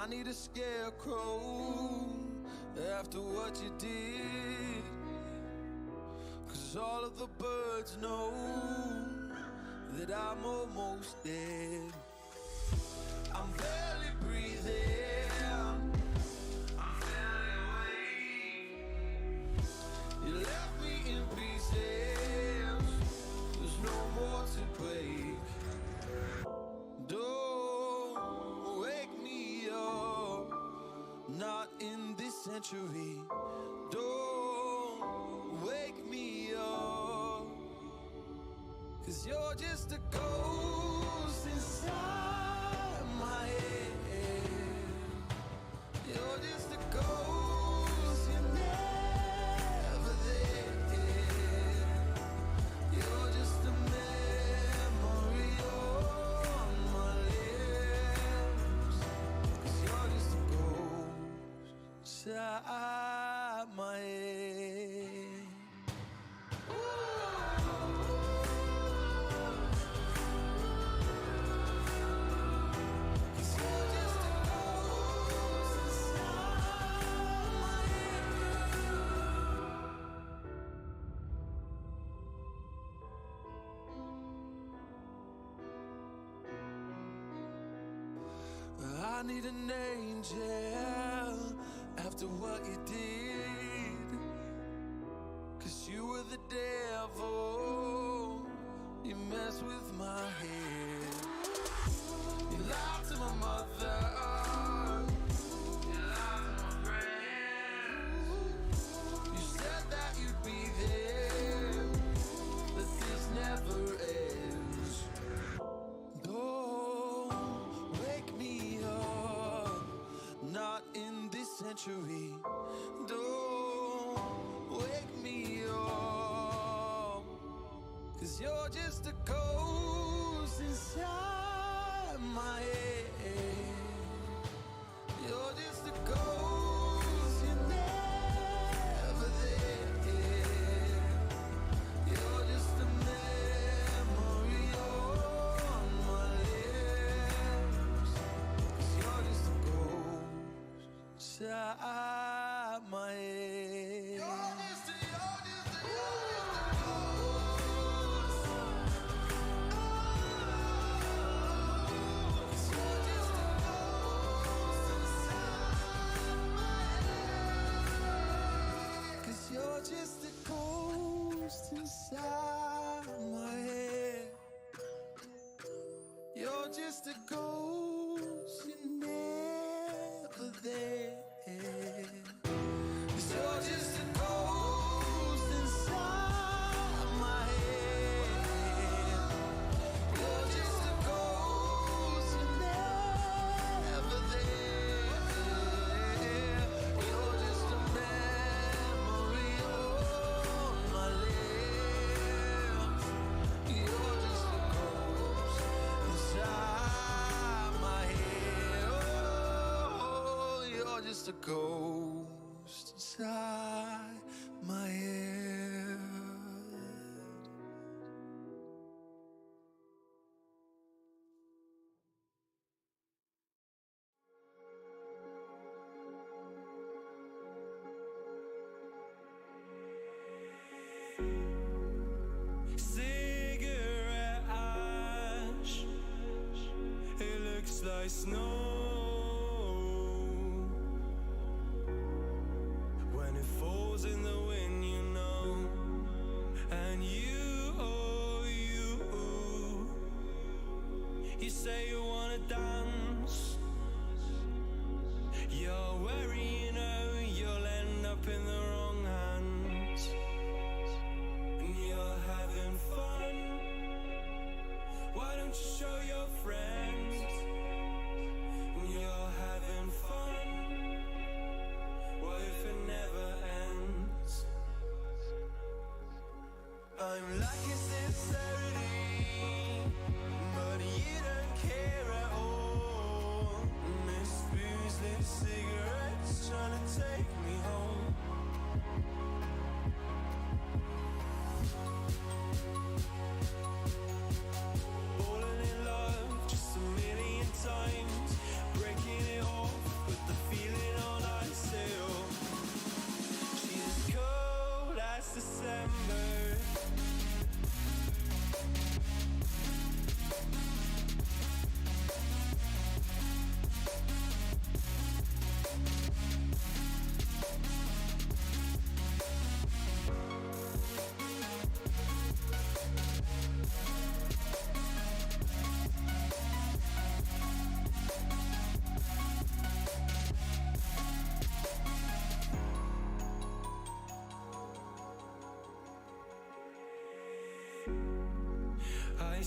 I need a scarecrow after what you did, 'cause all of the birds know that I'm almost dead. I'm barely breathing, I'm barely awake. You left me in pieces, there's no more to break. Don't wake me up, not in this century. Don't wake me up, 'cause you're just a ghost inside my head. You're just a ghost, you're never there. You're just a memory on my lips, 'cause you're just a ghost inside my head. I need an angel after what you did, 'cause you were the devil, you messed with my head. You lied to my mother, you lied to my friends. You said that you'd be there, that this never ends. Don't wake me up, not in this century. Don't wake me up, 'cause you're just a ghost inside my head. You're just a ghost, you're never there. You're just a memory on my lips, 'cause you're just a ghost inside my head. You're just a ghost inside my head. You're just a ghost, you're never there. 'Cause you're just a ghost inside my head. You're just a ghost, you're never there. You're just a memory on my lips. You're just a ghost inside my head. Oh, you're just a ghost inside my head. Cigarette ash, it looks like snow when it falls in the wind, you know. And you, oh you say you wanna dance. You're worried, you know, you'll end up in the wrong hands. And you're having fun, why don't you show your friends? And you're having fun, what if it never ends? I'm lacking sincerity, but you don't care at all. Miss Beasley cigarettes trying to take me home. Falling in love,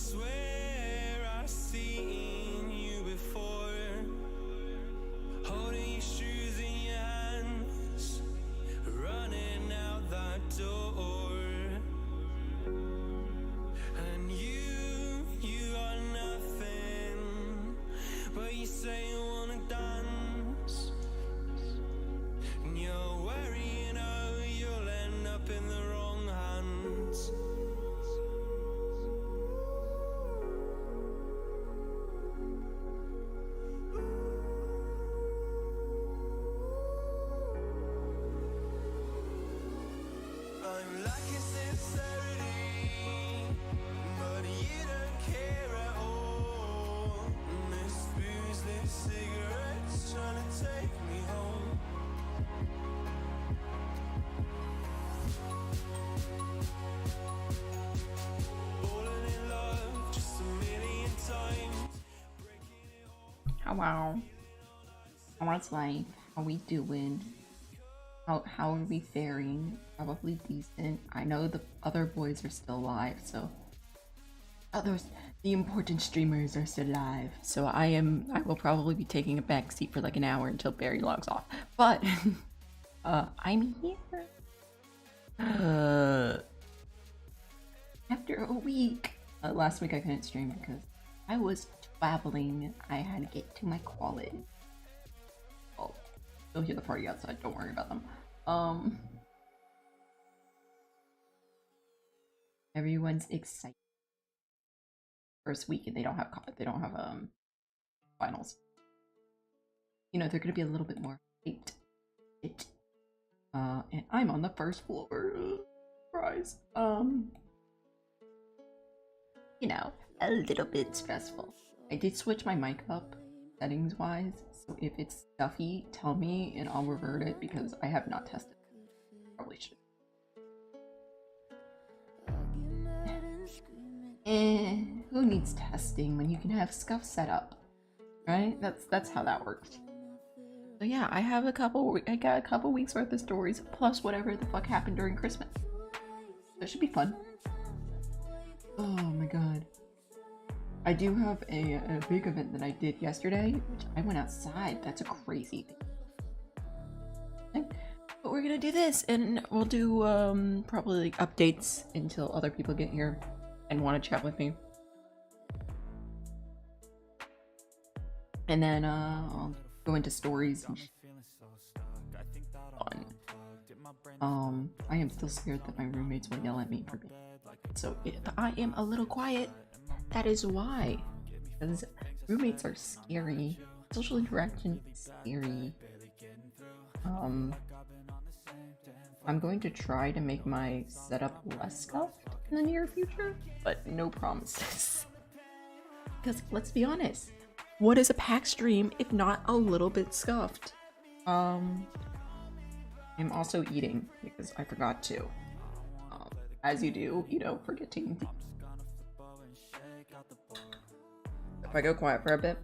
swear I've seen you before, holding your shoes in your hands, running out that door. And you got nothing, but you say you wanna dance. And you're worrying, oh, you'll end up in the wrong hands. I'm lacking sincerity, but you don't care at all. This booze, this cigarettes, trying to take me home. Falling in love just a million times. Hello. How's life? How we doing? How are we faring? Probably decent. I know the other boys are still alive, so the important streamers are still alive. So I will probably be taking a back seat for like an hour until Barry logs off. But I'm here. After a week. Last week I couldn't stream because I was traveling. I had to get to my college. Oh, you'll hear the party outside. Don't worry about them. Everyone's excited. First week and they don't have finals. You know, they're gonna be a little bit more hyped. And I'm on the first floor. Surprise. You know, a little bit stressful. I did switch my mic up settings wise, so if it's stuffy, tell me and I'll revert it because I have not tested. Probably should. Who needs testing when you can have stuff set up, right? That's how that works. So yeah, I got a couple weeks worth of stories plus whatever the fuck happened during Christmas. So it should be fun. Oh my god. I do have a big event that I did yesterday, which I went outside. That's a crazy thing. But we're gonna do this, and we'll do probably like updates until other people get here and want to chat with me. And then I'll go into stories and fun. I am still scared that my roommates will yell at me for being. So if I am a little quiet, that is why. Because roommates are scary. Social interaction is scary. I'm going to try to make my setup less scuffed in the near future, but no promises. Because let's be honest, what is a pack stream if not a little bit scuffed? I'm also eating because I forgot to. As you do, you know, forgetting. If I go quiet for a bit,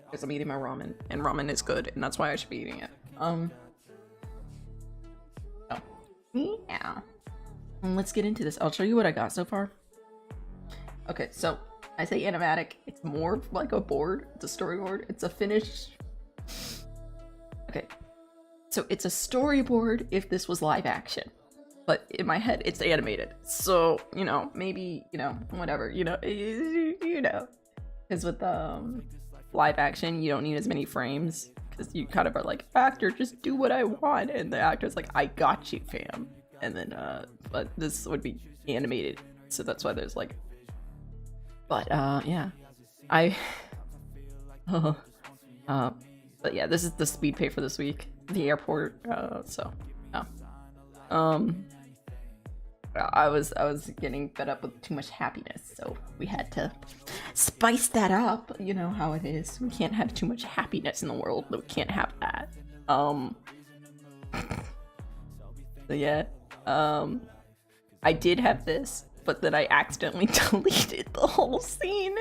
because I'm eating my ramen, and ramen is good, and that's why I should be eating it. Yeah. Let's get into this. I'll show you what I got so far. Okay, so I say animatic. It's more like a board. It's a storyboard. It's a finished. Okay, so it's a storyboard if this was live action, but in my head it's animated. So you know, maybe whatever. You know, because with live action, you don't need as many frames. Because you kind of are like, actor, just do what I want, and the actor's like, I got you, fam. And then, but this would be animated, so that's why there's like, but yeah, but yeah, this is the speed pay for this week, the airport, so, yeah. I was getting fed up with too much happiness, so we had to spice that up. You know how it is. We can't have too much happiness in the world. We can't have that. So yeah. I did have this, but then I accidentally deleted the whole scene.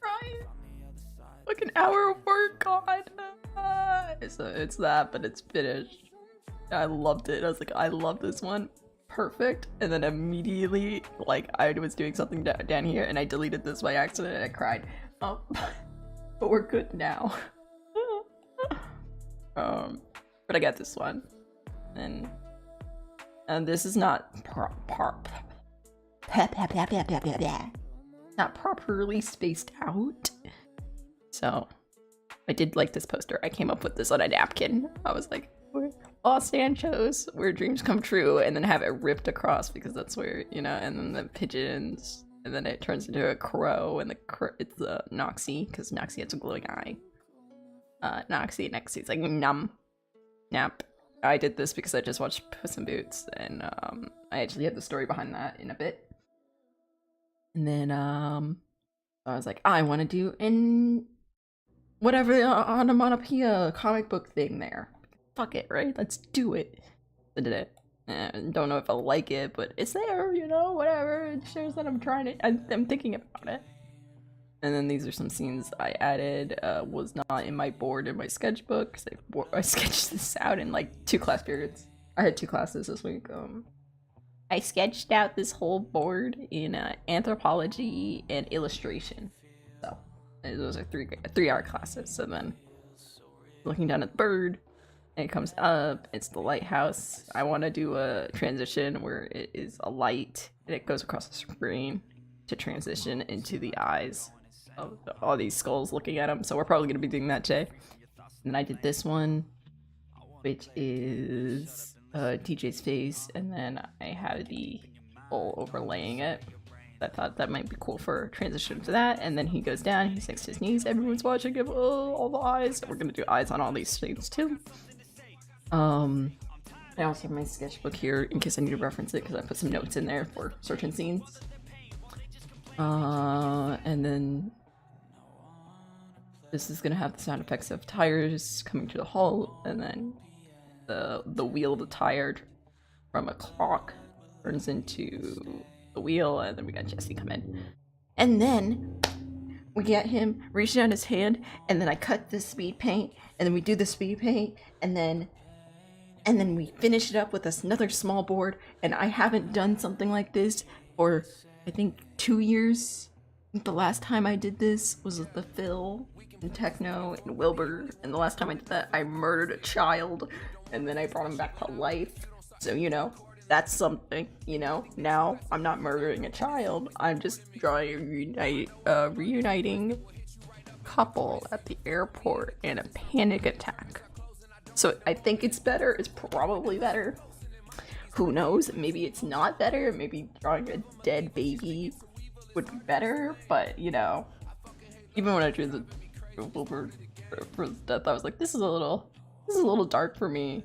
Right? Like an hour of work, God. So it's that, but it's finished. I loved it. I was like, I love this one. perfect, and then immediately, like, I was doing something down here, and I deleted this by accident, and I cried. Oh, but we're good now. But I got this one, and this is not not properly spaced out. So I did like this poster. I came up with this on a napkin. I was like, Los Angeles, where dreams come true, and then have it ripped across because that's where, you know, and then the pigeons, and then it turns into a crow, and it's the Noxie, because Noxie has a glowing eye. Noxie's like num. Nap. I did this because I just watched Puss in Boots, and I actually have the story behind that in a bit. And then I was like, I want to do whatever onomatopoeia comic book thing there. Fuck it, right? Let's do it. I did it. Don't know if I'll like it, but it's there, you know, whatever. It shows that I'm trying it. I'm thinking about it. And then these are some scenes I added, was not in my board in my sketchbook, because I sketched this out in like 2 class periods. I had 2 classes this week. I sketched out this whole board in anthropology and illustration. So those are 3-hour classes. So then looking down at the bird, and it comes up, it's the lighthouse. I want to do a transition where it is a light, and it goes across the screen to transition into the eyes of all these skulls looking at him, so we're probably going to be doing that today. And then I did this one, which is DJ's face, and then I had the full overlaying it. I thought that might be cool for transition to that, and then he goes down, he sinks to his knees, everyone's watching him, oh, all the eyes. We're going to do eyes on all these things too. I also have my sketchbook here in case I need to reference it, because I put some notes in there for certain scenes. And then this is gonna have the sound effects of tires coming to the halt, and then the wheel of the tire from a clock turns into the wheel, and then we got Jesse come in. And then we get him reaching out his hand, and then I cut the speed paint, and then we do the speed paint, and then we finish it up with another small board, and I haven't done something like this for, I think, 2 years. I think the last time I did this was with the Phil and Techno and Wilbur, and the last time I did that, I murdered a child, and then I brought him back to life. So, you know, that's something, you know? Now, I'm not murdering a child, I'm just drawing a reuniting couple at the airport in a panic attack. So I think it's better, it's probably better. Who knows, maybe it's not better, maybe drawing a dead baby would be better, but, you know, even when I drew the Wilbur for his death, I was like, this is a little dark for me,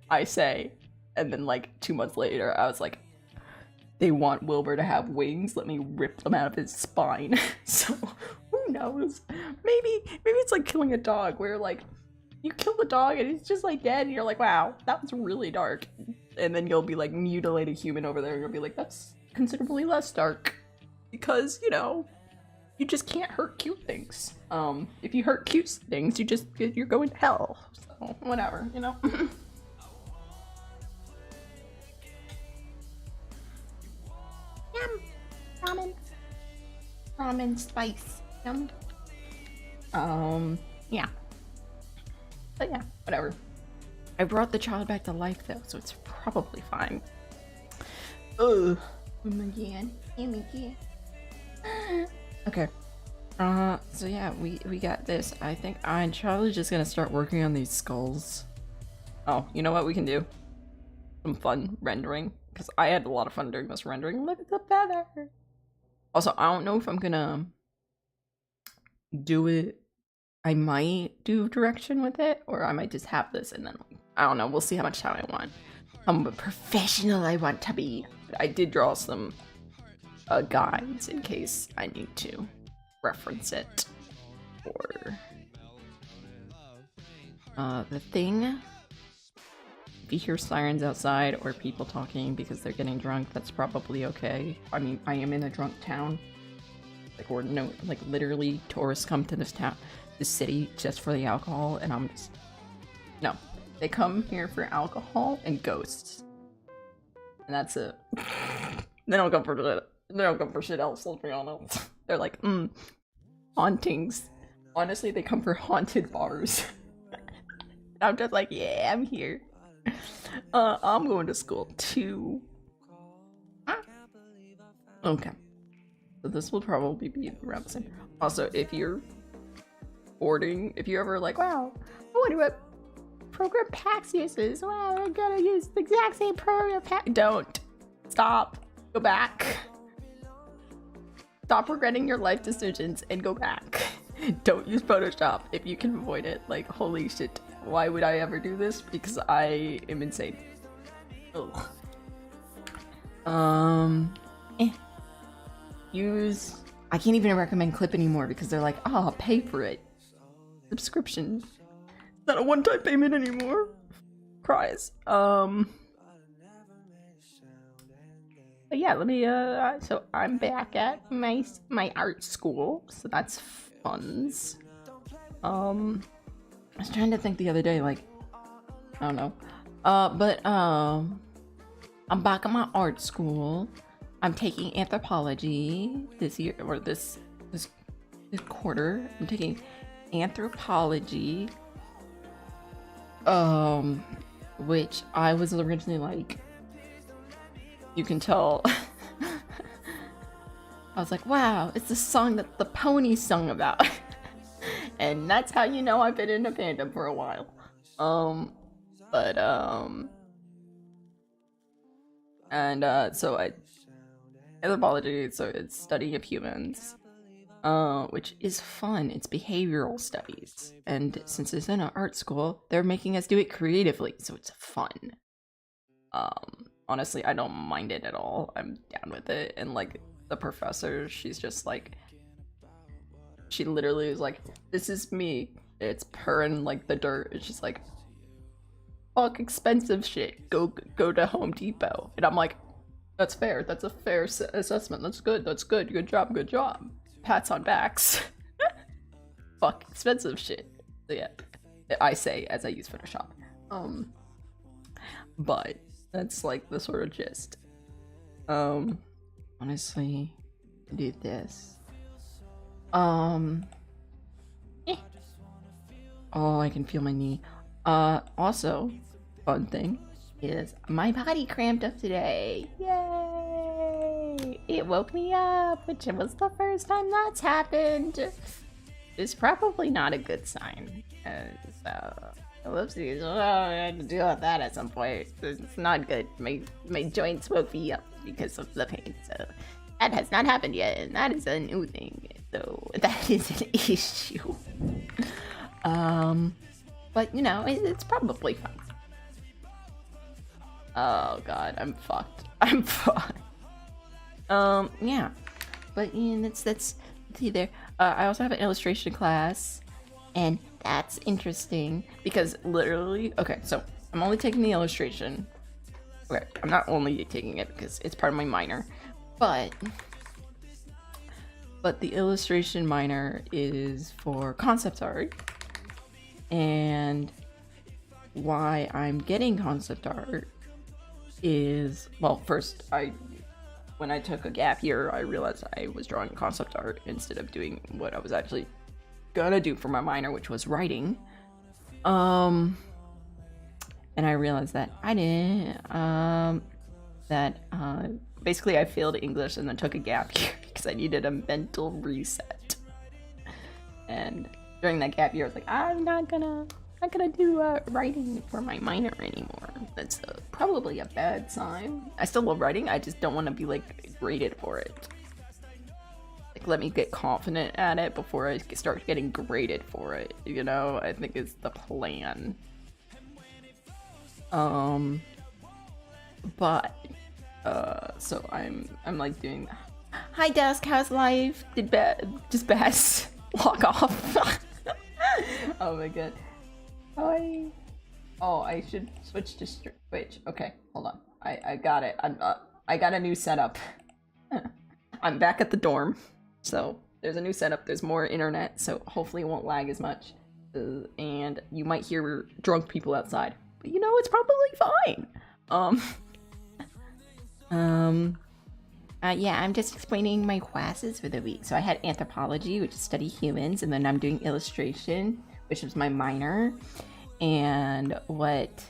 I say. And then like 2 months later, I was like, they want Wilbur to have wings, let me rip them out of his spine. So who knows, maybe it's like killing a dog, where like you kill the dog and it's just like dead, and you're like, wow, that was really dark. And then you'll be like, mutilate a human over there, and you'll be like, that's considerably less dark. Because, you know, you just can't hurt cute things. If you hurt cute things, you're going to hell. So, whatever, you know? Yum! Ramen. Ramen spice. Yum. Yeah. But yeah, whatever. I brought the child back to life though, so it's probably fine. Ugh. Again. Okay. So yeah, we got this. I think I'm probably just gonna start working on these skulls. Oh, you know what we can do? Some fun rendering. Because I had a lot of fun doing this rendering. Look at the feather! Also, I don't know if I'm gonna do it. I might do direction with it, or I might just have this and then, I don't know, we'll see how much time I want. I'm a professional I want to be. But I did draw some guides in case I need to reference it. Or the thing. If you hear sirens outside or people talking because they're getting drunk, that's probably okay. I mean, I am in a drunk town. Like literally tourists come to this city just for the alcohol, and I'm just, no. They come here for alcohol and ghosts. and that's it. They don't come for shit. They don't come for shit else, let's be honest. They're like, hauntings. Honestly, they come for haunted bars. I'm just like, yeah, I'm here. I'm going to school too. Okay. So this will probably be around the same. Also, if you're boarding, if you're ever like, wow, I wonder what program PAX uses. Wow, I'm gonna use the exact same program PAX. Don't. Stop. Go back. Stop regretting your life decisions and go back. Don't use Photoshop if you can avoid it. Like, holy shit. Why would I ever do this? Because I am insane. Ugh. Use... I can't even recommend Clip anymore because they're like, pay for it. Subscription. It's not a one-time payment anymore. Cries. But yeah, let me, so I'm back at my art school, so that's funs. I was trying to think the other day, like, I don't know. I'm back at my art school. I'm taking anthropology this year, or this quarter. I'm taking anthropology, which I was originally like, you can tell. I was like, wow, it's the song that the pony sung about. And that's how you know I've been in a fandom for a while. So anthropology, so it's study of humans, which is fun. It's behavioral studies. And since it's in an art school, they're making us do it creatively, so it's fun. Honestly, I don't mind it at all. I'm down with it. And like the professor, she's just like, she literally is like, this is me. It's her and like the dirt. It's just like, fuck expensive shit. Go to Home Depot. And I'm like, that's fair. That's a fair assessment. That's good. That's good. Good job. Good job. Pats on backs. Fuck expensive shit. So yeah, I say as I use Photoshop. But that's like the sort of gist. Honestly, do this. Oh, I can feel my knee. Also, fun thing is my body cramped up today. Yay! It woke me up, which was the first time that's happened. It's probably not a good sign. So, whoopsies. Oh, I had to deal with that at some point. It's not good. My joints woke me up because of the pain. So that has not happened yet, and that is a new thing. So that is an issue. But you know, it's probably fine. Oh god, I'm fucked. I'm fucked. Yeah. But yeah, that's there. I also have an illustration class, and that's interesting because literally, okay, so I'm only taking the illustration. Okay, I'm not only taking it because it's part of my minor, but the illustration minor is for concept art. And why I'm getting concept art is, well, first, when I took a gap year, I realized I was drawing concept art instead of doing what I was actually gonna do for my minor, which was writing. And I realized that I didn't, basically I failed English and then took a gap year because I needed a mental reset. And during that gap year, I was like, I'm not gonna do writing for my minor anymore. That's probably a bad sign. I still love writing. I just don't want to be like graded for it. Like, let me get confident at it before I start getting graded for it. You know, I think is the plan. So I'm like doing. Hi, Dusk. How's life? Just Bass walk off? Oh my god. I should switch to Twitch. Okay, hold on. I got it. I got a new setup. I'm back at the dorm, so there's a new setup. There's more internet, so hopefully it won't lag as much. And you might hear drunk people outside, but you know, it's probably fine. Yeah, I'm just explaining my classes for the week. So I had anthropology, which is study humans, and then I'm doing illustration, which is my minor. And what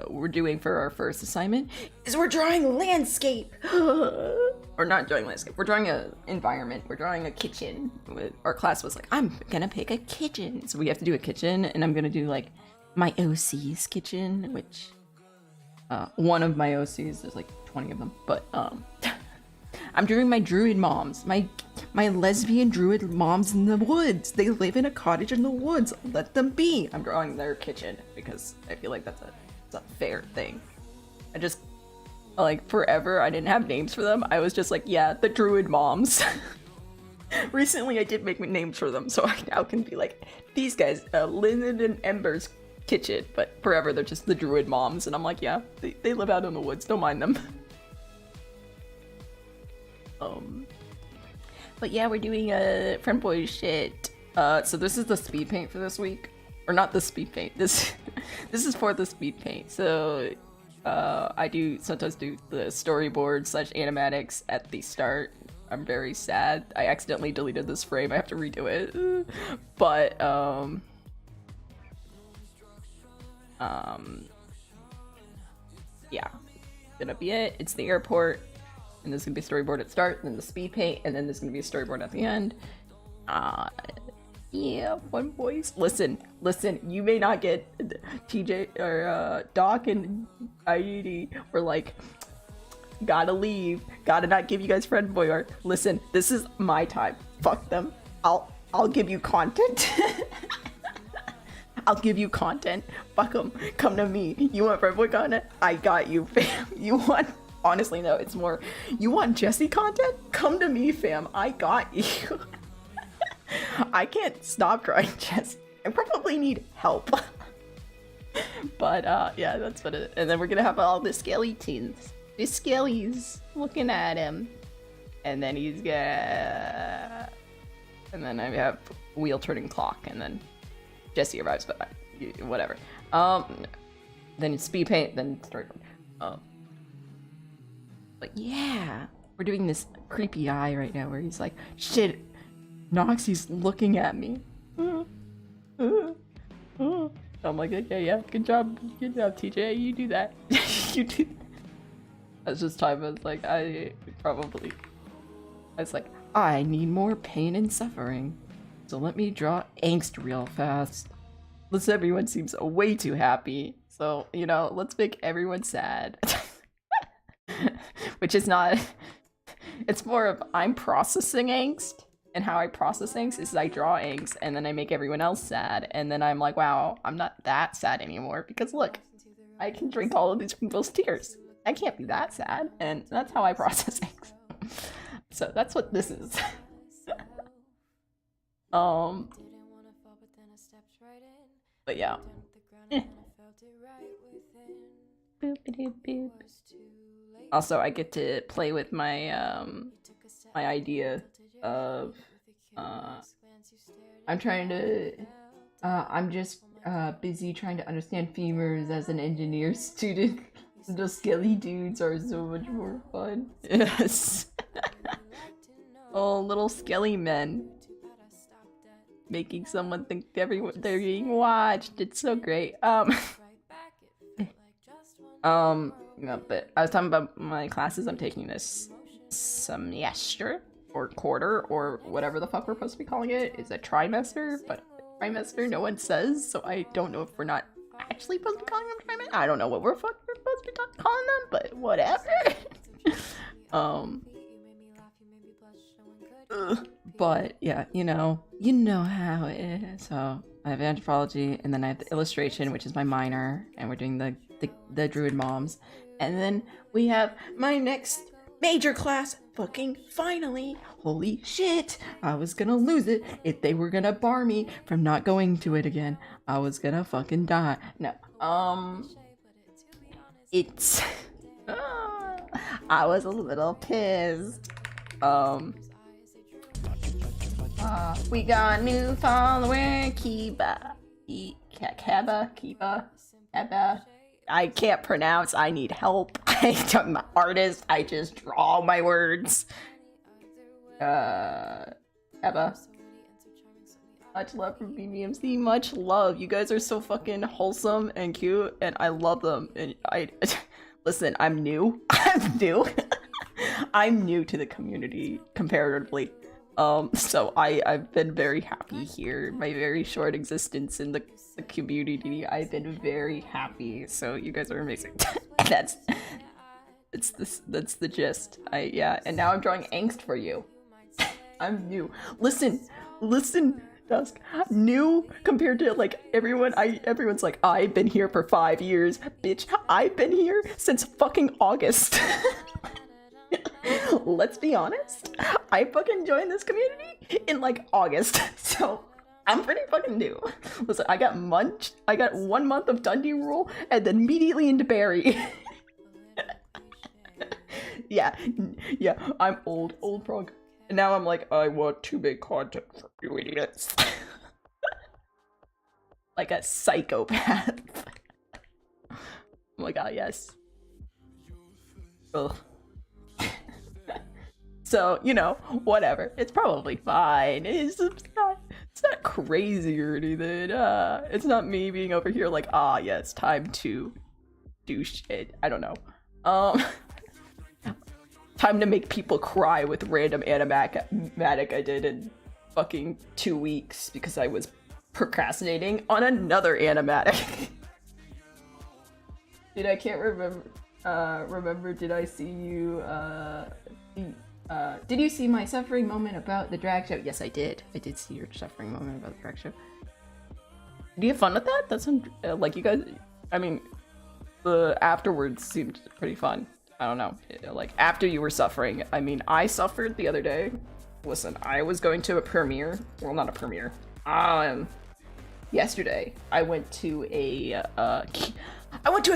we're doing for our first assignment is we're drawing landscape. Or not drawing landscape, we're drawing an environment, we're drawing a kitchen. Our class was like, I'm gonna pick a kitchen, so we have to do a kitchen, and I'm gonna do like my OC's kitchen, which one of my OCs, there's like 20 of them, but I'm doing my druid moms, my lesbian druid moms in the woods. They live in a cottage in the woods. Let them be. I'm drawing their kitchen because I feel like that's a fair thing. I just, like, forever I didn't have names for them. I was just like, yeah, the druid moms. Recently I did make names for them, so I now can be like, these guys, Linden and Ember's kitchen, but forever they're just the druid moms, and I'm like, yeah, they live out in the woods, don't mind them. But yeah, we're doing a Friendboys shit. So this is the speed paint for this week, or not the speed paint. This is for the speed paint. So I sometimes do the storyboard / animatics at the start. I'm very sad. I accidentally deleted this frame. I have to redo it. But yeah, gonna be it. It's the airport. And there's gonna be a storyboard at start, and then the speed paint, and then there's gonna be a storyboard at the end. Yeah, fun boys. Listen, you may not get TJ or Doc and IED were like, gotta leave, gotta not give you guys Friendboy art. Listen, this is my time. Fuck them. I'll give you content. I'll give you content. Fuck them. Come to me. You want Friendboy content? I got you, fam. You want... Honestly, no, it's more, you want Jesse content? Come to me, fam. I got you. I can't stop drawing Jesse. I probably need help. But, yeah, that's what it is. And then we're gonna have all the skeletons. The skellies looking at him. And then he's gonna... And then I have wheel turning clock, and then Jesse arrives, but whatever. Then speed paint, then storyboard. But yeah, we're doing this creepy eye right now where he's like, shit, Noxie's looking at me. I'm like, okay, yeah, good job, TJ, you do that. You do that. That's just time. I was like, I was like, I need more pain and suffering. So let me draw angst real fast. Everyone seems way too happy. So, you know, let's make everyone sad. Which is not, it's more of I'm processing angst, and how I process angst is I draw angst and then I make everyone else sad, and then I'm like, wow, I'm not that sad anymore because look, I can drink all of these people's tears. I can't be that sad, and that's how I process angst. So that's what this is. But yeah. Boop-a-doop-boop. Also, I get to play with my my idea of I'm just busy trying to understand femurs as an engineer student. The skelly dudes are so much more fun. Yes. Oh, little skelly men. Making someone think they're being watched. It's so great. No, but I was talking about my classes. I'm taking this semester or quarter or whatever the fuck we're supposed to be calling it. It's a trimester, but trimester no one says, so I don't know if we're not actually supposed to be calling them trimester. I don't know what we're supposed to be calling them, but whatever. But yeah, you know how it is. So I have anthropology, and then I have the illustration, which is my minor, and we're doing the druid moms. And then we have my next major class, fucking finally. Holy shit, I was gonna lose it if they were gonna bar me from not going to it again. I was gonna fucking die. No, it's I was a little pissed. We got a new follower, Kiba. I can't pronounce. I need help. I'm an artist. I just draw my words. Eva. Much love from BBMC. Much love. You guys are so fucking wholesome and cute, and I love them. And listen, I'm new. I'm new. I'm new to the community comparatively. So I've been very happy here. My very short existence in the community, I've been very happy. So you guys are amazing. that's the gist. Yeah, and now I'm drawing angst for you. I'm new. Listen, Dusk. New compared to like everyone. Everyone's like, I've been here for 5 years, bitch. I've been here since fucking August. Let's be honest. I fucking joined this community in like August, so I'm pretty fucking new. Listen, I got 1 month of Dundee Rule and then immediately into Barry. yeah, I'm old prog. And now I'm like, I want to make content for you idiots. Like a psychopath. Oh my god, yes. Ugh. So, you know, whatever. It's probably fine. It's not crazy or anything. It's not me being over here like, yeah, it's time to do shit. I don't know. Time to make people cry with random animatic I did in fucking 2 weeks because I was procrastinating on another animatic. Dude, I can't remember, did I see you, did you see my suffering moment about the drag show? Yes, I did. I did see your suffering moment about the drag show. Did you have fun with that? That's like you guys, I mean, the afterwards seemed pretty fun. I don't know, like after you were suffering. I mean, I suffered the other day. Listen, I was going to a premiere. Well, not a premiere. Yesterday, I went to a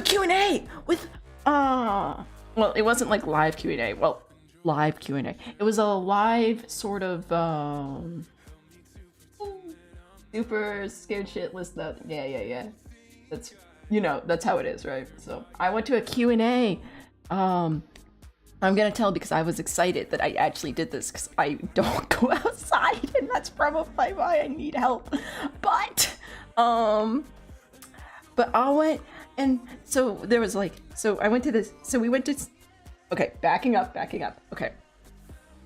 Q&A with, well, it wasn't like live Q&A. Well, live Q&A. It was a live sort of, super scared shitless that, yeah. That's, you know, that's how it is, right? So I went to a Q&A. I'm gonna tell because I was excited that I actually did this because I don't go outside and that's probably why I need help. But I went, and so there was like, so I went to this, so we went to, okay, backing up. Okay.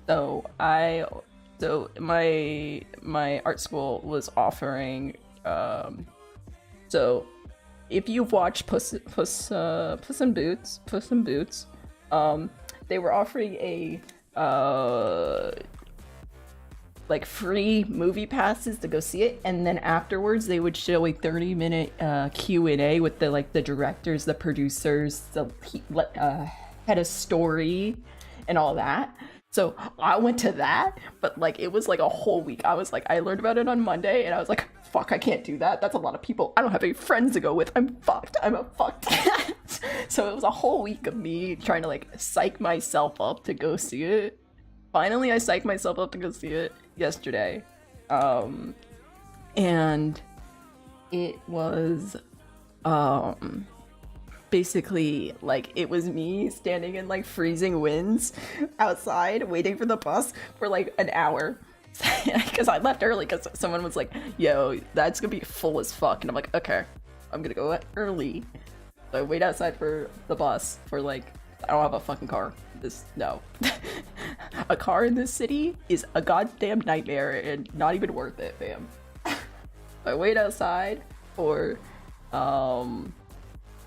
So my art school was offering, so if you've watched Puss in Boots, they were offering a like free movie passes to go see it, and then afterwards they would show a 30-minute Q&A with the directors, the producers, the head of story, and all that. So I went to that, but like it was like a whole week. I was like, I learned about it on Monday, and I was like, fuck, I can't do that. That's a lot of people. I don't have any friends to go with. I'm fucked. So it was a whole week of me trying to like psych myself up to go see it. Finally, I psyched myself up to go see it yesterday. And it was, basically like it was me standing in like freezing winds outside waiting for the bus for like an hour because I left early because someone was like, yo, that's gonna be full as fuck, and I'm like, okay, I'm gonna go early. So I wait outside for the bus for like, I don't have a fucking car. No. A car in this city is a goddamn nightmare and not even worth it, fam. I wait outside for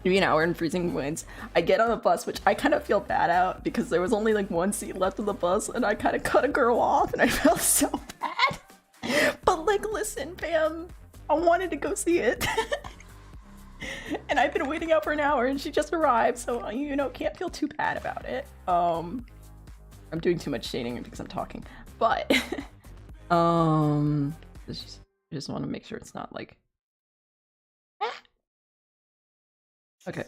maybe an hour in freezing winds. I get on the bus, which I kind of feel bad out because there was only like one seat left of the bus and I kind of cut a girl off and I felt so bad. But like, listen, fam, I wanted to go see it. And I've been waiting out for an hour and she just arrived, so you know, can't feel too bad about it. I'm doing too much shading because I'm talking, but just want to make sure it's not like okay.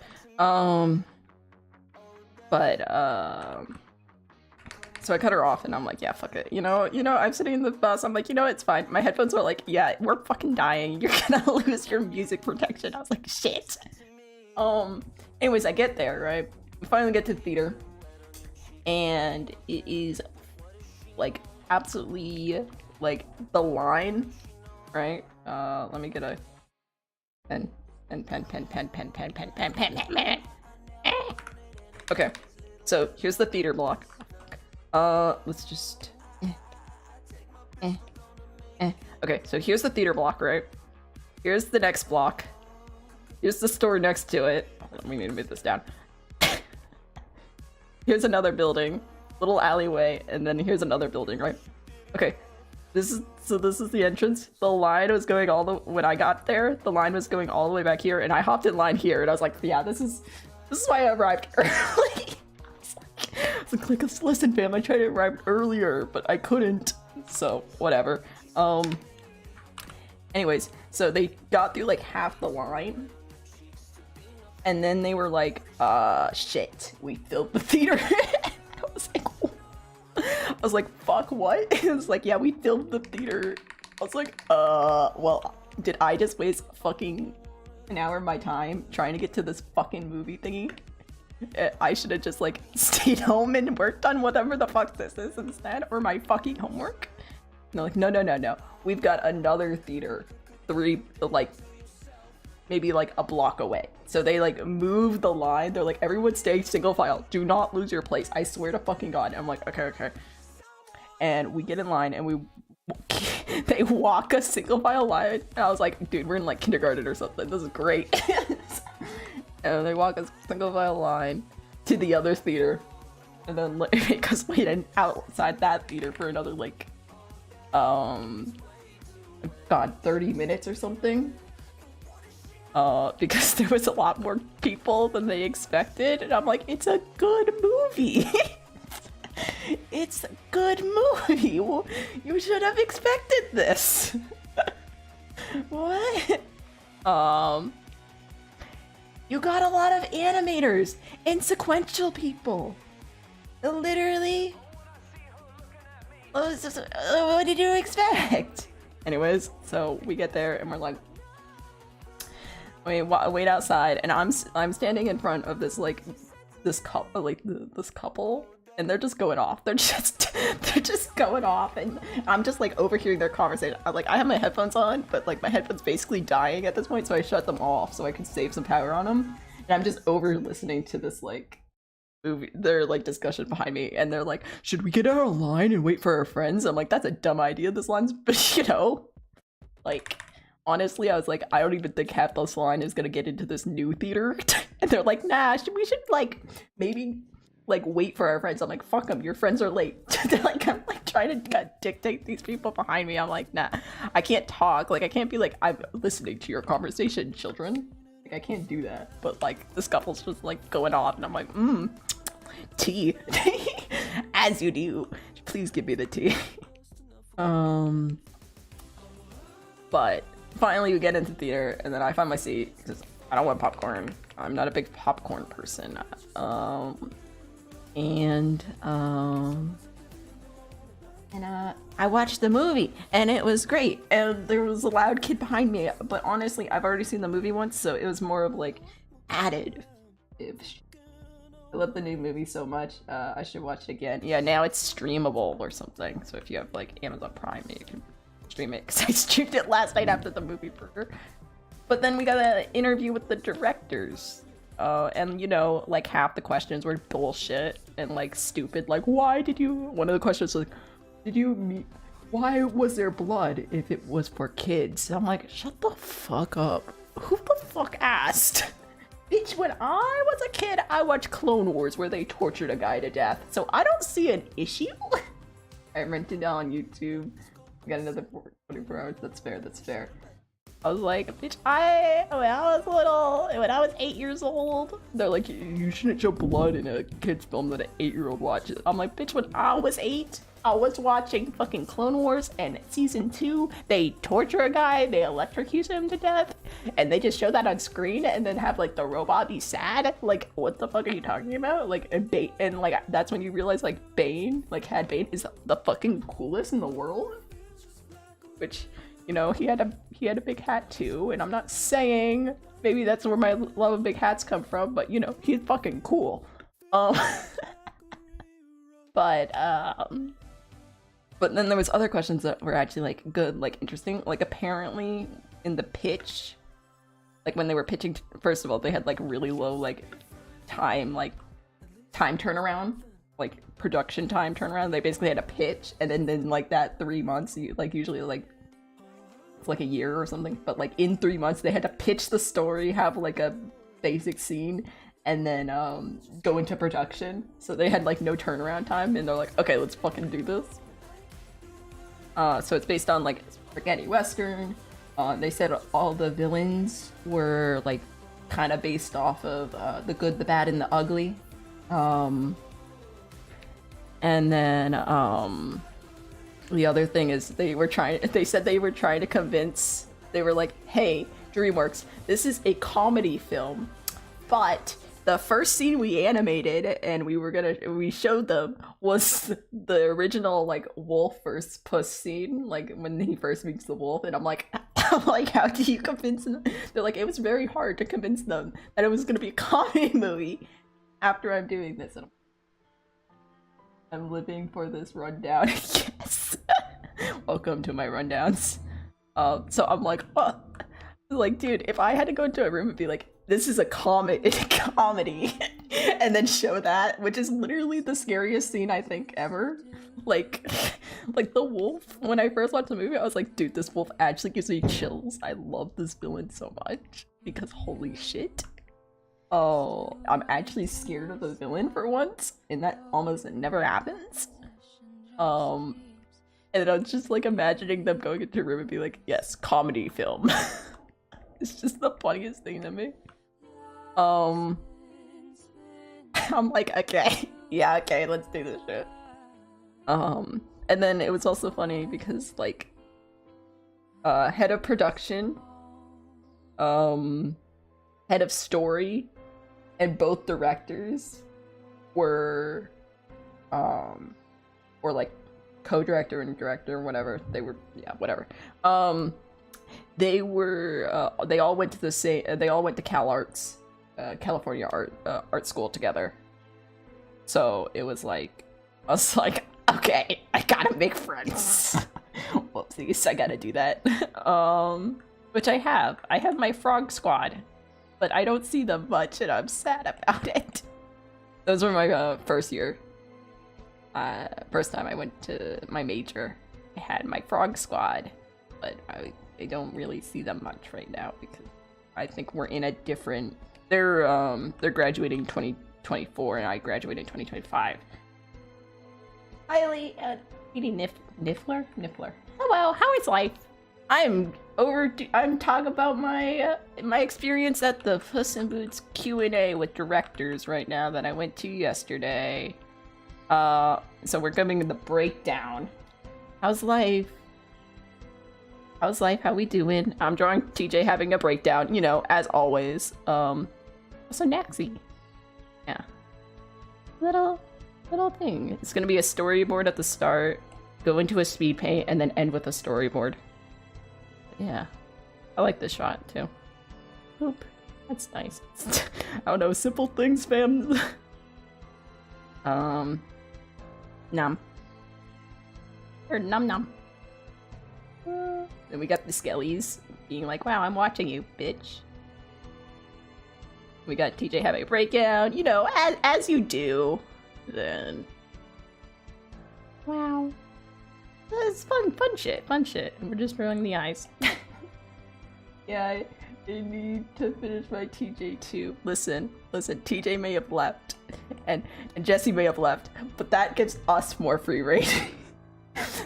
So I cut her off and I'm like, yeah, fuck it. You know, I'm sitting in the bus. I'm like, you know, it's fine. My headphones are like, yeah, we're fucking dying. You're gonna lose your music protection. I was like, shit. Anyways, I get there, right? We finally get to the theater, and it is like absolutely like the line, right? Let me get a pen. Okay, so here's the theater block. Let's just. Okay, so here's the theater block, right? Here's the next block. Here's the store next to it. We need to move this down. Here's another building, little alleyway, and then here's another building, right? Okay, this is the entrance. The line was going when I got there, the line was going all the way back here, and I hopped in line here, and I was like, yeah, this is why I arrived early. I was like, listen, fam, I tried to arrive earlier, but I couldn't. So whatever. Anyways, so they got through like half the line. And then they were like, shit, we filled the theater. I was like, fuck, what? It was like, yeah, we filled the theater. I was like, well, did I just waste fucking an hour of my time trying to get to this fucking movie thingy? I should have just like stayed home and worked on whatever the fuck this is instead, or my fucking homework. And they're like, no. We've got another theater, maybe like a block away. So they like move the line. They're like, everyone stay single file. Do not lose your place. I swear to fucking God. And I'm like, okay. And we get in line and they walk a single file line. And I was like, dude, we're in like kindergarten or something. This is great. And they walk a single file line to the other theater. And then make us wait outside that theater for another like, 30 minutes or something. Because there was a lot more people than they expected, and I'm like, it's a good movie. It's a good movie. Well, you should have expected this. What? You got a lot of animators and sequential people. Literally. What did you expect? Anyways, so we get there and we're like, wait outside, and I'm standing in front of this couple, and they're just going off. They're just going off, and I'm just like overhearing their conversation. I have my headphones on, but like my headphones basically dying at this point, so I shut them off so I can save some power on them. And I'm just over listening to this like movie, their like discussion behind me, and they're like, should we get out of line and wait for our friends? I'm like, that's a dumb idea. This line's, like. Honestly, I was like, I don't even think half this line is gonna get into this new theater. And they're like, nah, we should like maybe like wait for our friends. I'm like, fuck them, your friends are late. They're like, I'm like trying to dictate these people behind me. I'm like, nah, I can't talk. Like, I can't be like, I'm listening to your conversation, children. Like, I can't do that. But like, this couple's just like going off, and I'm like, tea. As you do. Please give me the tea. But finally we get into theater, and then I find my seat because I don't want popcorn. I'm not a big popcorn person. I watched the movie and it was great, and there was a loud kid behind me, but honestly I've already seen the movie once, so it was more of like added. I love the new movie so much. I should watch it again. Yeah, now it's streamable or something, so if you have like Amazon Prime, you can stream it, because I streamed it last night after the movie burger. But then we got an interview with the directors, and like half the questions were bullshit and like stupid. Like, one of the questions was like, why was there blood if it was for kids? I'm like, shut the fuck up. Who the fuck asked? Bitch, when I was a kid, I watched Clone Wars where they tortured a guy to death, so I don't see an issue. I rented it on YouTube. I got another 24 hours. That's fair. I was like, bitch, when I was 8 years old, they're like, you shouldn't show blood in a kid's film that an 8-year-old watches. I'm like, bitch, when I was 8, I was watching fucking Clone Wars, and season 2, they torture a guy, they electrocute him to death, and they just show that on screen, and then have like the robot be sad. Like, what the fuck are you talking about? Like, and like that's when you realize like Cad Bane is the fucking coolest in the world. Which, he had a big hat too, and I'm not saying maybe that's where my love of big hats come from, but you know, he's fucking cool. But then there was other questions that were actually like good, like interesting. Like apparently in the pitch, like when they were pitching, first of all, they had like really low like time turnaround, like production time turnaround. They basically had a pitch, and then like that 3 months, you like usually like it's like a year or something, but like in 3 months they had to pitch the story, have like a basic scene, and then go into production. So they had like no turnaround time, and they're like, okay, let's fucking do this. So it's based on like spaghetti western. They said all the villains were like kind of based off of the good, the bad, and the ugly. And then the other thing is they said they were trying to convince, they were like, hey, DreamWorks, this is a comedy film, but the first scene we animated and we showed them was the original like wolf versus puss scene, like when he first meets the wolf. And I'm like, how do you convince them? They're like, it was very hard to convince them that it was gonna be a comedy movie after I'm doing this. And I'm living for this rundown. Yes. Welcome to my rundowns. So I'm like, oh. Like, dude, if I had to go into a room and be like, this is a comedy, and then show that, which is literally the scariest scene I think ever. Like the wolf, when I first watched the movie, I was like, dude, this wolf actually gives me chills. I love this villain so much, because holy shit. Oh, I'm actually scared of the villain for once, and that almost never happens. And I was just like imagining them going into a room and be like, yes, comedy film. It's just the funniest thing to me. I'm like, okay, yeah, okay, let's do this shit. And then it was also funny because like, head of production, head of story, and both directors were like co-director and director, whatever they were, yeah, whatever. They all went to the same, they all went to Cal Arts, California art school together. So it was like, I was like, okay, I gotta make friends. Whoopsies, I gotta do that. Which I have my frog squad, but I don't see them much and I'm sad about it. Those were my first time I went to my major. I had my frog squad, but I don't really see them much right now because I think we're in a different, they're graduating 2024 and I graduated in 2025. Kylie, Niffler? Hello, how is life? I'm talking about my my experience at the Puss in Boots Q&A with directors right now that I went to yesterday. So we're coming in the breakdown. How's life? How we doing? I'm drawing TJ having a breakdown, you know, as always. So Naxi. Yeah. Little thing. It's gonna be a storyboard at the start, go into a speed paint, and then end with a storyboard. Yeah. I like this shot too. Oop. That's nice. I don't know, simple things, fam. Num. Or num. Then we got the Skellies being like, wow, I'm watching you, bitch. We got TJ having a breakdown, you know, as you do. Then, wow, it's fun shit. And we're just rolling the eyes. Yeah, I need to finish my TJ too. Listen, TJ may have left, and Jesse may have left, but that gives us more free reign.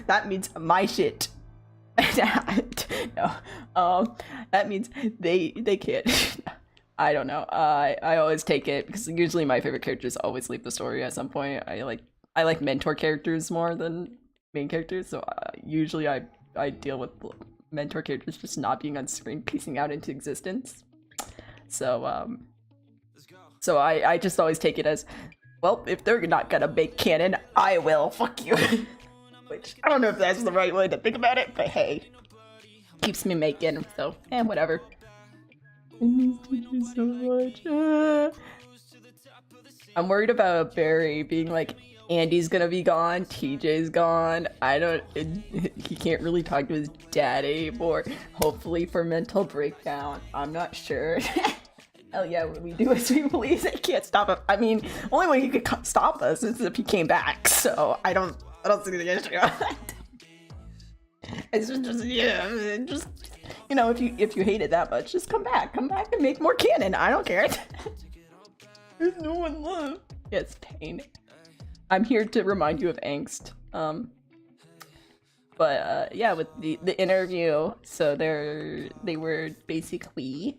That means my shit. No, that means they can't. I don't know. I always take it because usually my favorite characters always leave the story at some point. I like mentor characters more than main characters, so usually I deal with mentor characters just not being on screen, piecing out into existence. So I just always take it as, well, if they're not gonna make canon, I will. Fuck you. Which I don't know if that's the right way to think about it, but hey, keeps me making. So whatever. miss teachers so much. I'm worried about Barry being like, Andy's gonna be gone, TJ's gone. He can't really talk to his dad anymore. Hopefully for mental breakdown. I'm not sure. Hell yeah, we do as we please. It can't stop him. I mean, only way he could stop us is if he came back. So I don't see the issue. It's just you know, if you hate it that much, just come back and make more canon. I don't care. There's no one left. Yeah, it's pain. I'm here to remind you of angst. But yeah, with the interview, so they were basically.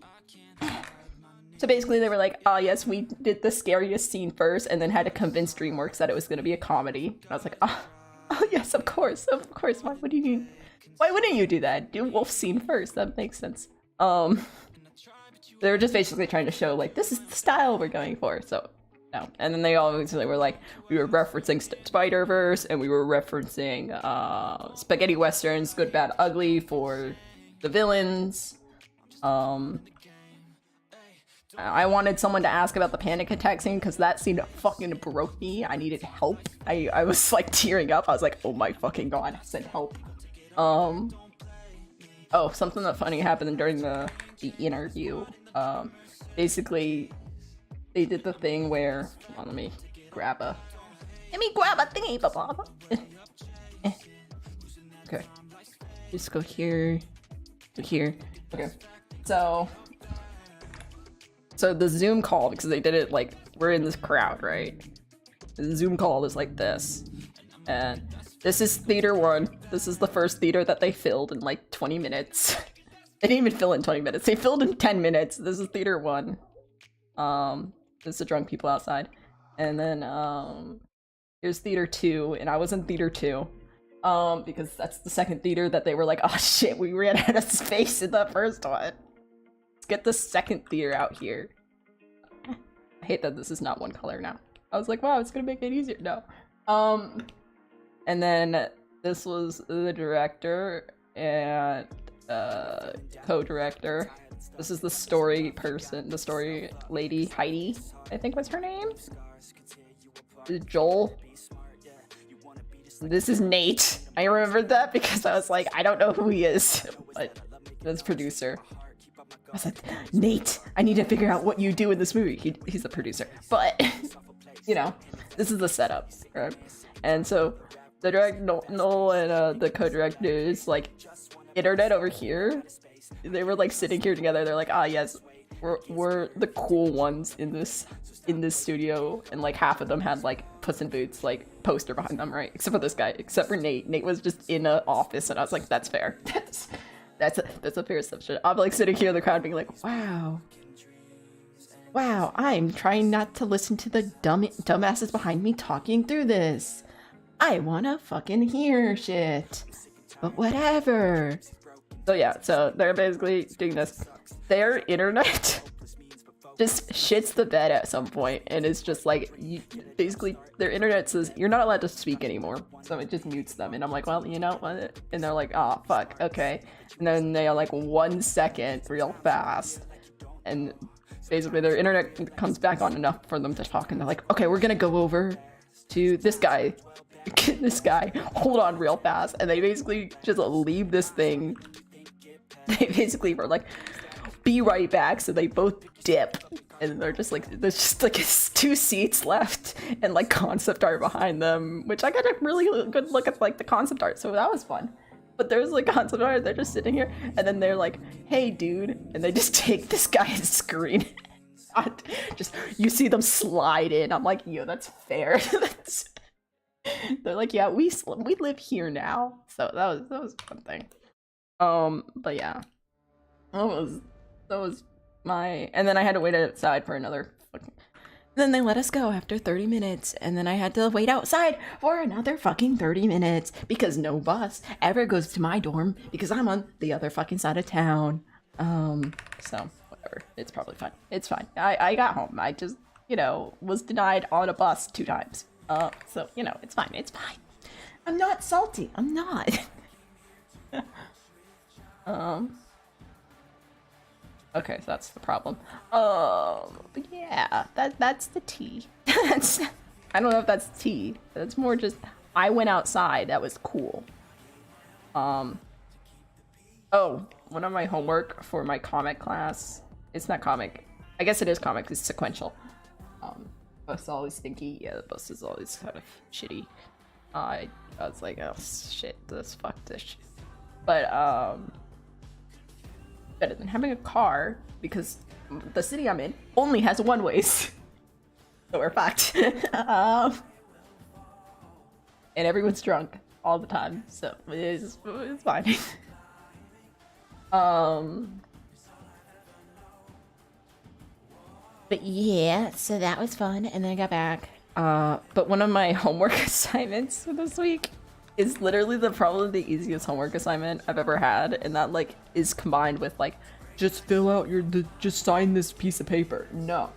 So basically they were like, oh yes, we did the scariest scene first and then had to convince DreamWorks that it was going to be a comedy. And I was like, oh yes, of course. Why wouldn't you do that? Do wolf scene first. That makes sense. They were just basically trying to show like, this is the style we're going for. So no. And then they were like, we were referencing Spider-Verse and we were referencing spaghetti westerns, Good, Bad, Ugly for the villains. I wanted someone to ask about the panic attack scene because that scene fucking broke me. I needed help. I was like tearing up. I was like, oh my fucking god, send help. Oh, something that funny happened during the interview. Basically, they did the thing where, hold on, let me grab a thingy, blah, blah, blah. Okay, just go here, to here. Okay, so the Zoom call, because they did it like, we're in this crowd, right? The Zoom call is like this. And this is theater 1. This is the first theater that they filled in like 20 minutes. They didn't even fill in 20 minutes. They filled in 10 minutes. This is theater 1. This is the drunk people outside. And then here's theater 2, and I was in theater 2. Because that's the second theater that they were like, oh shit, we ran out of space in the first one. Get the second theater out here. I hate that this is not one color now. I was like, wow, it's gonna make it easier. No. And then this was the director and co-director. This is the story person, the story lady, Heidi, I think was her name. Joel. This is Nate. I remembered that because I was like, I don't know who he is, but this producer. I was like, Nate, I need to figure out what you do in this movie. He's the producer. But, you know, this is the setup, right? And so the director, Noel, and the co-directors, like, internet over here, they were, like, sitting here together. They're like, ah, yes, we're the cool ones in this studio. And, like, half of them had, like, Puss in Boots, like, poster behind them, right? Except for this guy, except for Nate. Nate was just in an office, and I was like, that's fair. That's a fair assumption. I'm like sitting here in the crowd being like, wow, I'm trying not to listen to the dumbasses behind me talking through this. I wanna fucking hear shit. But whatever. So yeah, so they're basically doing this. Their internet just shits the bed at some point, and it's just like, basically their internet says you're not allowed to speak anymore, so it just mutes them. And I'm like, well, you know what? And they're like, oh fuck, okay. And then they are like 1 second real fast, and basically their internet comes back on enough for them to talk, and they're like, okay, we're gonna go over to this guy, hold on real fast. And they basically just leave this thing. They basically were like, be right back, so they both dip, and they're just like, there's just like 2 seats left and like concept art behind them, which I got a really good look at like the concept art, so that was fun. But there's like concept art, they're just sitting here, and then they're like, hey dude, and they just take this guy's screen. Just, you see them slide in. I'm like, yo, that's fair. They're like, yeah, we live here now, so that was a fun thing. But yeah, that was my, and then I had to wait outside for another fucking, then they let us go after 30 minutes, and then I had to wait outside for another fucking 30 minutes because no bus ever goes to my dorm because I'm on the other fucking side of town. So whatever, it's probably fine. It's fine. I got home. I just, you know, was denied on a bus 2 times. So, you know, it's fine. It's fine. I'm not salty. I'm not. Okay, so that's the problem. But yeah, that's the tea. That's I don't know if that's tea. That's more just I went outside. That was cool. Oh, one of my homework for my comic class. It's not comic. I guess it is comic. It's sequential. Bus is always stinky. Yeah, the bus is always kind of shitty. I was like, oh shit, fuck this shit. But better than having a car because the city I'm in only has one-ways. So we're fucked. And everyone's drunk all the time, so it's fine. But yeah, so that was fun, and then I got back. But one of my homework assignments for this week is literally probably the easiest homework assignment I've ever had, and that like is combined with like just fill out just sign this piece of paper. No.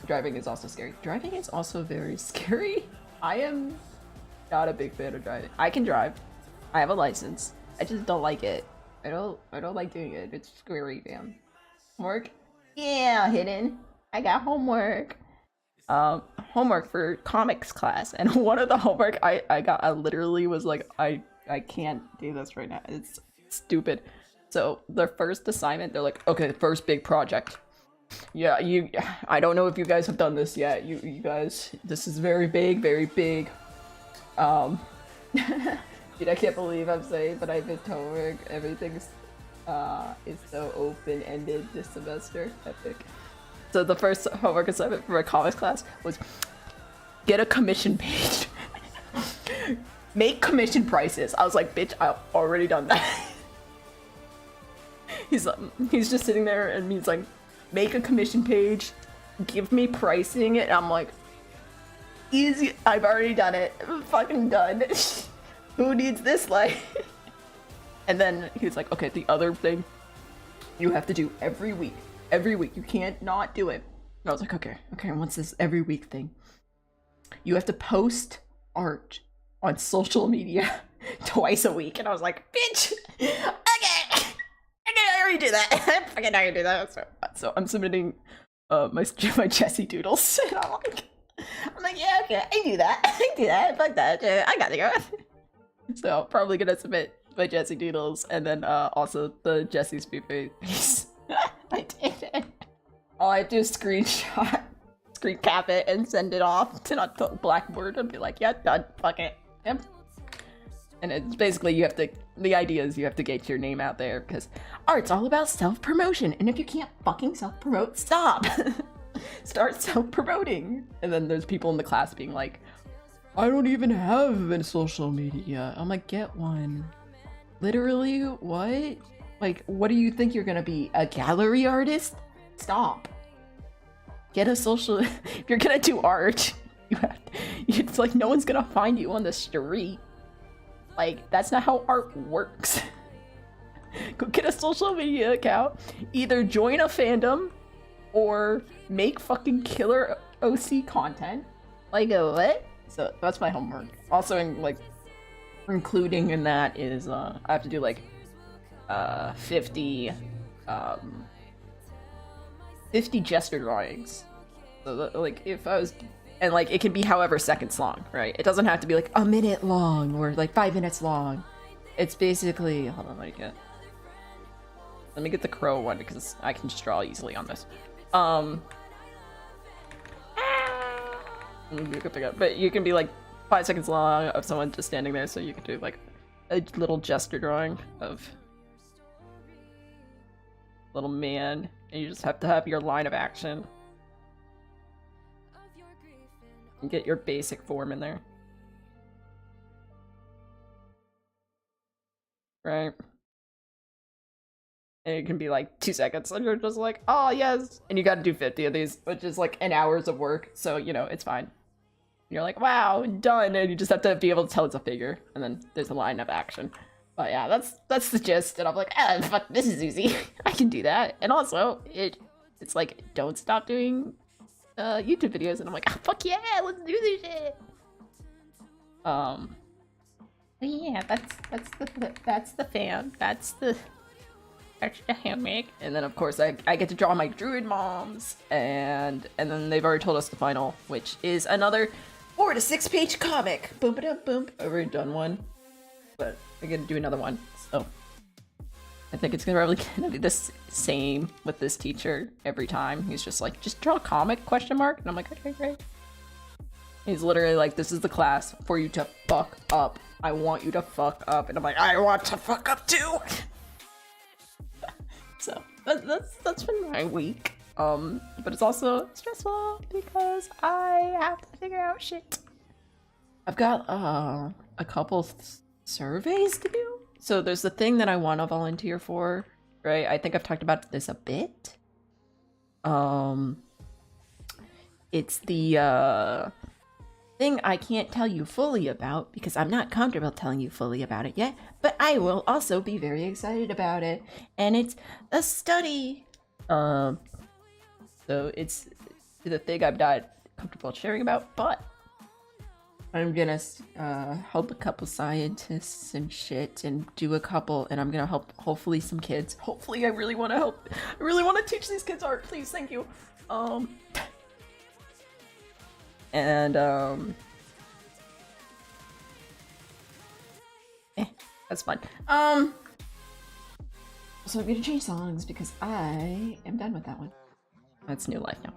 Driving is also scary. Driving is also very scary. I am not a big fan of driving. I can drive. I have a license. I just don't like it. I don't like doing it. It's scary, man. Homework? Yeah, hidden. I got homework. Homework for comics class, and one of the homework I literally was like, I can't do this right now. It's stupid. So their first assignment, they're like, okay, first big project. Yeah, I don't know if you guys have done this yet. You guys, this is very big, very big. Dude, I can't believe I'm saying, but I've been homework. Everything's is so open-ended this semester. Epic. So the first homework assignment for my comics class was get a commission page. Make commission prices. I was like, bitch, I've already done that. He's just sitting there and he's like, make a commission page, give me pricing, and I'm like, easy, I've already done it. I'm fucking done. Who needs this life? And then he's like, okay, the other thing you have to do every week. Every week. You can't not do it. And I was like, okay, and what's this every week thing? You have to post art on social media twice a week. And I was like, bitch, okay, I already do that. I fucking already do that. So I'm submitting my Jesse doodles. And I'm like, yeah, okay, I do that. Fuck that. I gotta go. So probably gonna submit my Jesse doodles and then also the Jesse spoofy. I did it. All I do is screen cap it and send it off to not the Blackboard and be like, yeah, done, fuck it. Yep. And it's basically the idea is you have to get your name out there because art's all about self-promotion. And if you can't fucking self-promote, stop. Start self-promoting. And then there's people in the class being like, I don't even have a social media. I'm like, get one. Literally, what? Like, what do you think you're gonna be? A gallery artist? Stop. Get a social... If you're gonna do art, it's like no one's gonna find you on the street. Like, that's not how art works. Go get a social media account, either join a fandom, or make fucking killer OC content. Like, what? So, that's my homework. Also, including in that is, I have to do, 50 gesture drawings. So, if I was... And, it can be however seconds long, right? It doesn't have to be, a minute long or, 5 minutes long. It's basically... Hold on, let me get the crow one because I can just draw easily on this. But you can be, 5 seconds long of someone just standing there, so you can do, a little gesture drawing of little man, and you just have to have your line of action. And get your basic form in there. Right? And it can be 2 seconds, and you're just like, oh yes! And you gotta do 50 of these, which is an hour's of work, so it's fine. And you're like, wow, done! And you just have to be able to tell it's a figure, and then there's a line of action. But yeah, that's the gist, and I'm like, fuck, this is easy. I can do that. And also, it's don't stop doing YouTube videos, and I'm like, oh, fuck yeah, let's do this shit. But yeah, that's the fan. That's extra handmade. And then of course I get to draw my druid moms, and then they've already told us the final, which is another 4 to 6 page comic. Boom ba dum boom. I've already done one, but we're gonna do another one. So I think it's probably gonna be the same with this teacher every time. He's just like, just draw a comic, question mark? And I'm like, okay, great. He's literally like, this is the class for you to fuck up. I want you to fuck up. And I'm like, I want to fuck up too. So that's been my week. But it's also stressful because I have to figure out shit. I've got a couple surveys to do. So there's the thing that I want to volunteer for, right? I think I've talked about this a bit. It's the thing I can't tell you fully about because I'm not comfortable telling you fully about it yet, but I will also be very excited about it. And it's a study. So it's the thing I'm not comfortable sharing about, but I'm gonna help a couple scientists and shit and do a couple, and I'm gonna help hopefully some kids. Hopefully, I really want to help. I really want to teach these kids art. Please, thank you. And that's fun. So I'm gonna change songs because I am done with that one. That's new life now.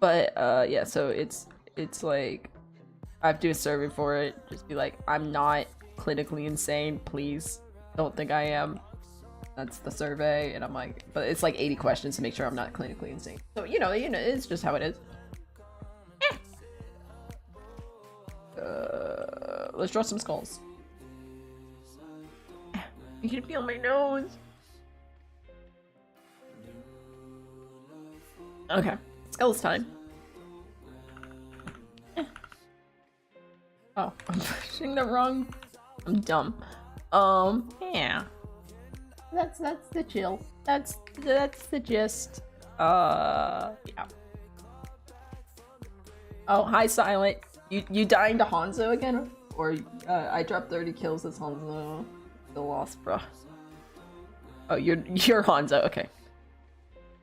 But yeah, so it's like I have to do a survey for it. Just be like, I'm not clinically insane, please don't think I am. That's the survey. And I'm like, but it's like 80 questions to make sure I'm not clinically insane. So you know, it's just how it is. Let's draw some skulls. You can feel my nose. Okay, skulls time. Oh, I'm pushing the wrong. I'm dumb. Yeah. That's the chill. That's the gist. Yeah. Oh, hi, Silent. You dying to Hanzo again? Or I dropped 30 kills as Hanzo. The lost, bro. Oh, you're Hanzo. Okay.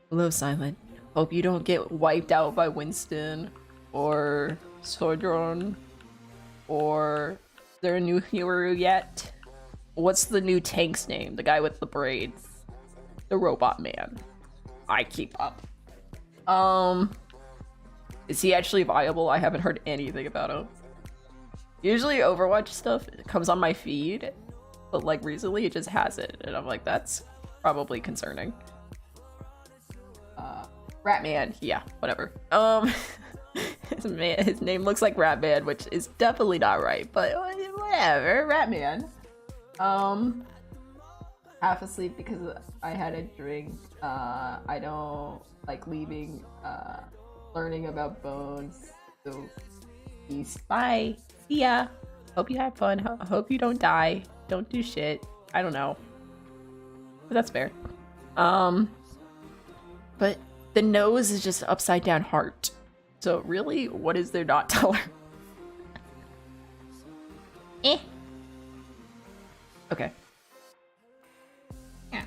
Hello, Silent. Hope you don't get wiped out by Winston or Sojourn. Or is there a new hero yet? What's the new tank's name? The guy with the braids. The robot man. I keep up. Is he actually viable? I haven't heard anything about him. Usually Overwatch stuff comes on my feed, but like recently it just hasn't, and I'm like, that's probably concerning. Ratman, yeah, whatever. His name looks like Ratman, which is definitely not right, but whatever, Ratman. Half asleep because I had a drink. I don't like leaving, learning about bones, so peace. Bye. See ya. Hope you have fun. Hope you don't die. Don't do shit. I don't know. But that's fair. But the nose is just upside down heart. So really, what is there not to learn? Okay. Yeah.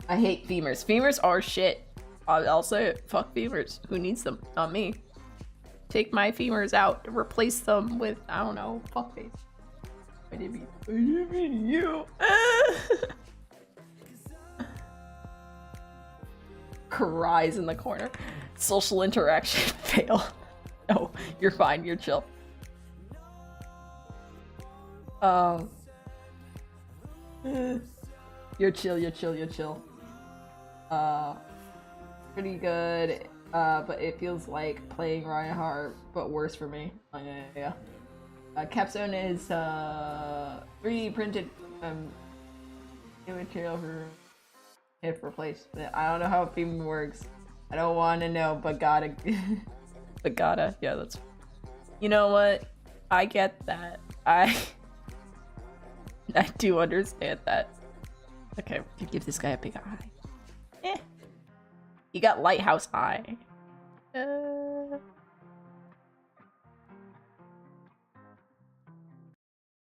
I hate femurs. Femurs are shit. I'll say it. Fuck femurs. Who needs them? Not me. Take my femurs out. Replace them with, I don't know, fuckface. I didn't mean you. Cries in the corner. Social interaction fail. No, you're fine. You're chill. You're chill. You're chill. You're chill. Pretty good. But it feels like playing Reinhardt, but worse for me. Yeah. Capstone is 3D printed new material for hip replacement. I don't know how it even works. I don't want to know, but gotta. But gotta. Yeah, that's. You know what? I get that. I do understand that. Okay, you give this guy a big eye. He got lighthouse eye.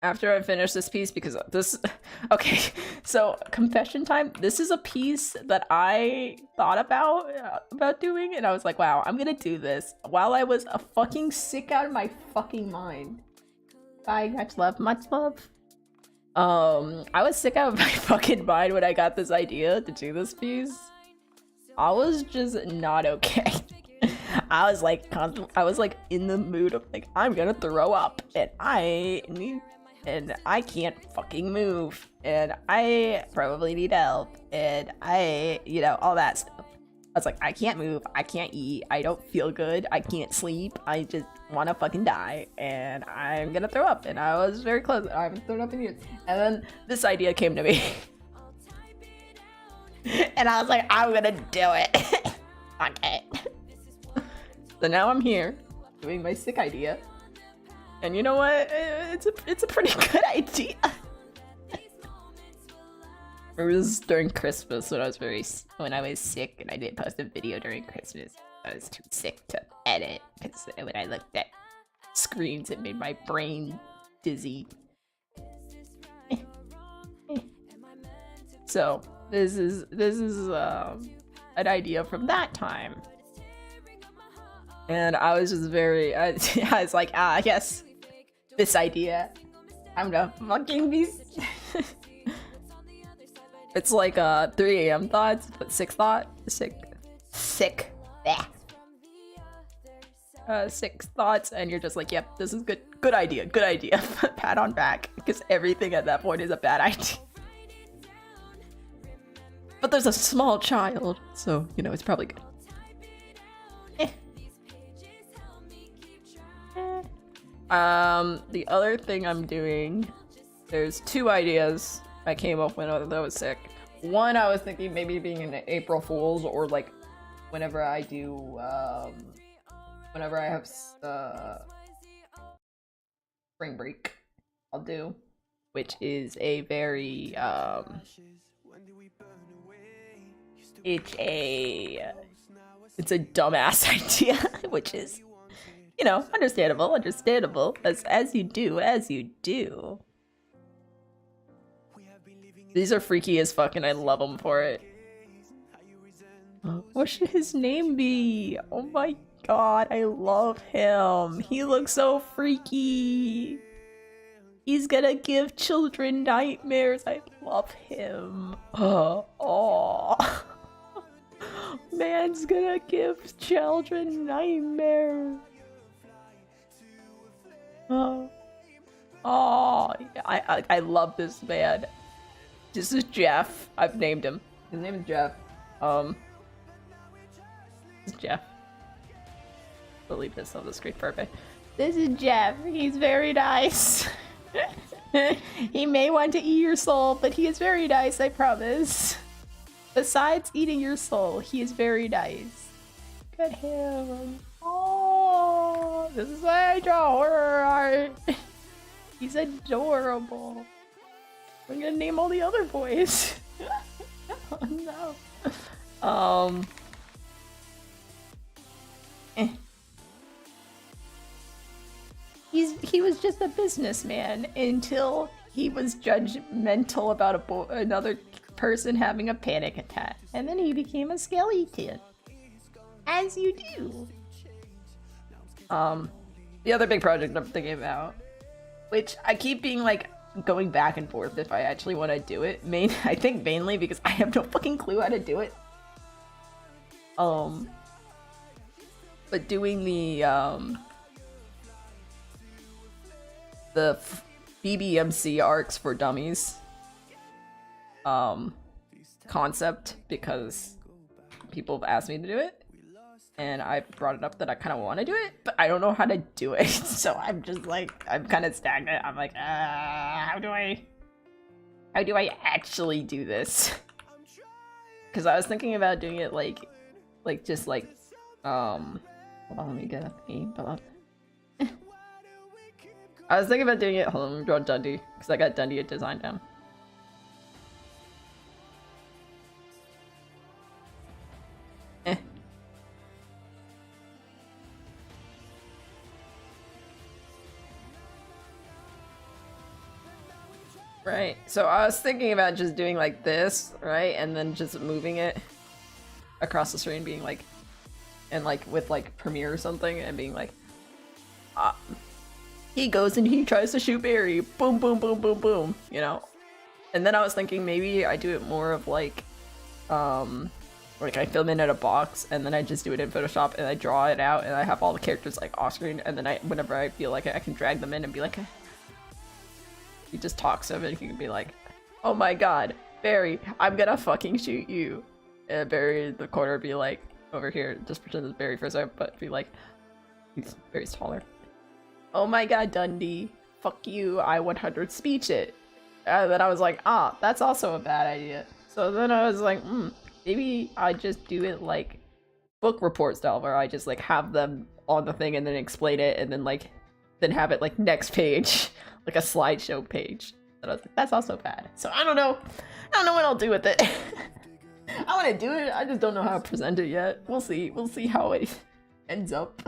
after I finish this piece, because this okay, so confession time, this is a piece that I thought about doing, and I was like, wow, I'm gonna do this while I was a fucking sick out of my fucking mind. Bye, much love. I was sick out of my fucking mind when I got this idea to do this piece. I was just not okay. I was like in the mood of like, I'm gonna throw up, and I can't fucking move, and I probably need help, and all that stuff. I was like, I can't move, I can't eat, I don't feel good, I can't sleep, I just wanna fucking die, and I'm gonna throw up. And I was very close. I haven't thrown up in years. And then this idea came to me. And I was like, I'm gonna do it. Okay. So now I'm here doing my sick idea. And you know what? It's a pretty good idea. It was during Christmas when I was sick, and I didn't post a video during Christmas. I was too sick to edit, because when I looked at screens, it made my brain dizzy. So this is an idea from that time, and I was just I was like, yes, this idea, I'm gonna fucking be. It's like 3 a.m. thoughts, but sick thoughts, and you're just like, yep, this is good idea. Pat on back, because everything at that point is a bad idea. But there's a small child, so it's probably good. The other thing I'm doing, there's 2 ideas I came up with when I was sick. One, I was thinking maybe being an April Fool's, or like whenever I do, whenever I have spring break, I'll do, which is a very it's a dumbass idea, which is understandable, as you do. These are freaky as fuck, and I love them for it. What should his name be? Oh my god, I love him. He looks so freaky. He's gonna give children nightmares. I love him. Oh. Man's gonna give children nightmares. I love this man. This is Jeff. I've named him. His name is Jeff. This is Jeff. I'll leave this on the screen. Perfect. This is Jeff. He's very nice. He may want to eat your soul, but he is very nice, I promise. Besides eating your soul, he is very nice. Look at him. Oh, this is why I draw horror art. He's adorable. I'm gonna name all the other boys. Oh no. He was just a businessman until he was judgmental about another person having a panic attack, and then he became a skeleton, as you do. The other big project I'm thinking about, which I keep being like going back and forth if I actually want to do it. I think mainly because I have no fucking clue how to do it. But doing the BBMC arcs for dummies concept, because people have asked me to do it, and I brought it up that I kind of want to do it, but I don't know how to do it. So I'm just like, I'm kind of stagnant. I'm like, how do I actually do this? Because I was thinking about doing it like just like hold on, let me get a name up. I was thinking about doing it. Hold on, let me draw Dundee, because I got Dundee design down. Right. So I was thinking about just doing like this, right? And then just moving it across the screen, being like, and like with like Premiere or something, and being like, he goes and he tries to shoot Barry. Boom, boom, boom, boom, boom. You know? And then I was thinking maybe I do it more of like I film it in a box and then I just do it in Photoshop and I draw it out and I have all the characters like off screen, and then whenever I feel like it, I can drag them in and be like, he just talks of it. He can be like, oh my god, Barry, I'm gonna fucking shoot you. And Barry in the corner be like, over here, just pretend it's Barry for a second, but be like, Barry's taller. Oh my god, Dundee, fuck you, I 100 speech it. And then I was like, that's also a bad idea. So then I was like, maybe I just do it like book report style, where I just like have them on the thing and then explain it, and then have it like next page, like a slideshow page. And I was like, that's also bad. So I don't know what I'll do with it. I want to do it, I just don't know how to present it yet. We'll see how it ends up.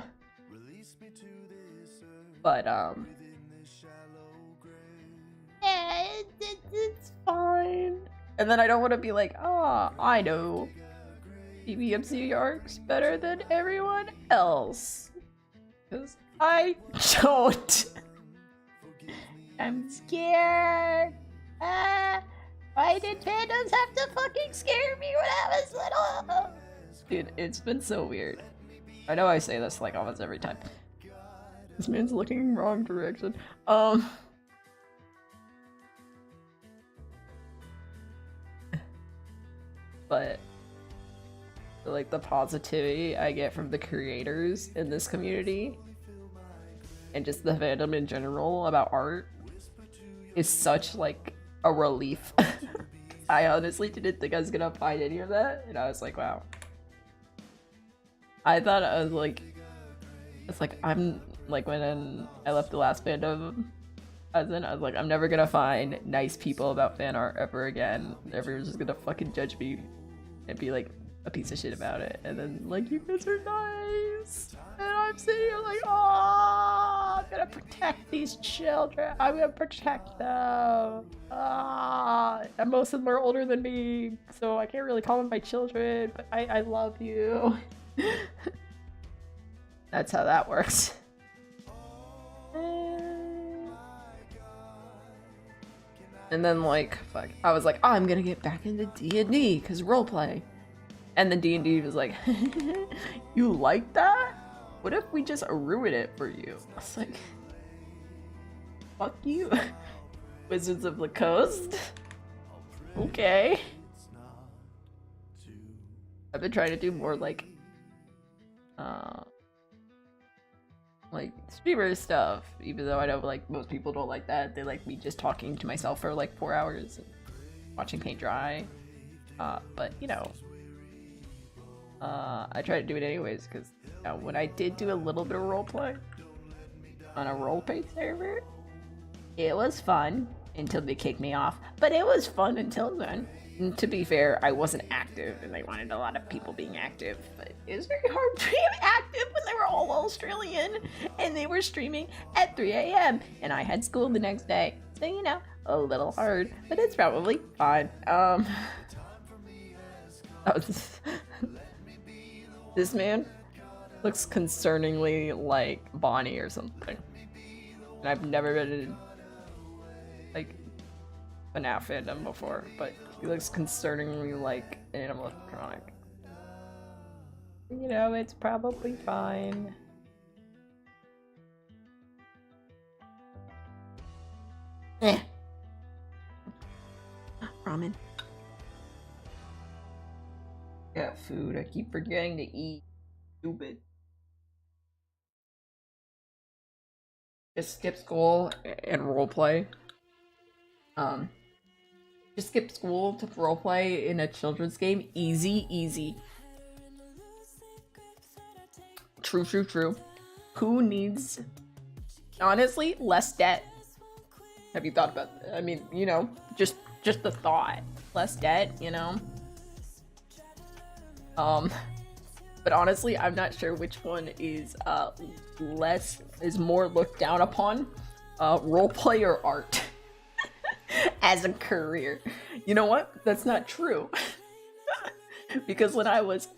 But yeah, it's fine. And then I don't want to be like, I know BBMC arcs better than everyone else. Because I don't. I'm scared. Why did fandoms have to fucking scare me when I was little? Dude, it's been so weird. I know I say this like almost every time. This man's looking wrong direction. But like the positivity I get from the creators in this community and just the fandom in general about art is such like a relief. I honestly didn't think I was gonna find any of that, and I was like, wow. I thought I was like, it's like, I'm like, when I left the last fandom I was like, I'm never gonna find nice people about fan art ever again. Everyone's just gonna fucking judge me and be like a piece of shit about it. And then like, you guys are nice. And I'm sitting here like, oh, I'm gonna protect these children. I'm gonna protect them. And most of them are older than me, so I can't really call them my children, but I love you. That's how that works. And then like, fuck, I was like, I'm gonna get back into D&D because roleplay. And then D&D was like, you like that? What if we just ruin it for you? I was like, fuck you. Wizards of the Coast? Okay. I've been trying to do more like streamer stuff, even though I know like most people don't like that. They like me just talking to myself for like 4 hours and watching paint dry. But you know, I try to do it anyways because when I did do a little bit of roleplay on a roleplay server, it was fun until they kicked me off. But it was fun until then. And to be fair, I wasn't active, and they wanted a lot of people being active, but it was very hard to be active when they were all Australian, and they were streaming at 3 a.m., and I had school the next day, so you know, a little hard, but it's probably fine. This man looks concerningly like Bonnie or something, and I've never been in, like, FNAF fandom before, but he looks concerningly like Animal Electronic. You know, it's probably fine. Ramen. Got food. I keep forgetting to eat. Stupid. Just skip school and roleplay. Just skip school to roleplay in a children's game. Easy, easy. True, true, true. Who needs, honestly, less debt? Have you thought about that? I mean, you know, just the thought. Less debt, you know? But honestly, I'm not sure which one is more looked down upon. Roleplay or art. as a career. You know what? That's not true. Because when I was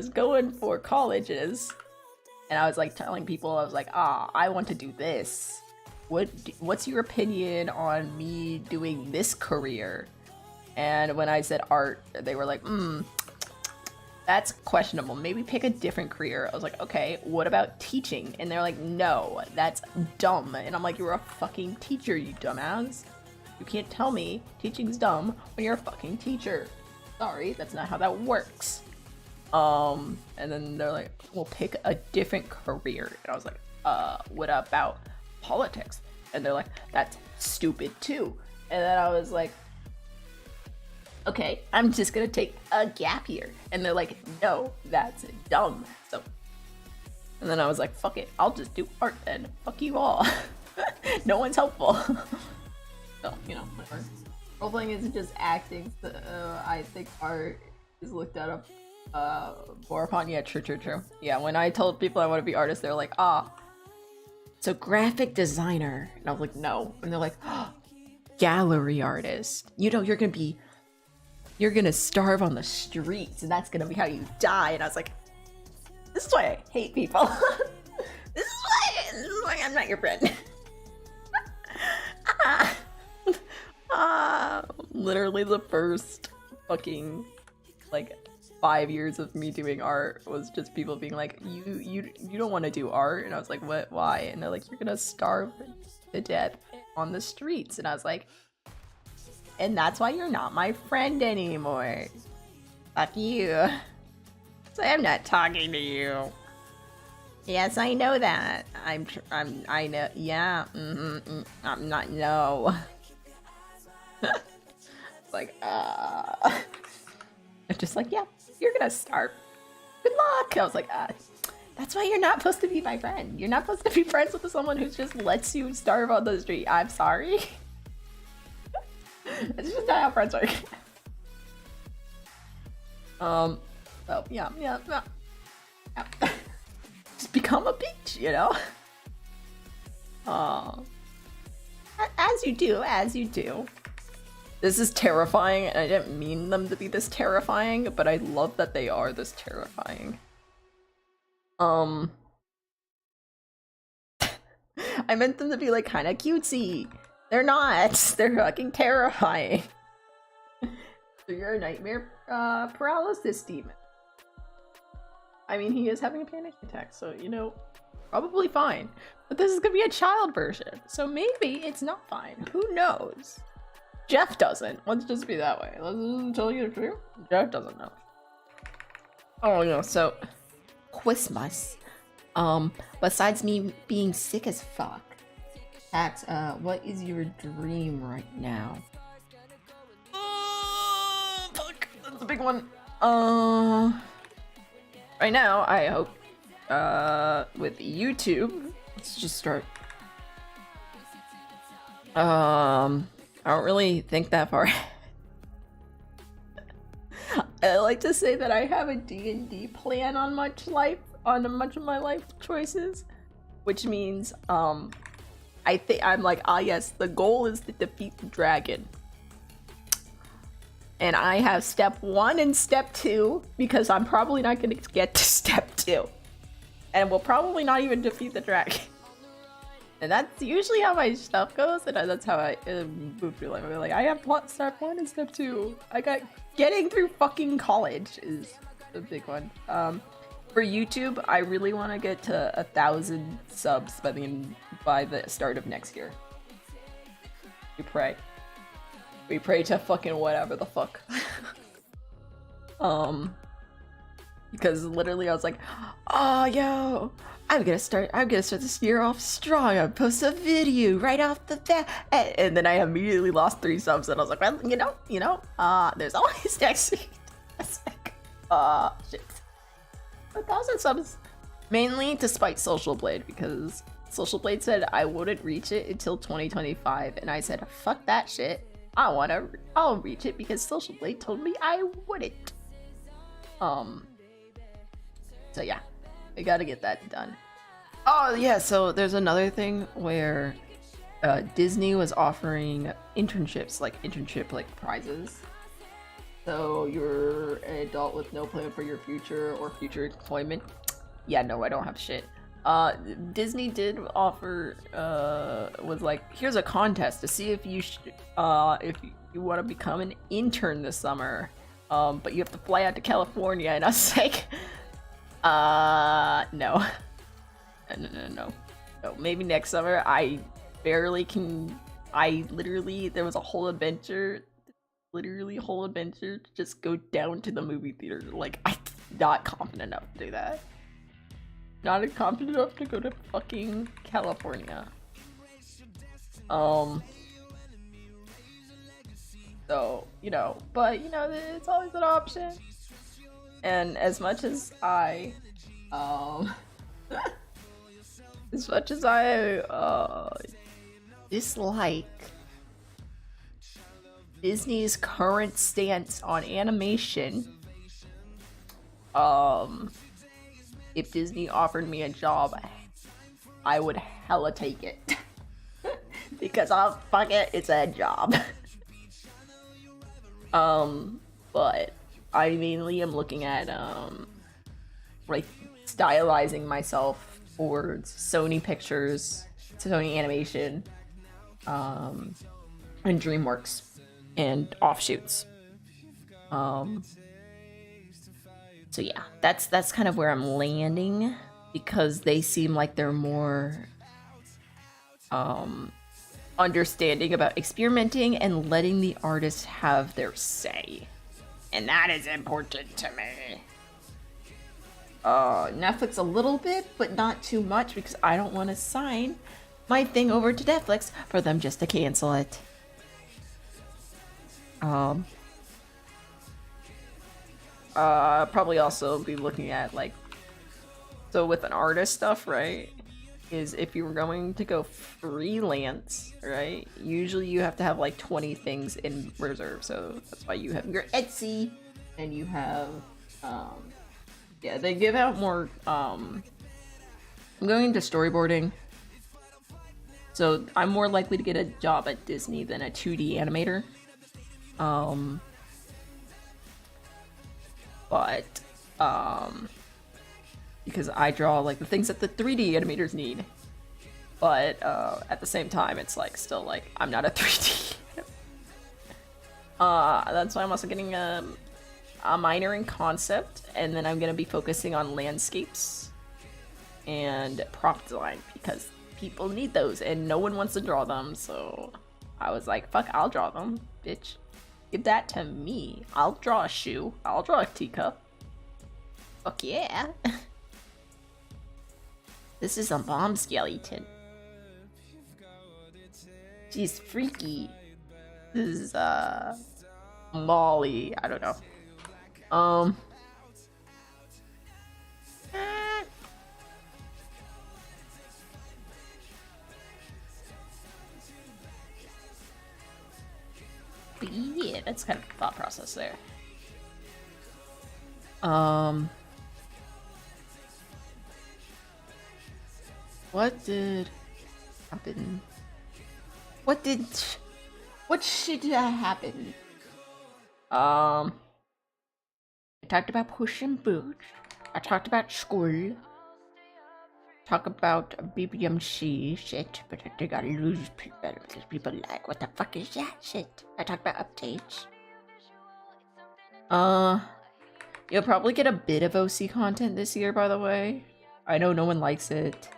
going for colleges, and I was like telling people, I was like, I want to do this. What's your opinion on me doing this career? And when I said art, they were like, that's questionable. Maybe pick a different career. I was like, okay, what about teaching? And they're like, no, that's dumb. And I'm like, you're a fucking teacher, you dumbass. You can't tell me teaching's dumb when you're a fucking teacher. Sorry, that's not how that works. And then they're like, well, pick a different career. And I was like, what about politics? And they're like, that's stupid too. And then I was like, okay, I'm just gonna take a gap year. And they're like, no, that's dumb. So, and then I was like, fuck it, I'll just do art then. Fuck you all. No one's helpful. So, you know, whatever. Role-playing isn't just acting. So, I think art is looked at more upon. Yeah, true. Yeah, when I told people I want to be artists, they're like, so graphic designer. And I was like, no. And they're like, gallery artist. You know, you're gonna starve on the streets, and that's gonna be how you die. And I was like, this is why I hate people. This is why I'm not your friend. Literally the first fucking like 5 years of me doing art was just people being like, you don't want to do art. And I was like, what? Why? And they're like, you're gonna starve to death on the streets. And I was like, and that's why you're not my friend anymore. Fuck you. So I'm not talking to you. Yes, I know that. I know. Yeah. I'm not. No. Like, I'm just like, yeah, you're gonna starve. Good luck. I was like, that's why you're not supposed to be my friend. You're not supposed to be friends with someone who just lets you starve on the street. I'm sorry. It's just not how friends work. So yeah. Just become a bitch, you know? As you do. This is terrifying, and I didn't mean them to be this terrifying, but I love that they are this terrifying. I meant them to be like kind of cutesy. They're not. They're fucking terrifying. So you're a nightmare paralysis demon. I mean, he is having a panic attack, so, you know, probably fine. But this is gonna be a child version, so maybe it's not fine. Who knows? Jeff doesn't. Let's just be that way. Let's tell you the truth. Jeff doesn't know. Oh, no, so Christmas. Besides me being sick as fuck, Tax, what is your dream right now? Fuck, that's a big one. Right now, I hope, with YouTube, let's just start. I don't really think that far. I like to say that I have a D&D plan on much of my life choices, which means, I think I'm like, yes, the goal is to defeat the dragon. And I have step 1 and step 2 because I'm probably not going to get to step 2. And we'll probably not even defeat the dragon. And that's usually how my stuff goes, and that's how I move through life. I'm like, I have plot step 1 and step 2. I got getting through fucking college is the big one. For YouTube, I really want to get to 1,000 subs by the start of next year. We pray. We pray to fucking whatever the fuck. Because literally I was like, oh, yo, I'm gonna start this year off strong. I post a video right off the bat, and then I immediately lost 3 subs, and I was like, well, you know, there's always next week. Shit. 1,000 subs, mainly to spite Social Blade, because Social Blade said I wouldn't reach it until 2025, and I said, fuck that shit. I'll reach it because Social Blade told me I wouldn't. So yeah, I gotta get that done. Oh yeah, so there's another thing where Disney was offering internships, like internship like prizes. So you're an adult with no plan for your future or future employment. Yeah, no, I don't have shit. Disney did offer, was like, here's a contest to see if you if you want to become an intern this summer. But you have to fly out to California, and I was like, no. No. Maybe next summer. I barely can. I literally, there was a whole adventure, to just go down to the movie theater. Like, I'm not confident enough to do that. Not confident enough to go to fucking California. So, you know, but you know, it's always an option. And as much as I, dislike Disney's current stance on animation, if Disney offered me a job, I would hella take it. Because I'll fuck it, it's a job. But I mainly am looking at like stylizing myself towards Sony Pictures, Sony Animation, and DreamWorks and offshoots. So yeah, that's kind of where I'm landing, because they seem like they're more understanding about experimenting and letting the artist have their say. And that is important to me. Netflix a little bit, but not too much, because I don't want to sign my thing over to Netflix for them just to cancel it. Probably also be looking at, like, so with an artist stuff, right, is if you were going to go freelance, right, usually you have to have like 20 things in reserve. So that's why you have your Etsy, and you have yeah, they give out more. I'm going into storyboarding, so I'm more likely to get a job at Disney than a 2D animator. But because I draw like the things that the 3D animators need, but at the same time, it's like still like I'm not a 3D. That's why I'm also getting a minor in concept, and then I'm gonna be focusing on landscapes and prop design, because people need those and no one wants to draw them. So I was like, fuck, I'll draw them, bitch. Give that to me. I'll draw a shoe. I'll draw a teacup. Fuck yeah. This is a bomb skeleton. She's freaky. This is Molly. I don't know. But yeah, that's kind of the thought process there. What did happen? What shit happen? I talked about pushing boots. I talked about school. Talk about BBMC shit, but I think I lose people because people like, what the fuck is that shit? I talked about updates. You'll probably get a bit of OC content this year, by the way. I know no one likes it.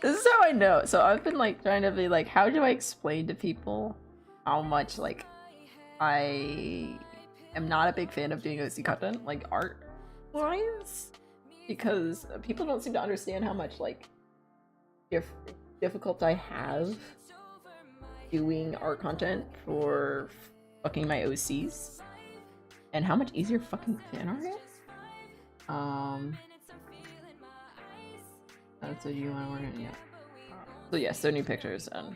This is how I know. So I've been like trying to be like, how do I explain to people how much like I am not a big fan of doing OC content, like art wise, because people don't seem to understand how much like difficult I have doing art content for fucking my OCs, and how much easier fucking fan art is. So you want to work on, yeah. So yeah, Sony Pictures and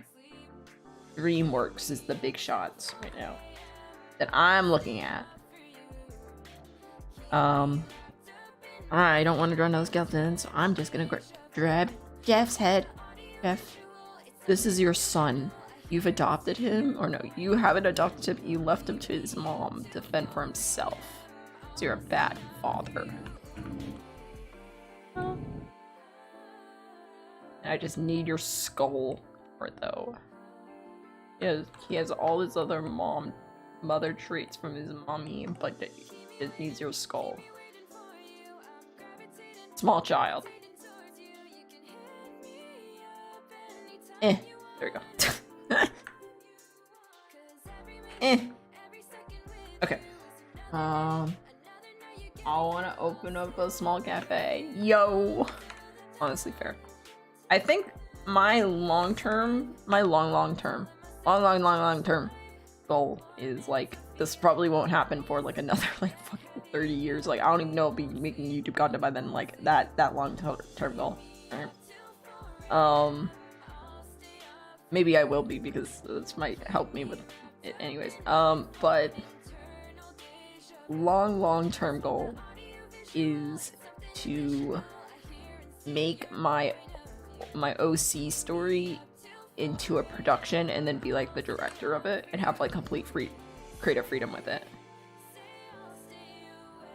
DreamWorks is the big shots right now that I'm looking at. I don't want to draw another skeleton, so I'm just gonna grab Jeff's head. Jeff, this is your son. You've adopted him, or no, you haven't adopted him, you left him to his mom to fend for himself. So you're a bad father. I just need your skull for it, though. He has all his other mother traits from his mommy, but it needs your skull. Small child. There we go. Okay. I want to open up a small cafe. Yo! Honestly, fair. I think my long term goal is like, this probably won't happen for like another like fucking 30 years. Like, I don't even know if I'll be making YouTube content by then, like that long term goal. Right? Maybe I will be, because this might help me with it anyways. But long term goal is to make my OC story into a production and then be like the director of it and have like complete creative freedom with it.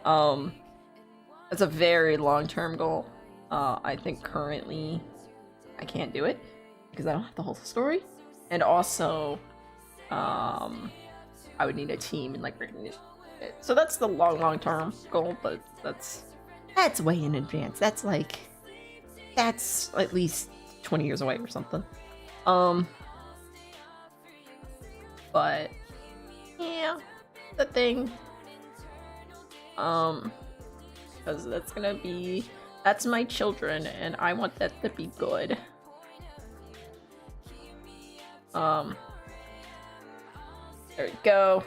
That's a very long-term goal. I think currently I can't do it because I don't have the whole story, and also I would need a team and like recognition. So that's the long-term goal, but that's way in advance. That's at least 20 years away or something. But yeah, the thing, because that's my children, and I want that to be good. There we go.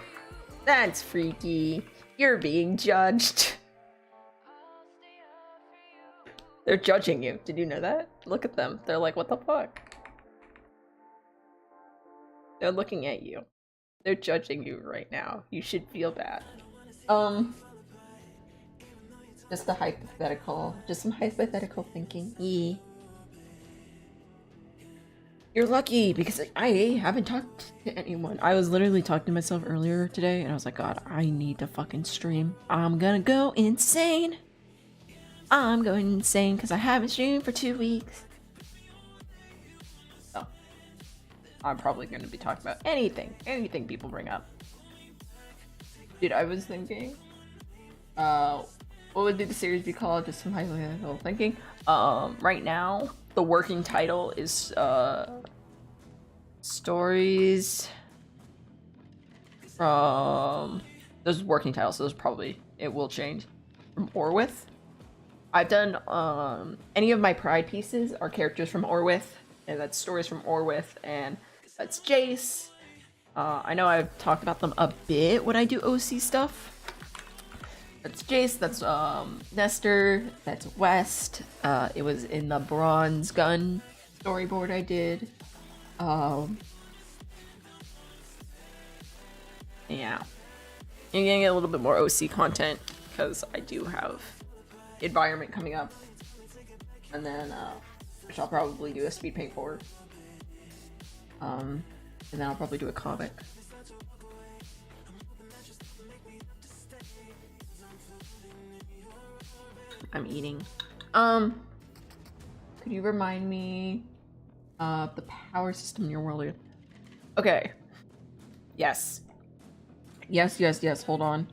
That's freaky. You're being judged. They're judging you. Did you know that? Look at them. They're like, what the fuck? They're looking at you. They're judging you right now. You should feel bad. Just some hypothetical thinking. Yeah. You're lucky, because I haven't talked to anyone. I was literally talking to myself earlier today, and I was like, God, I need to fucking stream. I'm gonna go insane. I'm going insane because I haven't streamed for 2 weeks. So, I'm probably going to be talking about anything people bring up. Dude, I was thinking, what would the series be called? Just some hypothetical thinking. Right now, the working title is, stories from, there's working titles, so it will change, from Orwith. I've done, any of my Pride pieces are characters from Orwith, and that's stories from Orwith, and that's Jace. I know I've talked about them a bit when I do OC stuff. That's Jace, that's, Nestor, that's West, it was in the Bronze Gun storyboard I did. Yeah. You're getting a little bit more OC content, because I do have environment coming up, and then which I'll probably do a speed paint for, and then I'll probably do a comic. I'm eating. Could you remind me of the power system in your world? Okay. Yes, hold on,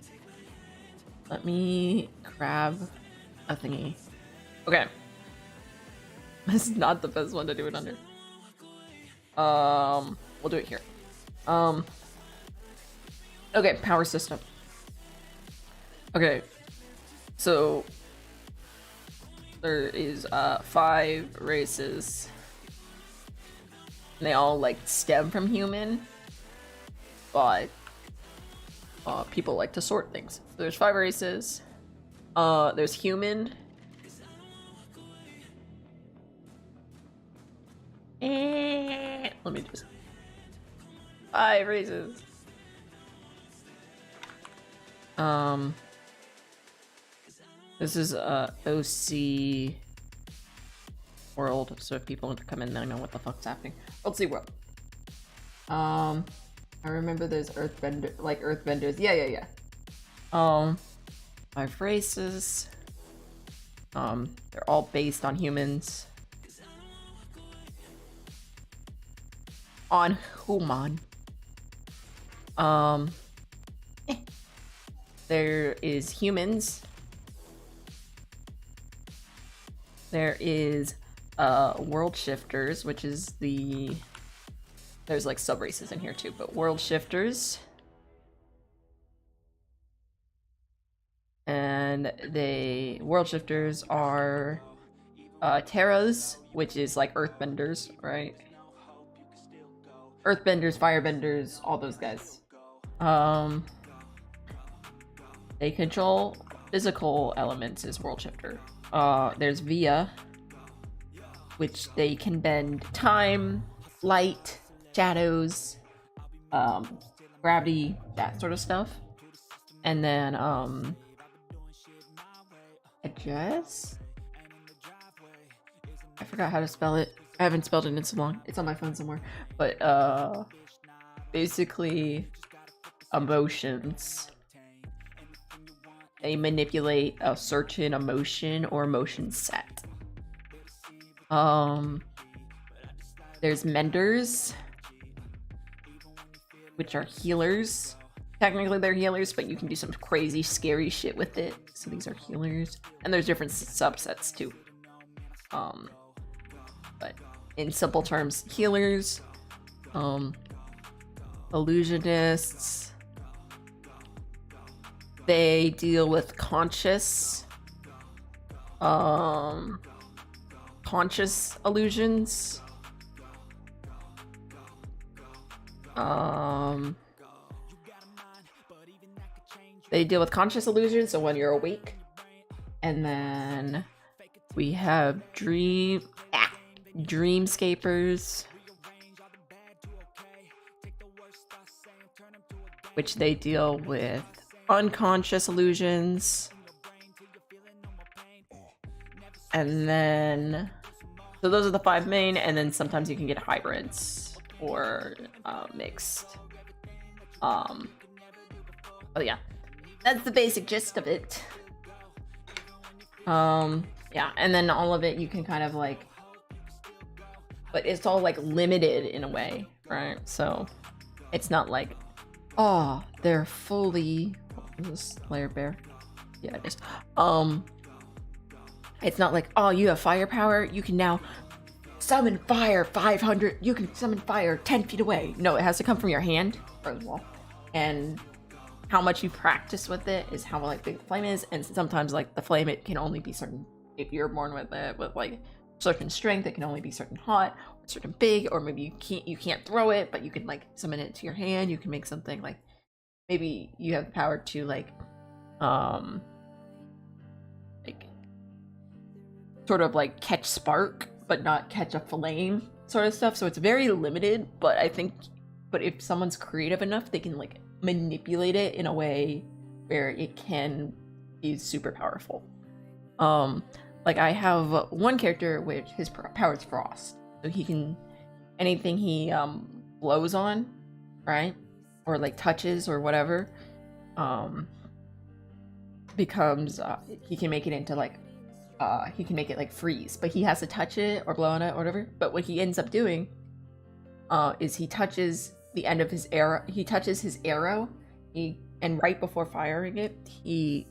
let me grab a thingy. Okay. This is not the best one to do it under. We'll do it here. Okay, power system. Okay. So there is 5 races. And they all like stem from human, but people like to sort things. So there's 5 races. There's human. Let me just... 5 races. This is OC world, so if people want to come in, they know what the fuck's happening. Let's see world. I remember there's earthbenders. Yeah. 5 races. They're all based on humans. On human. There is humans. There is world shifters, which is there's like sub races in here too, but world shifters. And world shifters are Terras, which is like earthbenders, right? Earthbenders, firebenders, all those guys. They control physical elements is world shifter. There's Via, which they can bend time, light, shadows, gravity, that sort of stuff. And then address? I forgot how to spell it. I haven't spelled it in so long. It's on my phone somewhere. But basically emotions. They manipulate a certain emotion or emotion set. There's menders, which are healers. Technically they're healers, but you can do some crazy scary shit with it. So these are healers. And there's different subsets too. But in simple terms, healers, illusionists, they deal with conscious illusions. They deal with conscious illusions, so when you're awake. And then we have dreamscapers, which they deal with unconscious illusions. And then, so those are the 5 main, and then sometimes you can get hybrids or mixed. Oh yeah, that's the basic gist of it. Yeah, and then all of it you can kind of like, but it's all like limited in a way, right? So it's not like, oh, they're fully, is this Slayer Bear? Yeah, it is. It's not like, oh, you have firepower, you can now summon fire 500, you can summon fire 10 feet away. No, it has to come from your hand, first of all. And how much you practice with it is how like big the flame is, and sometimes like the flame, it can only be certain, if you're born with it with like certain strength, it can only be certain hot or certain big, or maybe you can't throw it, but you can like summon it to your hand. You can make something like, maybe you have the power to like sort of like catch spark but not catch a flame sort of stuff. So it's very limited, but I think, but if someone's creative enough, they can like manipulate it in a way where it can be super powerful. Like I have one character which his power is frost, so he can, anything he blows on, right, or like touches or whatever, becomes he can make it into like he can make it like freeze, but he has to touch it or blow on it or whatever. But what he ends up doing is he touches the end of his arrow, he touches his arrow, and right before firing it, he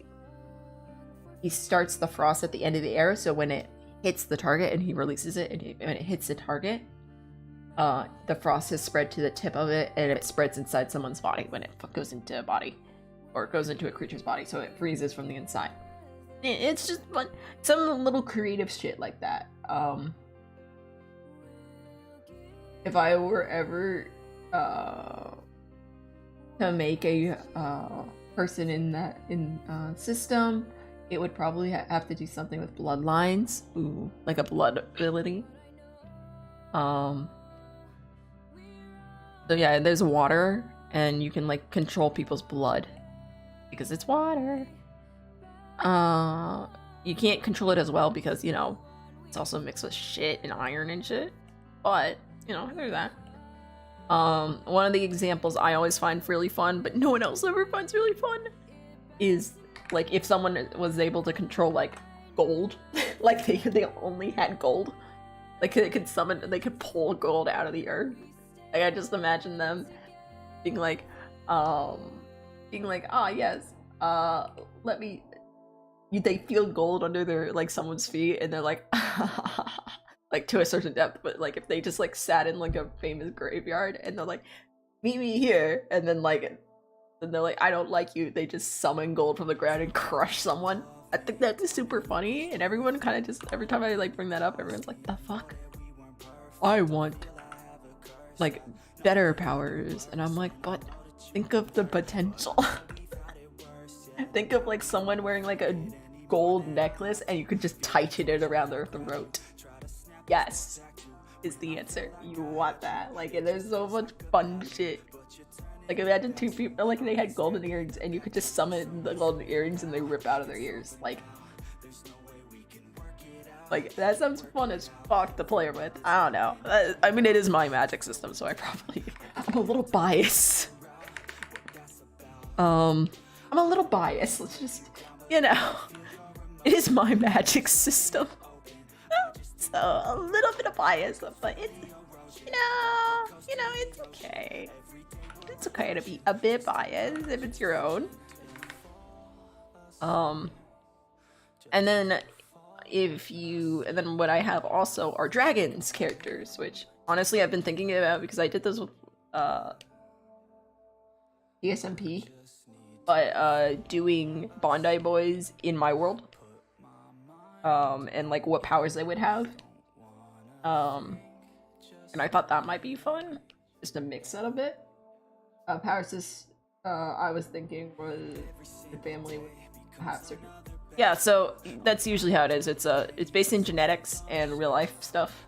starts the frost at the end of the arrow, so when it hits the target and he releases it, and when it hits the target, the frost is spread to the tip of it, and it spreads inside someone's body when it goes into a body, or it goes into a creature's body, so it freezes from the inside. It's just fun, some little creative shit like that. If I were ever to make a person in that system, it would probably have to do something with bloodlines. Ooh, like a blood ability. So yeah, there's water, and you can like control people's blood because it's water. You can't control it as well because, you know, it's also mixed with shit and iron and shit. But, you know, there's that. One of the examples I always find really fun, but no one else ever finds really fun, is like if someone was able to control like gold, like they only had gold, like they could pull gold out of the earth. Like I just imagine them being like, ah yes, let me. They feel gold under their like someone's feet, and they're like, like to a certain depth. But like if they just like sat in like a famous graveyard, and they're like, meet me here, and then they're like, I don't like you. They just summon gold from the ground and crush someone. I think that's super funny, and everyone kind of just every time I like bring that up, everyone's like, the fuck? I want like better powers, and I'm like, but think of the potential. Think of like someone wearing like a gold necklace and you could just tighten it around their throat. Yes, is the answer. You want that. Like, and there's so much fun shit. Like, imagine two people, like they had golden earrings and you could just summon the golden earrings and they rip out of their ears. Like that sounds fun as fuck to play with. I don't know. I mean, it is my magic system, so I'm a little biased. I'm a little biased, let's just, you know, it is my magic system. So, a little bit of bias, but it's, you know, it's okay. It's okay to be a bit biased if it's your own. And then what I have also are dragons characters, which honestly I've been thinking about because I did this with, ESMP. But doing Bondi Boys in my world, and like what powers they would have, and I thought that might be fun, just to mix it a bit. Powers I was thinking was the family would have certain. Yeah, so that's usually how it is. It's based in genetics and real life stuff.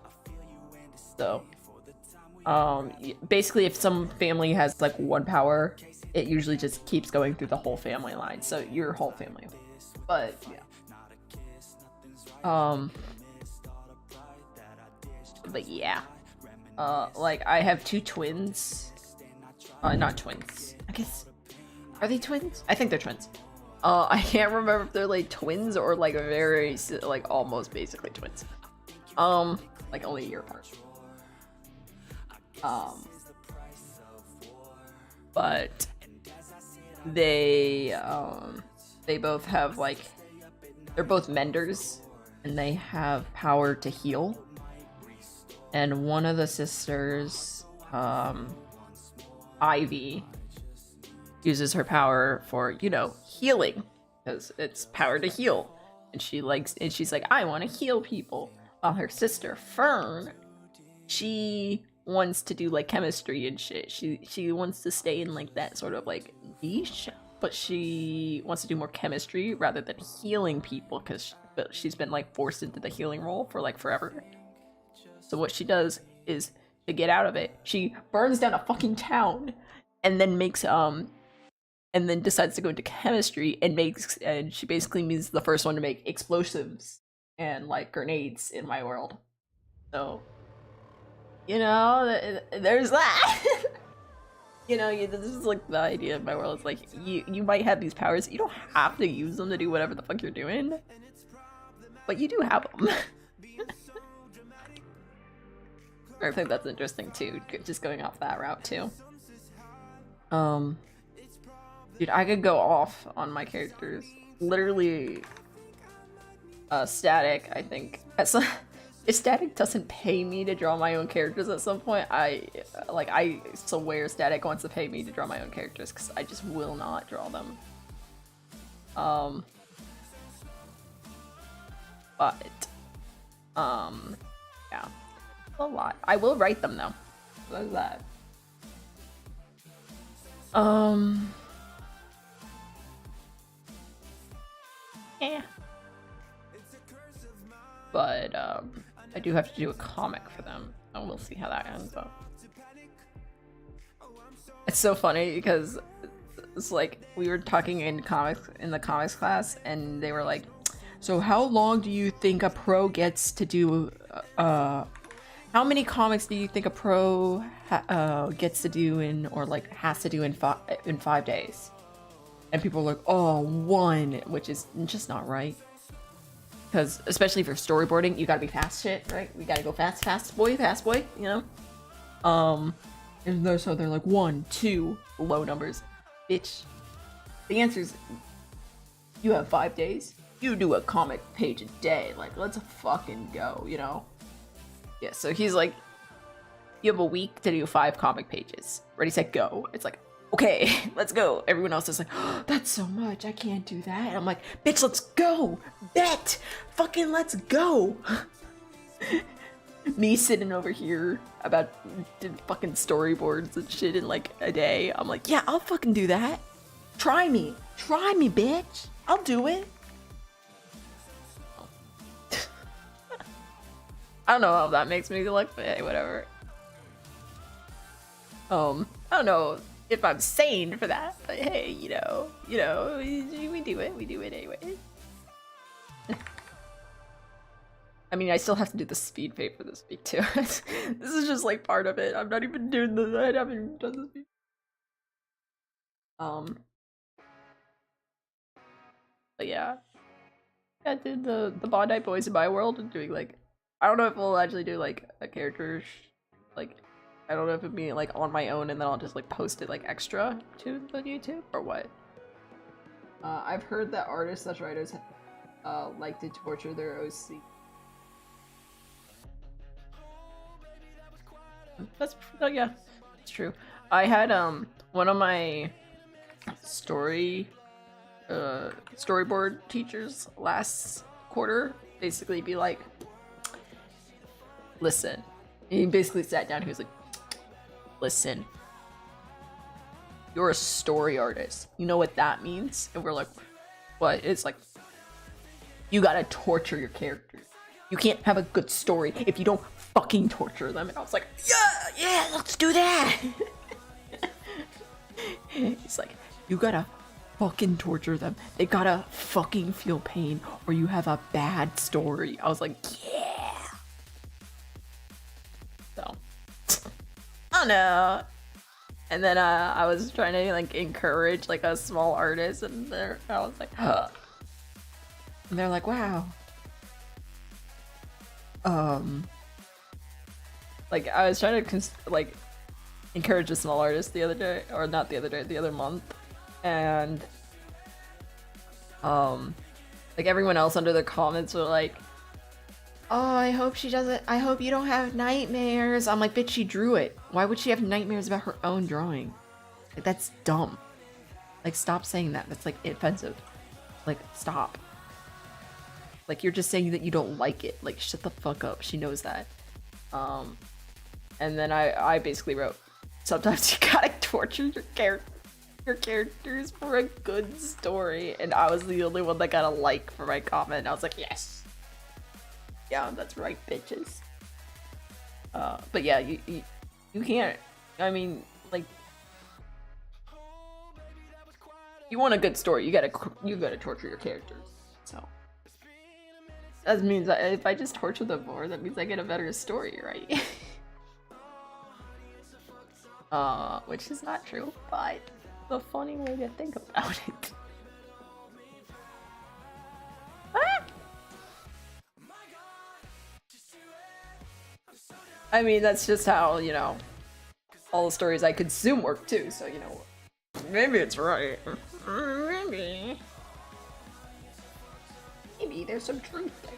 So, basically, if some family has like one power, it usually just keeps going through the whole family line, so your whole family. But yeah. But yeah. Like I have two twins. Not twins. I guess. Are they twins? I think they're twins. I can't remember if they're like twins or like very like almost basically twins. Like only a year apart. But they both have like, they're both menders and they have power to heal. And one of the sisters, Ivy, uses her power for, you know, healing, because it's power to heal. And she's like, I want to heal people. While her sister Fern, she wants to do like chemistry and shit. She wants to stay in like that sort of like niche, but she wants to do more chemistry rather than healing people, because she's been like forced into the healing role for like forever. So what she does is, to get out of it, she burns down a fucking town and then makes and then decides to go into chemistry and she basically means the first one to make explosives and like grenades in my world. So, you know, there's that. You know, this is like the idea of my world. It's like you might have these powers, you don't have to use them to do whatever the fuck you're doing, but you do have them. I think that's interesting too, just going off that route too. Dude, I could go off on my characters. Literally, Static, I think. If Static doesn't pay me to draw my own characters at some point, I swear Static wants to pay me to draw my own characters, because I just will not draw them. Yeah. A lot. I will write them though. What is that? Yeah. But I do have to do a comic for them, and we'll see how that ends up. It's so funny because it's like we were talking in the comics class, and they were like, so how long do you think a pro gets to do how many comics do you think a pro gets to do in, or like has to do in 5 days? And people are like, oh, 1, which is just not right. Because especially for storyboarding, you gotta be fast shit, right? We gotta go fast boy, you know? And so they're like 1, 2, low numbers. Bitch. The answer is, you have 5 days. You do a comic page a day. Like, let's fucking go, you know? Yeah, so he's like, you have a week to do 5 comic pages. Ready, set, go. It's like, okay, let's go. Everyone else is like, oh, that's so much. I can't do that. And I'm like, bitch, let's go. Bet. Fucking let's go. Me sitting over here about fucking storyboards and shit in like a day. I'm like, yeah, I'll fucking do that. Try me. Try me, bitch. I'll do it. I don't know how that makes me look, but hey, whatever. I don't know if I'm sane for that, but hey, you know, we do it anyway. I mean, I still have to do the speed pay for this week too. This is just like part of it. I'm not even doing the. I haven't even done the speed. But yeah, I did the Bondi Boys in my world and doing like. I don't know if we'll actually do like a character, like, I don't know if it'd be like on my own and then I'll just like post it like extra to the YouTube or what. I've heard that artists / writers like to torture their OC. That's yeah, it's true. I had one of my storyboard teachers last quarter basically be like, listen. He basically sat down, he was like, listen, you're a story artist. You know what that means? And we're like, what? It's like, you gotta torture your characters. You can't have a good story if you don't fucking torture them. And I was like, yeah, let's do that. It's like, you gotta fucking torture them. They gotta fucking feel pain or you have a bad story. I was like, yeah. So, I don't know. And then I was trying to like encourage like a small artist, and I was like, huh. And they're like, wow. Like I was trying to like encourage a small artist the other day, or not the other day, the other month, and like everyone else under the comments were like, oh, I hope she doesn't. I hope you don't have nightmares. I'm like, bitch, she drew it. Why would she have nightmares about her own drawing? Like, that's dumb. Like, stop saying that. That's, like, offensive. Like, stop. Like, you're just saying that you don't like it. Like, shut the fuck up. She knows that. And then I basically wrote, sometimes you gotta torture your characters for a good story. And I was the only one that got a like for my comment. I was like, yes. Yeah, that's right, bitches. But yeah, you can't. I mean, like, you want a good story, you gotta torture your characters. So that means that if I just torture them more, that means I get a better story, right? Which is not true, but the funny way to think about it. I mean, that's just how, you know, all the stories I consume work too, so, you know, maybe it's right. Maybe there's some truth there.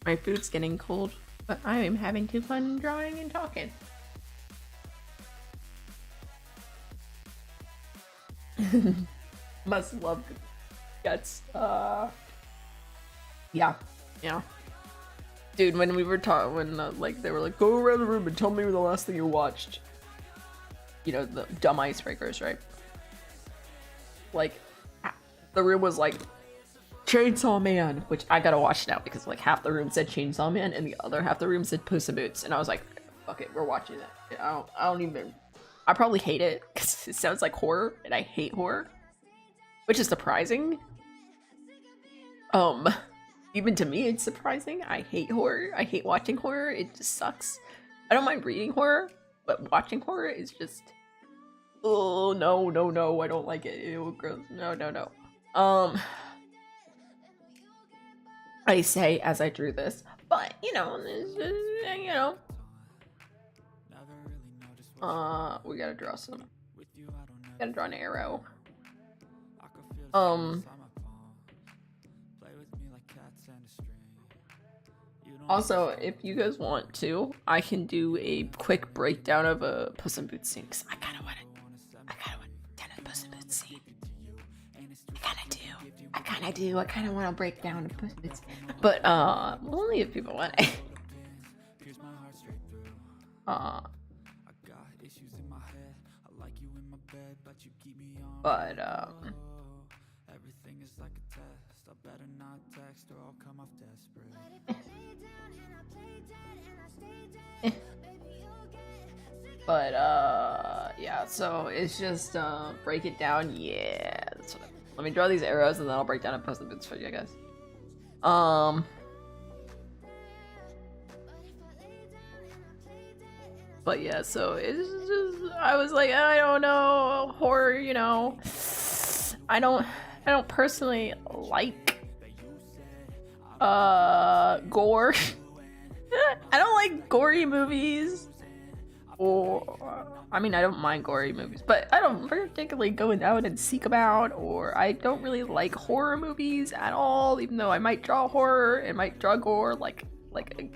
My food's getting cold. But I am having too fun drawing and talking. Must love guts. Yeah. Dude, when we were talking, like they were like, go around the room and tell me the last thing you watched. You know, the dumb icebreakers, right? like the room was like Chainsaw Man, which I gotta watch now because like half the room said Chainsaw Man and the other half the room said Puss in Boots, and I was like, fuck it, we're watching that. I don't even. I probably hate it because it sounds like horror, and I hate horror, which is surprising. Even to me, it's surprising. I hate horror. I hate watching horror. It just sucks. I don't mind reading horror, but watching horror is just, oh no, no, no, I don't like it. Ew, gross. No, no, no. I say as I drew this, but you know, it's just, you know. We gotta draw some. Gotta draw an arrow. Also, if you guys want to, I can do a quick breakdown of a Puss in Boots scene, because I kinda want to a Puss in Boots scene. I kinda want to break down a Puss in Boots, but only if people want it. But everything is like a test. I better not text or I'll come off desperate. But yeah, so it's just break it down. Yeah, that's what let me draw these arrows and then I'll break down and post the bits for you guys. But yeah, so it's just, I was like, I don't know, horror, you know, I don't personally like gore. I don't like gory movies, or I mean, I don't mind gory movies, but I don't particularly go out and seek them out, or I don't really like horror movies at all, even though I might draw horror and might draw gore, like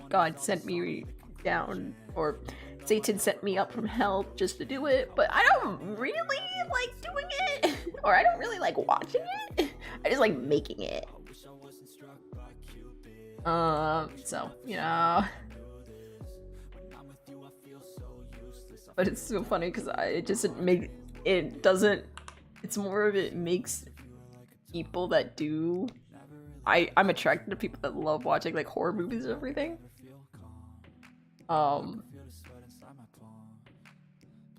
God sent me down, or Satan sent me up from hell just to do it, but I don't really like doing it, or I don't really like watching it. I just like making it. So, you know. But it's so funny because it's more of it makes people that do, I'm attracted to people that love watching like horror movies and everything.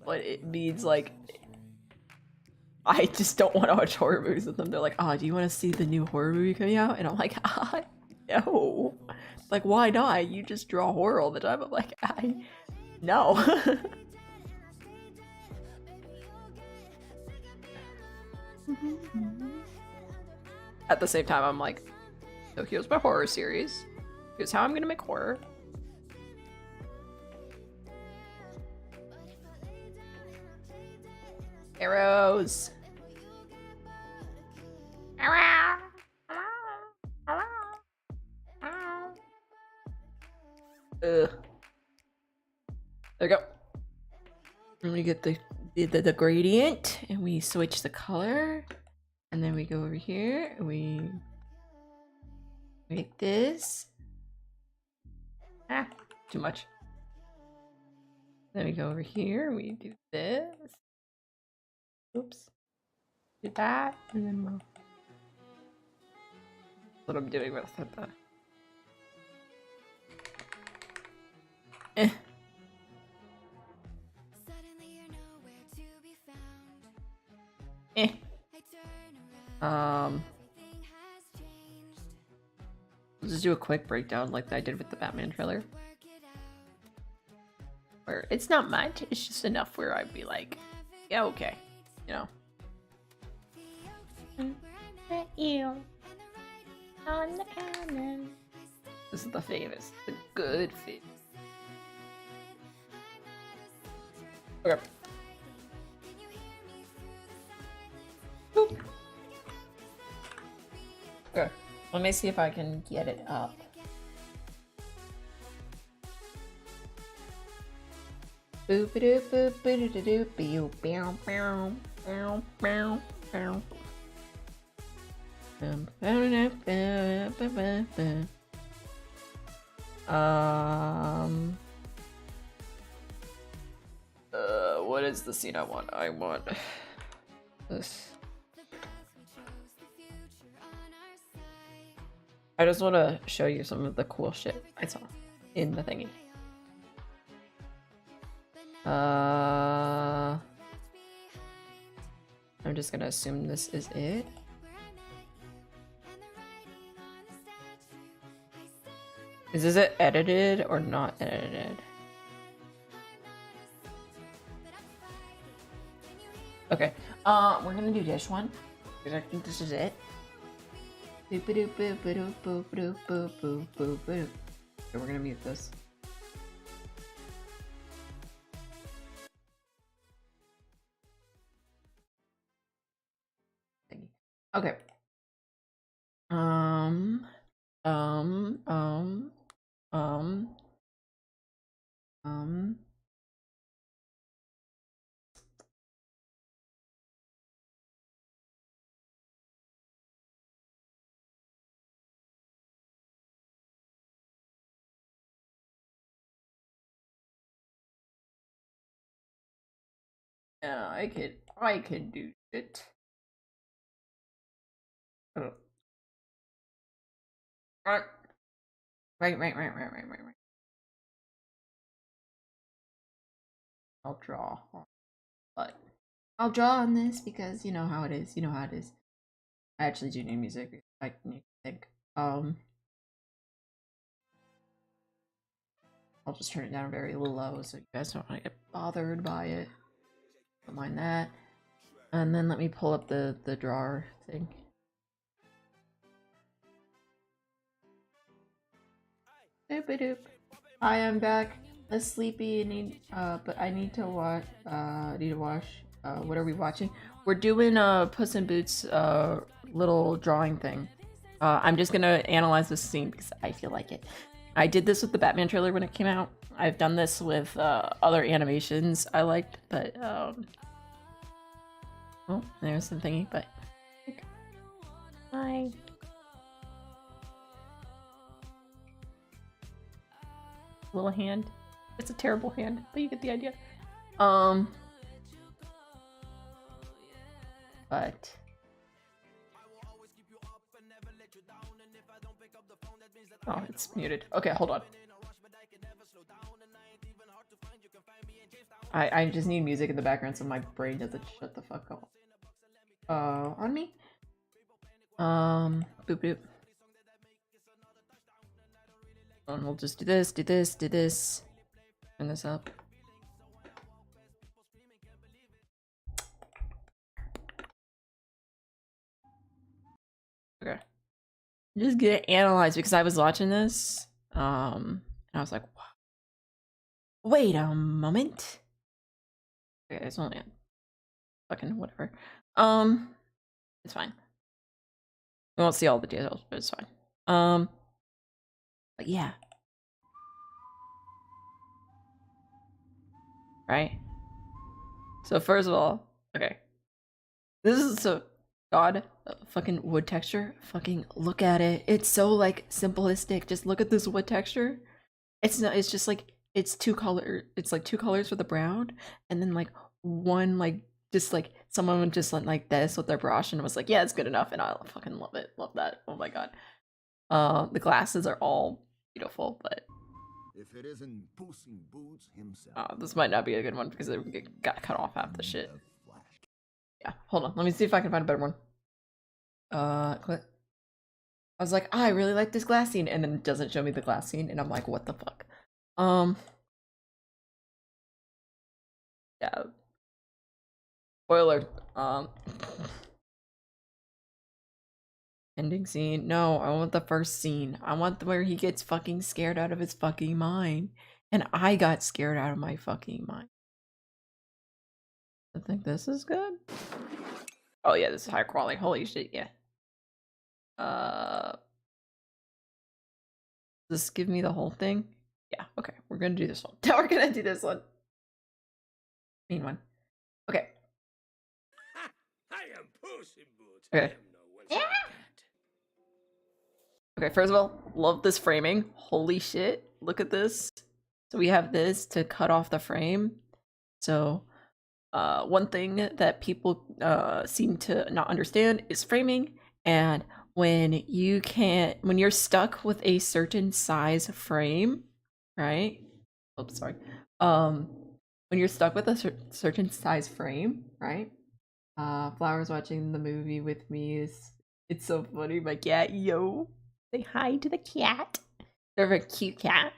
But it means like I just don't want to watch horror movies with them. They're like, oh, do you want to see the new horror movie coming out? And I'm like, no. Like, why not? You just draw horror all the time. I'm like, no. At the same time, I'm like, so here's my horror series. Here's how I'm gonna make horror. Arrows. There we go. And we get the gradient, and we switch the color, and then we go over here, and we make this. Too much. Then we go over here, we do this. Oops. Do that, and then we'll. That's what I'm doing with the. Let's just do a quick breakdown like I did with the Batman trailer. Where it's not much, it's just enough where I'd be like, yeah, okay, you know. This is the famous, the good fit. Okay. Boop. Okay. Let me see if I can get it up. Boop doop boop boop doop boop bow bow bow bow bow. What is the scene I want? I want this. I just want to show you some of the cool shit I saw in the thingy. I'm just gonna assume this is it. Is it edited or not edited? Okay, we're gonna do this one because I think this is it. Okay, we're gonna mute this. Okay. Um. Yeah, I could do it. Oh. Right. I'll draw. But I'll draw on this because you know how it is. You know how it is. I actually do need music. I need to think. I'll just turn it down very low so you guys don't want to get bothered by it. Don't mind that. And then let me pull up the drawer thing. Doop-a-doop. Hi, I'm back. Less sleepy. But I need to watch. What are we watching? We're doing Puss in Boots little drawing thing. I'm just gonna analyze this scene because I feel like it. I did this with the Batman trailer when it came out. I've done this with other animations I liked, but oh, there's the thingy. But hi. Little hand. It's a terrible hand, but you get the idea. But oh, it's muted. Okay, hold on. I just need music in the background so my brain doesn't shut the fuck up. On me? Boop boop. And we'll just do this. Turn this up. Okay. Just get it analyzed because I was watching this. And I was like, wait a moment. Okay, it's only fucking whatever. It's fine. We won't see all the details, but it's fine. But yeah. Right? So first of all, okay. This is so god fucking wood texture. Fucking look at it. It's so like simplistic. Just look at this wood texture. It's just like it's two colors for the brown and then like one like just like someone just went like this with their brush and was like, yeah, it's good enough, and I fucking love it. Love that. Oh my god. The glasses are all beautiful, but if it isn't Puss in Boots himself. This might not be a good one because it got cut off half the shit. Yeah, hold on. Let me see if I can find a better one. Click. I was like, I really like this glass scene, and then it doesn't show me the glass scene, and I'm like, what the fuck? Yeah. Spoiler. Ending scene. No, I want the first scene. I want where he gets fucking scared out of his fucking mind. And I got scared out of my fucking mind. I think this is good. Oh yeah, this is high quality. Holy shit, yeah. Does this give me the whole thing? Yeah, okay. We're gonna do this one. We're gonna do this one. Mean one. Okay. I am Puss in Boots. Okay. Yeah. Okay, first of all, love this framing. Holy shit. Look at this. So we have this to cut off the frame. So one thing that people seem to not understand is framing. And when you're stuck with a certain size frame, right? Oops, sorry. When you're stuck with a certain size frame, right? Flowers watching the movie with me it's so funny. My cat, yo, say hi to the cat. They're a cute cat.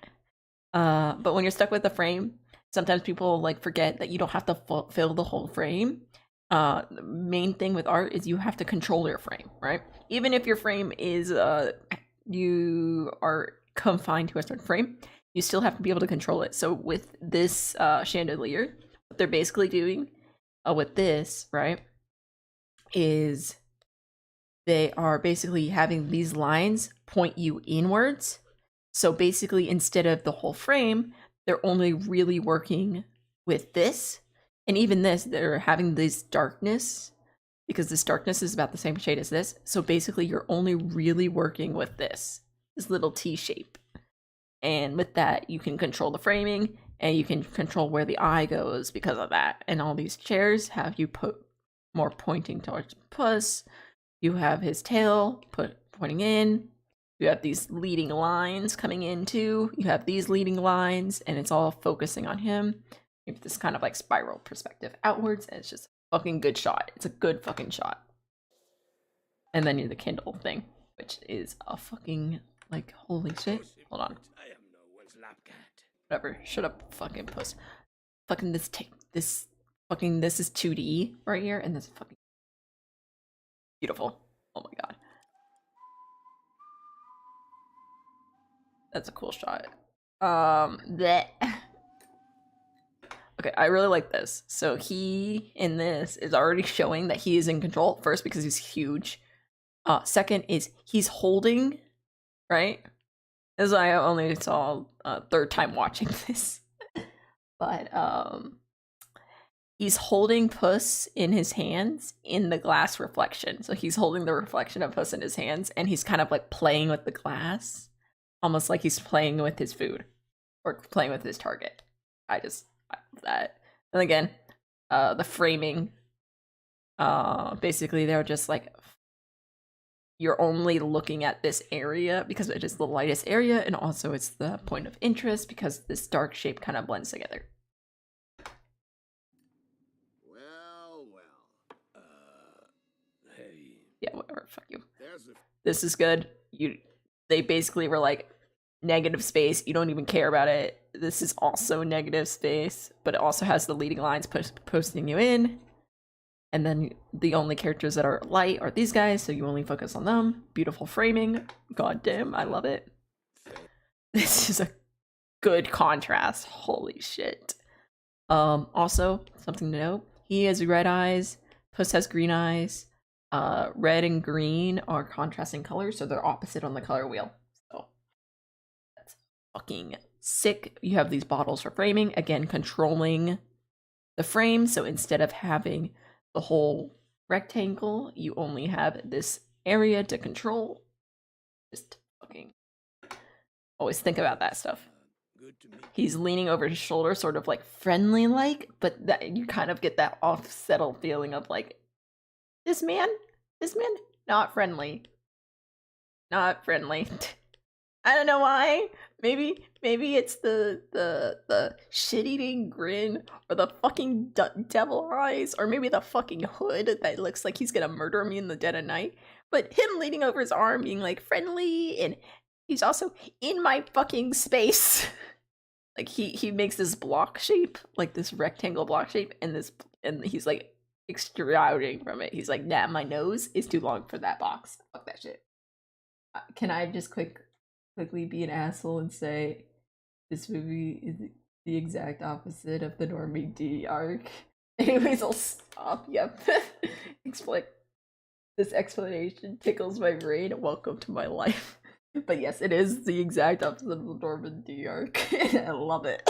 But when you're stuck with the frame, sometimes people like forget that you don't have to fill the whole frame. The main thing with art is you have to control your frame, right? Even if your frame is you are confined to a certain frame, you still have to be able to control it. So with this chandelier, what they're basically doing with this, right, is they are basically having these lines point you inwards. So basically, instead of the whole frame, they're only really working with this. And even this, they're having this darkness, because this darkness is about the same shade as this. So basically, you're only really working with this little T shape. And with that, you can control the framing, and you can control where the eye goes because of that. And all these chairs have you put more pointing towards Puss. You have his tail pointing in. You have these leading lines coming in too. You have these leading lines, and it's all focusing on him. You have this kind of like spiral perspective outwards, and it's just a fucking good shot. It's a good fucking shot. And then you have the Kindle thing, which is a fucking like holy shit. Hold on. I am no one's lapcat. Whatever. Shut up, fucking puss. Fucking this this is 2D right here, and this is fucking beautiful. Oh my god. That's a cool shot. That. Okay, I really like this. So he in this is already showing that he is in control. First, because he's huge. Second is he's holding, right? As I only saw third time watching this, but he's holding Puss in his hands in the glass reflection. So he's holding the reflection of Puss in his hands, and he's kind of like playing with the glass, almost like he's playing with his food or playing with his target. I love that. And again, the framing, basically they're just like, you're only looking at this area because it is the lightest area, and also it's the point of interest because this dark shape kind of blends together. Well. Hey. Yeah, whatever, fuck you. There's a This is good. They basically were like, negative space, you don't even care about it. This is also negative space, but it also has the leading lines posting you in. And then the only characters that are light are these guys, so you only focus on them. Beautiful framing. God damn, I love it. This is a good contrast. Holy shit. Also, something to note, he has red eyes, Puss has green eyes. Red and green are contrasting colors, so they're opposite on the color wheel. So that's fucking sick. You have these bottles for framing, again, controlling the frame. So instead of having the whole rectangle, you only have this area to control. Just fucking always think about that stuff. Good to meet you. He's leaning over his shoulder, sort of like friendly like, but that you kind of get that off-settled feeling of like, this man, not friendly. Not friendly. I don't know why. Maybe it's the shit-eating grin, or the fucking devil eyes, or maybe the fucking hood that looks like he's gonna murder me in the dead of night. But him leaning over his arm, being like friendly, and he's also in my fucking space. Like he makes this block shape, like this rectangle block shape, and he's like extruding from it. He's like, nah, my nose is too long for that box. Fuck that shit. Can I just quickly be an asshole and say this movie is the exact opposite of the Normandy arc? Anyways, I'll stop. Yep. Explain. This explanation tickles my brain. Welcome to my life. But yes, it is the exact opposite of the Normandy arc. I love it.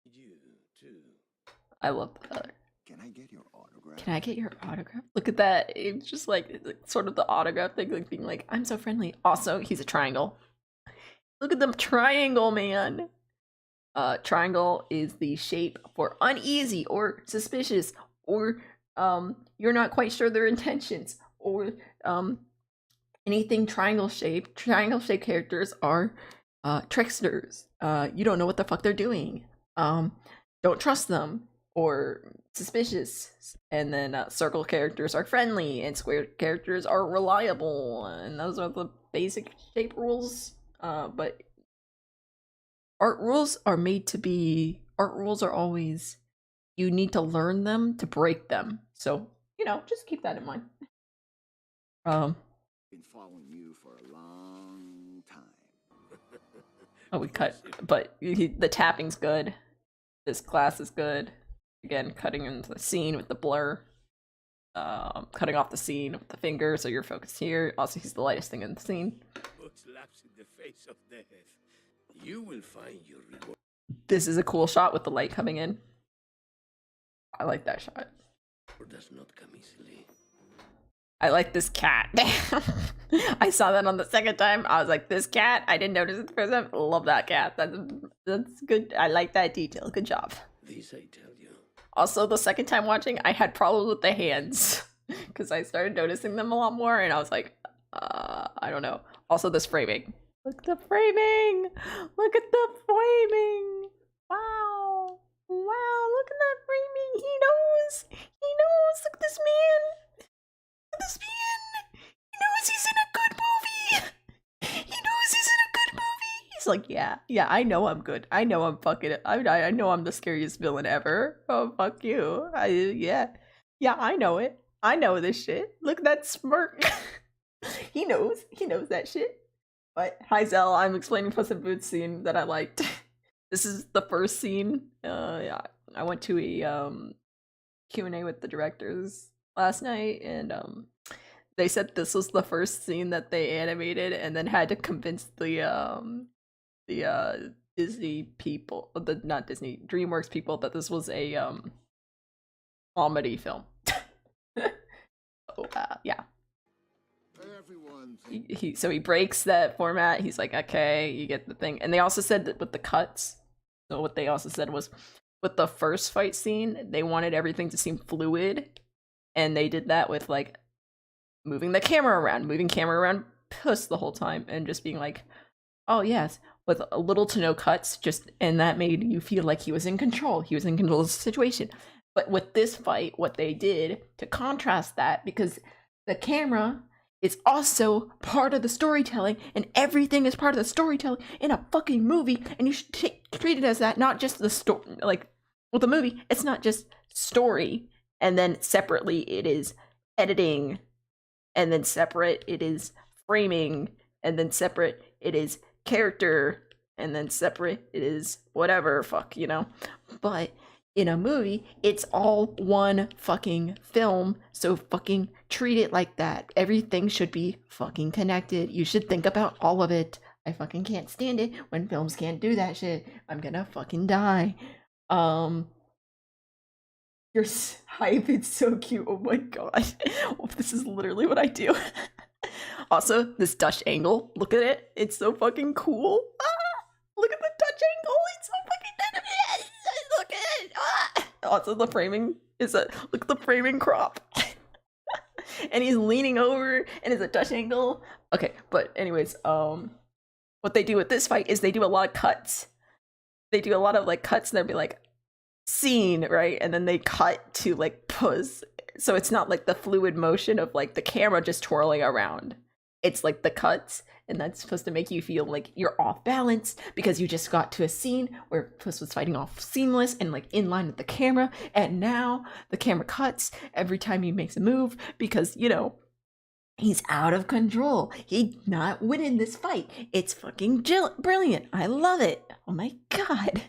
You too. I love that. Can I get your autograph? Can I get your autograph? Look at that. It's just like sort of the autograph thing, like being like, I'm so friendly. Also, he's a triangle. Look at the triangle, man. Triangle is the shape for uneasy or suspicious, or you're not quite sure their intentions, or anything triangle shaped characters are tricksters. You don't know what the fuck they're doing. Don't trust them or suspicious. And then circle characters are friendly and square characters are reliable. And those are the basic shape rules. But art rules are made to be, art rules are always, you need to learn them to break them. So, you know, just keep that in mind. Been following you for a long time. Oh, we cut, but the tapping's good. This class is good. Again, cutting into the scene with the blur. Cutting off the scene with the finger, so you're focused here. Also, he's the lightest thing in the scene. Put slaps in the face of death. You will find your reward. This is a cool shot with the light coming in. I like that shot. Does not come easily. I like this cat. I saw that on the second time. I was like, this cat, I didn't notice it the first time. Love that cat. That's good. I like that detail. Good job. This I tell you. Also, the second time watching, I had problems with the hands because I started noticing them a lot more, and I was like, I don't know. Also, this framing. Look at the framing. Look at the framing. Wow. Wow. Look at that framing. He knows. He knows. Look at this man. Look at this man. He knows he's in a good movie. He knows he's in a good movie. He's like, yeah, I know I'm good. I know I'm fucking, I know I'm the scariest villain ever. Oh, fuck you. Yeah, I know it. I know this shit. Look at that smirk. He knows that shit. But, hi Zell, I'm explaining Puss in Boots scene that I liked. This is the first scene. Yeah, I went to a Q&A with the directors last night, and they said this was the first scene that they animated, and then had to convince the Disney people, not Disney, DreamWorks people, that this was a comedy film. Yeah. So he breaks that format. He's like, okay, you get the thing. And they also said that with the cuts. So what they also said was, with the first fight scene, they wanted everything to seem fluid, and they did that with like moving camera around Puss the whole time, and just being like, oh yes, with a little to no cuts, and that made you feel like he was in control. He was in control of the situation. But with this fight, what they did to contrast that, because the camera is also part of the storytelling, and everything is part of the storytelling in a fucking movie, and you should treat it as that, not just the story. Like with a movie, it's not just story, and then separately it is editing, and then separate it is framing, and then separate it is character, and then separate it is whatever, fuck, you know? But in a movie, it's all one fucking film, so fucking treat it like that. Everything should be fucking connected. You should think about all of it. I fucking can't stand it when films can't do that shit. I'm gonna fucking die. Your hype, it's so cute. Oh my god. This is literally what I do. Also, this Dutch angle, look at it. It's so fucking cool. Look at the Dutch angle. It's so fucking look at it. Also, the framing is look at the framing crop. And he's leaning over, and it's a Dutch angle. Okay, but anyways, what they do with this fight is they do a lot of cuts. They do a lot of like cuts, and they'll be like, scene, right? And then they cut to like Puss. So it's not like the fluid motion of like the camera just twirling around. It's like the cuts, and that's supposed to make you feel like you're off balance because you just got to a scene where Puss was fighting off seamless and like in line with the camera, and now the camera cuts every time he makes a move because, you know, he's out of control. He's not winning this fight. It's fucking brilliant. I love it. Oh my god.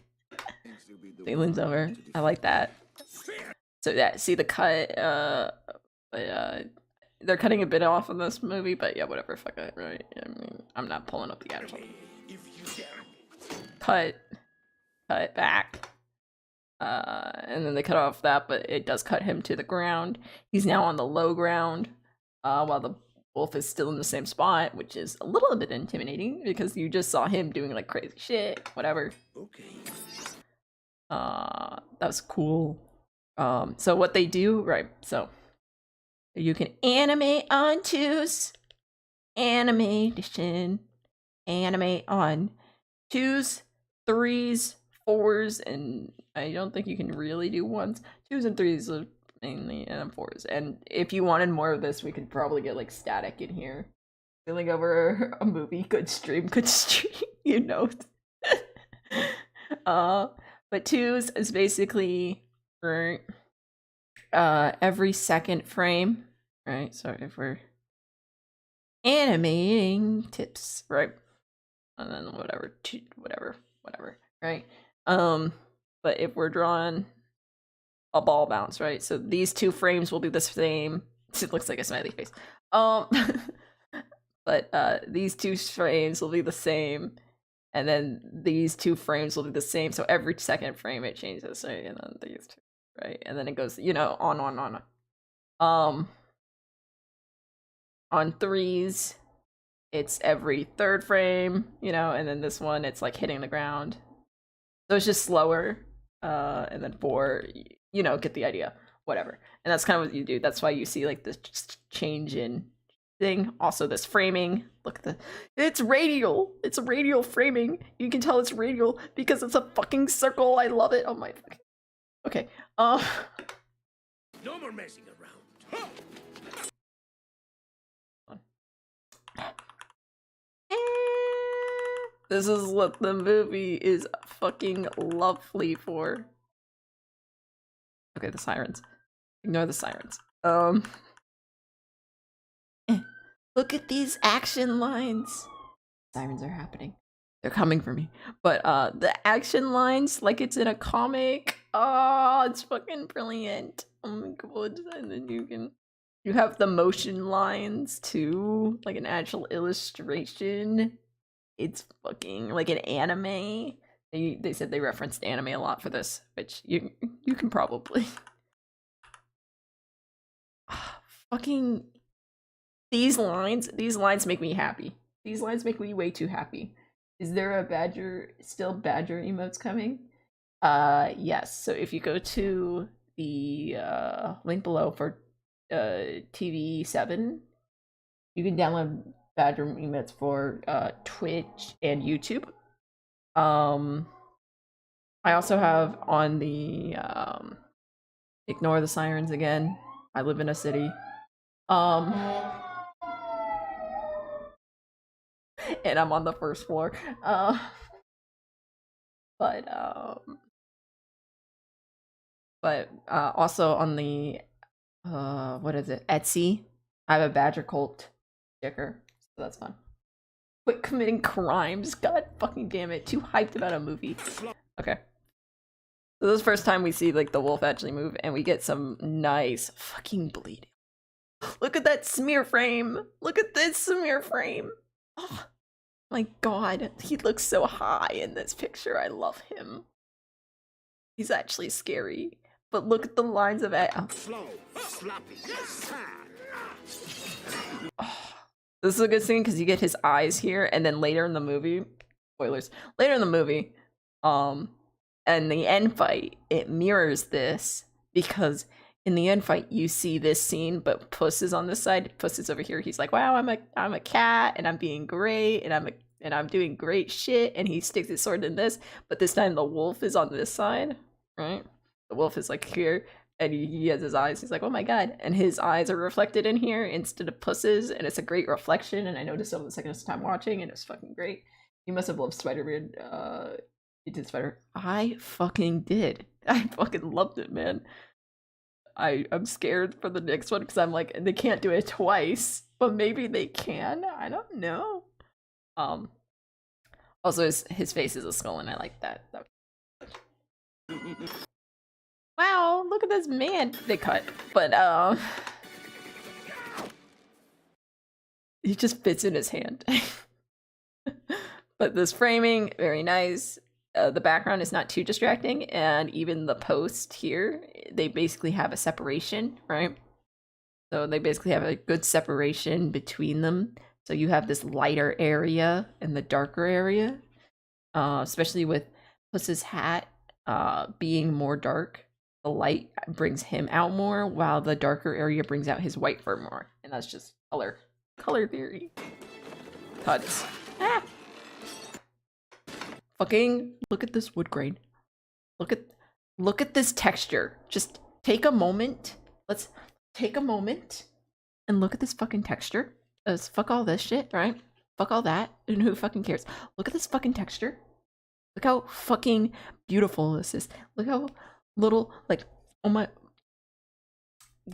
He leans over. I like that. So yeah, see the cut, they're cutting a bit off of this movie, but yeah, whatever, fuck it, right? I mean, I'm not pulling up the actual cut back, and then they cut off that, but it does cut him to the ground. He's now on the low ground, while the wolf is still in the same spot, which is a little bit intimidating because you just saw him doing like crazy shit, whatever. Okay. That was cool. So what they do, right? So you can animate onto animation, animate on 2s, 3s, 4s, and I don't think you can really do 1s. 2s and 3s are mainly, and 4s. And if you wanted more of this, we could probably get like static in here. Feeling over a movie, good stream, you know. But 2s is basically for every second frame, right? So if we're animating tips, right? And then whatever, right? But if we're drawing a ball bounce, right? So these 2 frames will be the same. It looks like a smiley face. But these 2 frames will be the same, and then these 2 frames will be the same. So every second frame it changes, right? And then these 2, right? And then it goes, you know, on. On 3s, it's every 3rd frame, you know, and then this one, it's like hitting the ground. So it's just slower. And then 4, you know, get the idea. Whatever. And that's kind of what you do. That's why you see like this change in thing. Also this framing. Look at it's radial. It's a radial framing. You can tell it's radial because it's a fucking circle. I love it. Oh my fucking. Okay. No more messing around. This is what the movie is fucking lovely for. Okay, the sirens. Ignore the sirens. Look at these action lines. Sirens are happening. They're coming for me. But the action lines, like it's in a comic. Oh, it's fucking brilliant. Oh my god. And then you have the motion lines too, like an actual illustration. It's fucking like an anime. They said they referenced anime a lot for this, which you can probably. Fucking these lines make me happy. These lines make me way too happy. Is there a badger emotes coming? Yes. So if you go to the link below for TV7, you can download badger emotes for Twitch and YouTube. I also have on the ignore the sirens again. I live in a city. And I'm on the first floor. But also on the what is it? Etsy. I have a badger cult sticker, so that's fun. Quit committing crimes. God fucking damn it. Too hyped about a movie. Okay. So this is the first time we see like the wolf actually move, and we get some nice fucking bleeding. Look at that smear frame. Look at this smear frame. Oh my god. He looks so high in this picture. I love him. He's actually scary. But look at the lines of it. Slow, sloppy. This is a good scene because you get his eyes here, and then later in the movie, spoilers, later in the movie, and the end fight, it mirrors this, because in the end fight you see this scene, but Puss is on this side. Puss is over here. He's like, wow, I'm a cat, and I'm being great, and I'm doing great shit, and he sticks his sword in this, but this time the wolf is on this side, right? The wolf is like here, and he has his eyes. He's like, oh my god. And his eyes are reflected in here instead of Puss's, and it's a great reflection, and I noticed it the second time watching, and it was fucking great. You must have loved Spider-Man. You did Spider. I fucking did. I fucking loved it, man. I'm scared for the next one, because I'm like, they can't do it twice, but maybe they can. I don't know. Also, his face is a skull, and I like that. Wow, look at this man. They cut, but he just fits in his hand. But this framing, very nice. The background is not too distracting, and even the post here, they basically have a separation, right? So they basically have a good separation between them. So you have this lighter area and the darker area, especially with Puss's hat being more dark. The light brings him out more, while the darker area brings out his white fur more, and that's just color. Color theory. Cuts. Ah. Fucking look at this wood grain. Look at this texture. Just take a moment. Let's take a moment and look at this fucking texture. Fuck all this shit, right? Fuck all that. And who fucking cares? Look at this fucking texture. Look how fucking beautiful this is. Look how little, like, oh my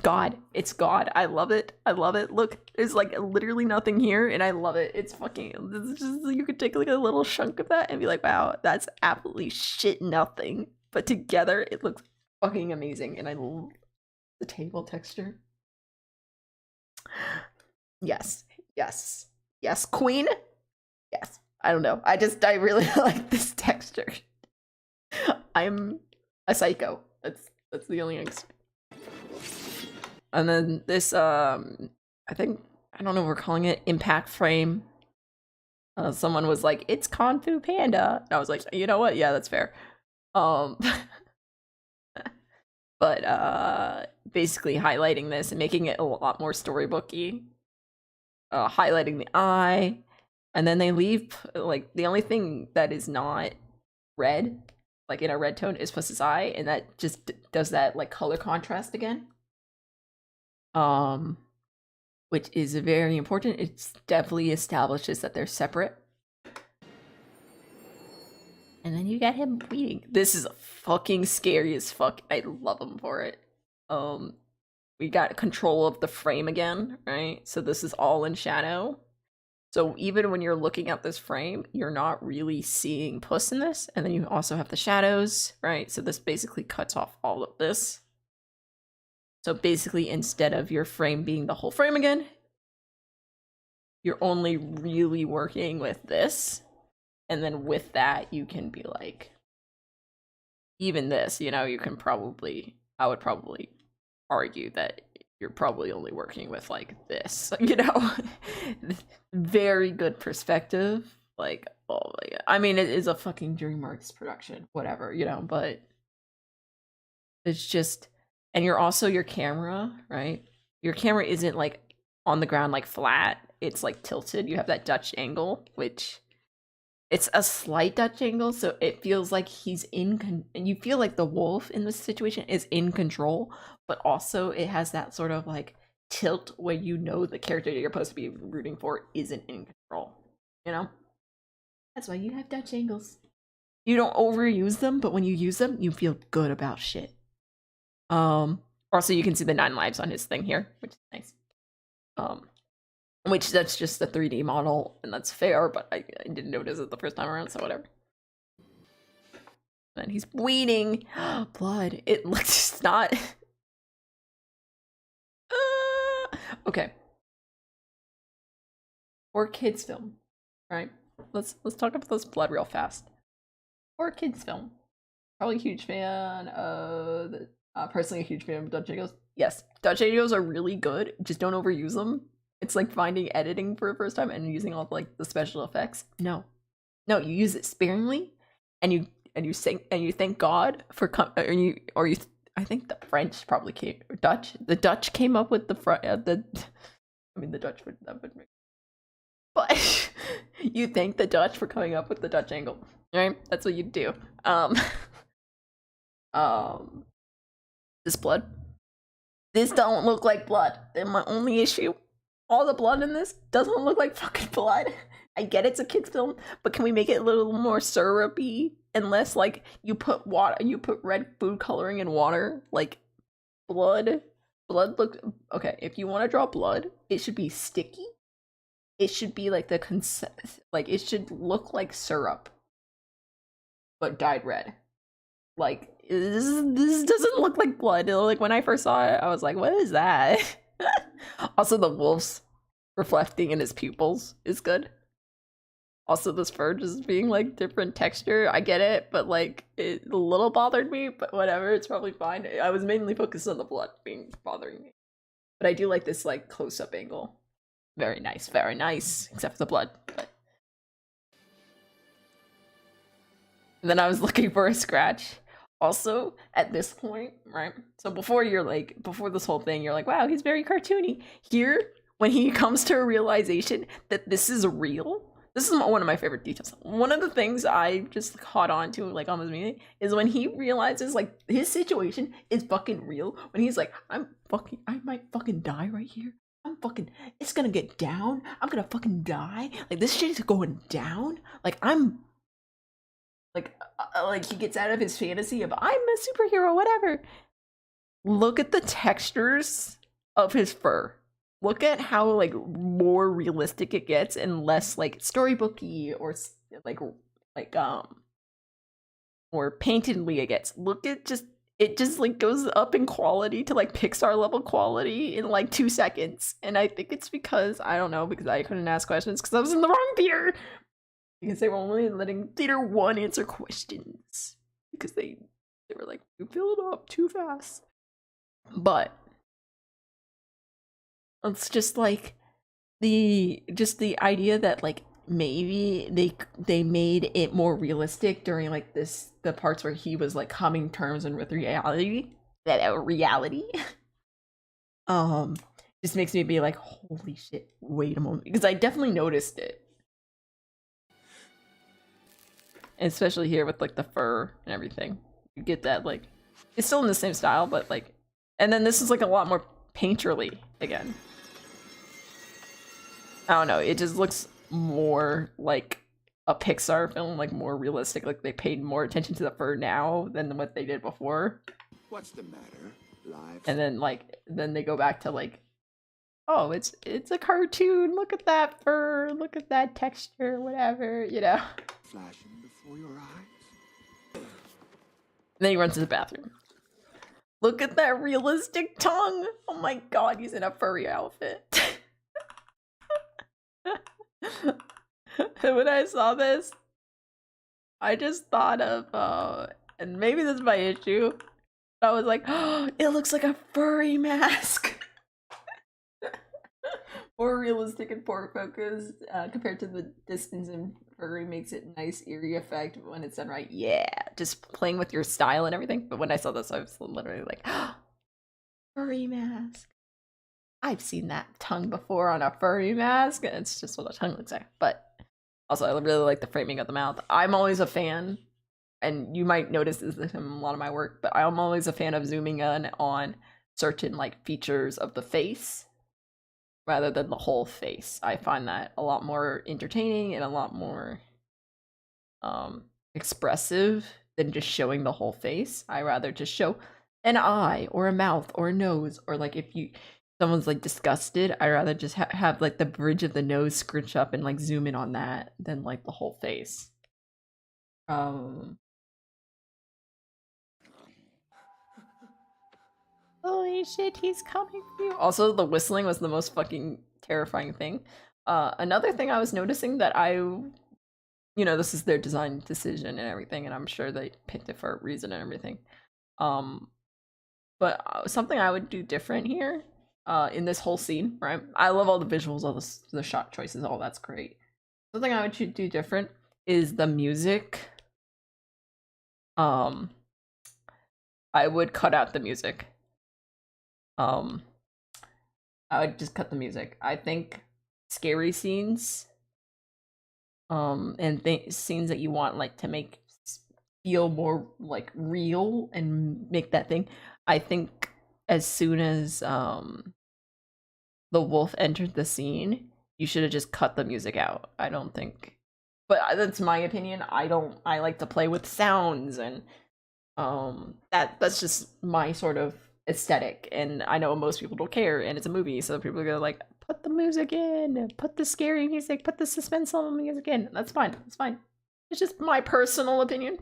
God, it's God. I love it. I love it. Look, there's like literally nothing here, and I love it. It's fucking, it's just, you could take like a little chunk of that and be like, wow, that's absolutely shit nothing. But together, it looks fucking amazing, and I love the table texture. Yes, yes, yes, queen. Yes, I don't know. I really like this texture. I'm a psycho. That's the only thing. And then this, I think, I don't know what we're calling it, impact frame. Someone was like, it's Kung Fu Panda. And I was like, you know what? Yeah, that's fair. But basically highlighting this and making it a lot more storybooky. Highlighting the eye. And then they leave, like, the only thing that is not red, like in a red tone, is Puss's eye. And that just does that, like, color contrast again. Which is very important. It definitely establishes that they're separate. And then you got him bleeding. This is fucking scary as fuck. I love him for it. We got control of the frame again, right? So this is all in shadow. So even when you're looking at this frame, you're not really seeing Puss in this. And then you also have the shadows, right? So this basically cuts off all of this. So basically, instead of your frame being the whole frame again, you're only really working with this. And then with that, you can be like, even this, you know, you can probably, I would probably argue that you're probably only working with like this, you know. Very good perspective. Like, oh my God. I mean, it is a fucking DreamWorks production, whatever, you know, but it's just, and you're also your camera, right? Your camera isn't like on the ground, like flat. It's like tilted. You have that Dutch angle, which it's a slight Dutch angle. So it feels like he's and you feel like the wolf in this situation is in control, but also it has that sort of like tilt where you know the character you're supposed to be rooting for isn't in control, you know? That's why you have Dutch angles. You don't overuse them, but when you use them, you feel good about shit. Also you can see the 9 lives on his thing here, which is nice. Which that's just the 3D model, and that's fair, but I didn't notice it the first time around, so whatever. And he's bleeding. Blood. It looks not. Okay. For kids film, right? Let's talk about this blood real fast. For kids film, probably a huge fan of the. Personally, a huge fan of Dutch angles. Yes, Dutch angles are really good. Just don't overuse them. It's like finding editing for the first time and using all like the special effects. No, you use it sparingly, and you thank God for I think the French probably came, or Dutch. The Dutch came up with the Dutch would that would make, but you thank the Dutch for coming up with the Dutch angle, right? That's what you do. This blood. This don't look like blood. And my only issue, all the blood in this doesn't look like fucking blood. I get it's a kid's film, but can we make it a little more syrupy and less like you put red food coloring in water, like blood look okay. If you want to draw blood, it should be sticky. It should be like like it should look like syrup, but dyed red. Like this doesn't look like blood. Like when I first saw it, I was like, what is that? Also, the wolf's reflecting in his pupils is good. Also, this fur just being like different texture, I get it, but like it a little bothered me, but whatever, it's probably fine. I was mainly focused on the blood being bothering me. But I do like this like close-up angle. Very nice, except for the blood. But... And then I was looking for a scratch. Also, at this point, right? So before this whole thing, you're like, wow, he's very cartoony. Here, when he comes to a realization that this is real. This is one of my favorite details. One of the things I just caught on to, like, almost immediately, is when he realizes, like, his situation is fucking real. When he's like, I might fucking die right here. It's gonna get down. I'm gonna fucking die. Like, this shit is going down. Like, like, he gets out of his fantasy of, I'm a superhero, whatever. Look at the textures of his fur. Look at how, like, more realistic it gets and less, like, storybooky or or paintedly it gets. Look at it just like goes up in quality to like Pixar level quality in like 2 seconds. And I think it's because, I don't know, because I couldn't ask questions because I was in the wrong theater. Because they were only letting theater 1 answer questions. Because they were like, you filled up too fast. But it's just like the idea that like maybe they made it more realistic during like the parts where he was like coming to terms and with reality just makes me be like, holy shit, wait a moment, because I definitely noticed it, and especially here with like the fur and everything. You get that, like, it's still in the same style, but like, and then this is like a lot more painterly again. I don't know, it just looks more like a Pixar film, like more realistic, like they paid more attention to the fur now than what they did before. What's the matter? Live. And then they go back to like, oh, it's a cartoon, look at that fur, look at that texture, whatever, you know. Flashing before your eyes. And then he runs to the bathroom. Look at that realistic tongue. Oh my god, he's in a furry outfit. When I saw this, I just thought of, and maybe this is my issue, I was like, oh, it looks like a furry mask. More realistic and forward focus compared to the distance, and furry makes it a nice eerie effect when it's done right. Yeah, just playing with your style and everything. But when I saw this, I was literally like, oh, furry mask. I've seen that tongue before on a furry mask, and it's just what a tongue looks like. But also, I really like the framing of the mouth. I'm always a fan, and you might notice this in a lot of my work, but I'm always a fan of zooming in on certain like features of the face rather than the whole face. I find that a lot more entertaining and a lot more expressive than just showing the whole face. I rather just show an eye or a mouth or a nose, or like if someone's like disgusted, I rather just have like the bridge of the nose scrunch up and like zoom in on that than like the whole face. Holy shit, he's coming for you. Also, the whistling was the most fucking terrifying thing. Another thing I was noticing that this is their design decision and everything, and I'm sure they picked it for a reason and everything. But something I would do different here, in this whole scene, right? I love all the visuals, all the shot choices, all that's great. Something I would do different is the music. I would cut out the music. I would just cut the music. I think scary scenes, and scenes that you want like to make feel more like real and make that thing. I think as soon as the wolf entered the scene, you should have just cut the music out. I don't think, but that's my opinion. I like to play with sounds, and that's just my sort of aesthetic, and I know most people don't care, and it's a movie, so people are gonna like, put the music in, put the scary music, put the suspenseful music in. That's fine. It's fine. It's just my personal opinion.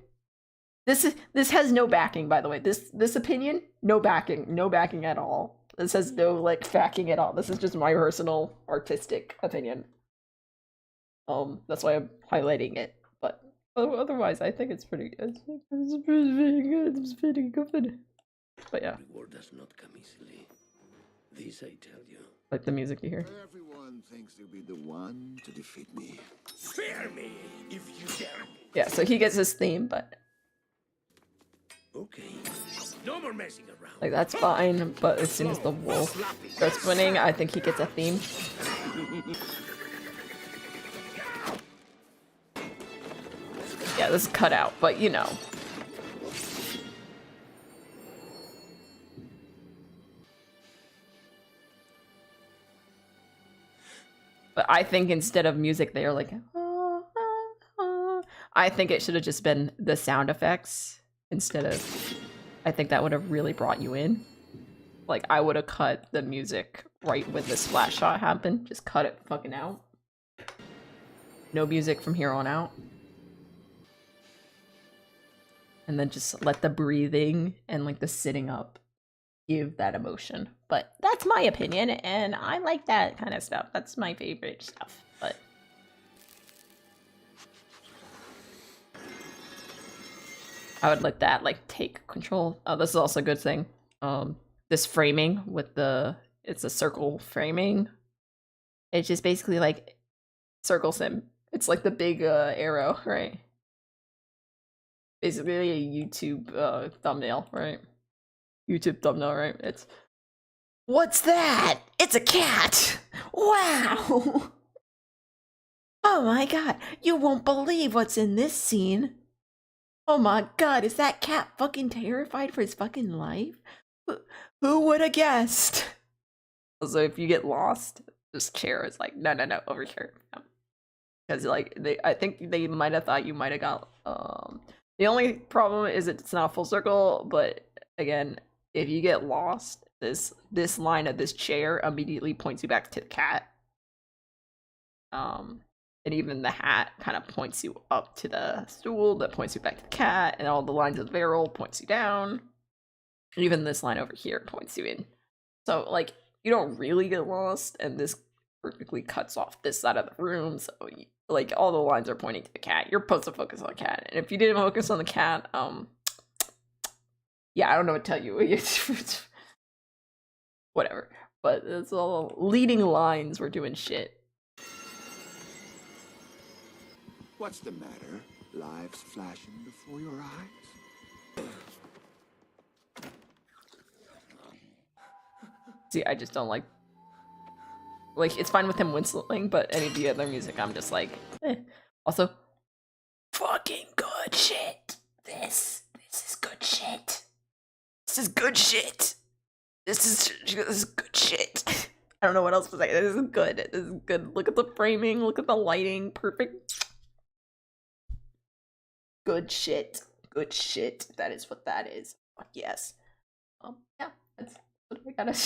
This has no backing, by the way. This opinion, no backing at all. This has no like backing at all. This is just my personal artistic opinion. That's why I'm highlighting it. But otherwise, I think it's pretty good. It's pretty good. It's pretty good. But yeah. Reward does not come easily. This I tell you. Like the music you hear. Everyone thinks they'll be the one to defeat me. Fear me if you dare. Yeah, so he gets his theme, but Okay. No more messing around. Like, that's fine, but as soon as the wolf starts winning, I think he gets a theme. Yeah, this is cut out, but you know. But I think instead of music, they are like, I think it should have just been the sound effects instead of, I think that would have really brought you in. Like, I would have cut the music right when this flash shot happened. Just cut it fucking out. No music from here on out. And then just let the breathing and like the sitting up give that emotion. But that's my opinion, and I like that kind of stuff. That's my favorite stuff. But I would let that like take control. Oh, this is also a good thing. This framing with it's a circle framing. It's just basically like circle sim. It's like the big arrow, right? Basically a YouTube thumbnail, right? YouTube thumbnail, right? It's, what's that? It's a cat! Wow! Oh my god, you won't believe what's in this scene. Oh my god, is that cat fucking terrified for his fucking life? Who would have guessed? Also, if you get lost, this chair is like, no, over here. Because like, I think they might have thought you might have got, the only problem is it's not full circle, but again, if you get lost, this line of this chair immediately points you back to the cat. And even the hat kind of points you up to the stool that points you back to the cat, and all the lines of the barrel points you down. And even this line over here points you in. So like, you don't really get lost, and this perfectly cuts off this side of the room, so like all the lines are pointing to the cat. You're supposed to focus on the cat, and if you didn't focus on the cat, yeah, I don't know what to tell you. Whatever. But it's all leading lines. We're doing shit. What's the matter? Lives flashing before your eyes? See, I just don't like, it's fine with him whistling, but any of the other music, I'm just like, eh. Also, fucking good shit. This is good shit. This is good shit. This is good shit. I don't know what else to say. This is good. This is good. Look at the framing. Look at the lighting. Perfect. Good shit. Good shit. That is what that is. Fuck yes. Yeah. That's what I gotta.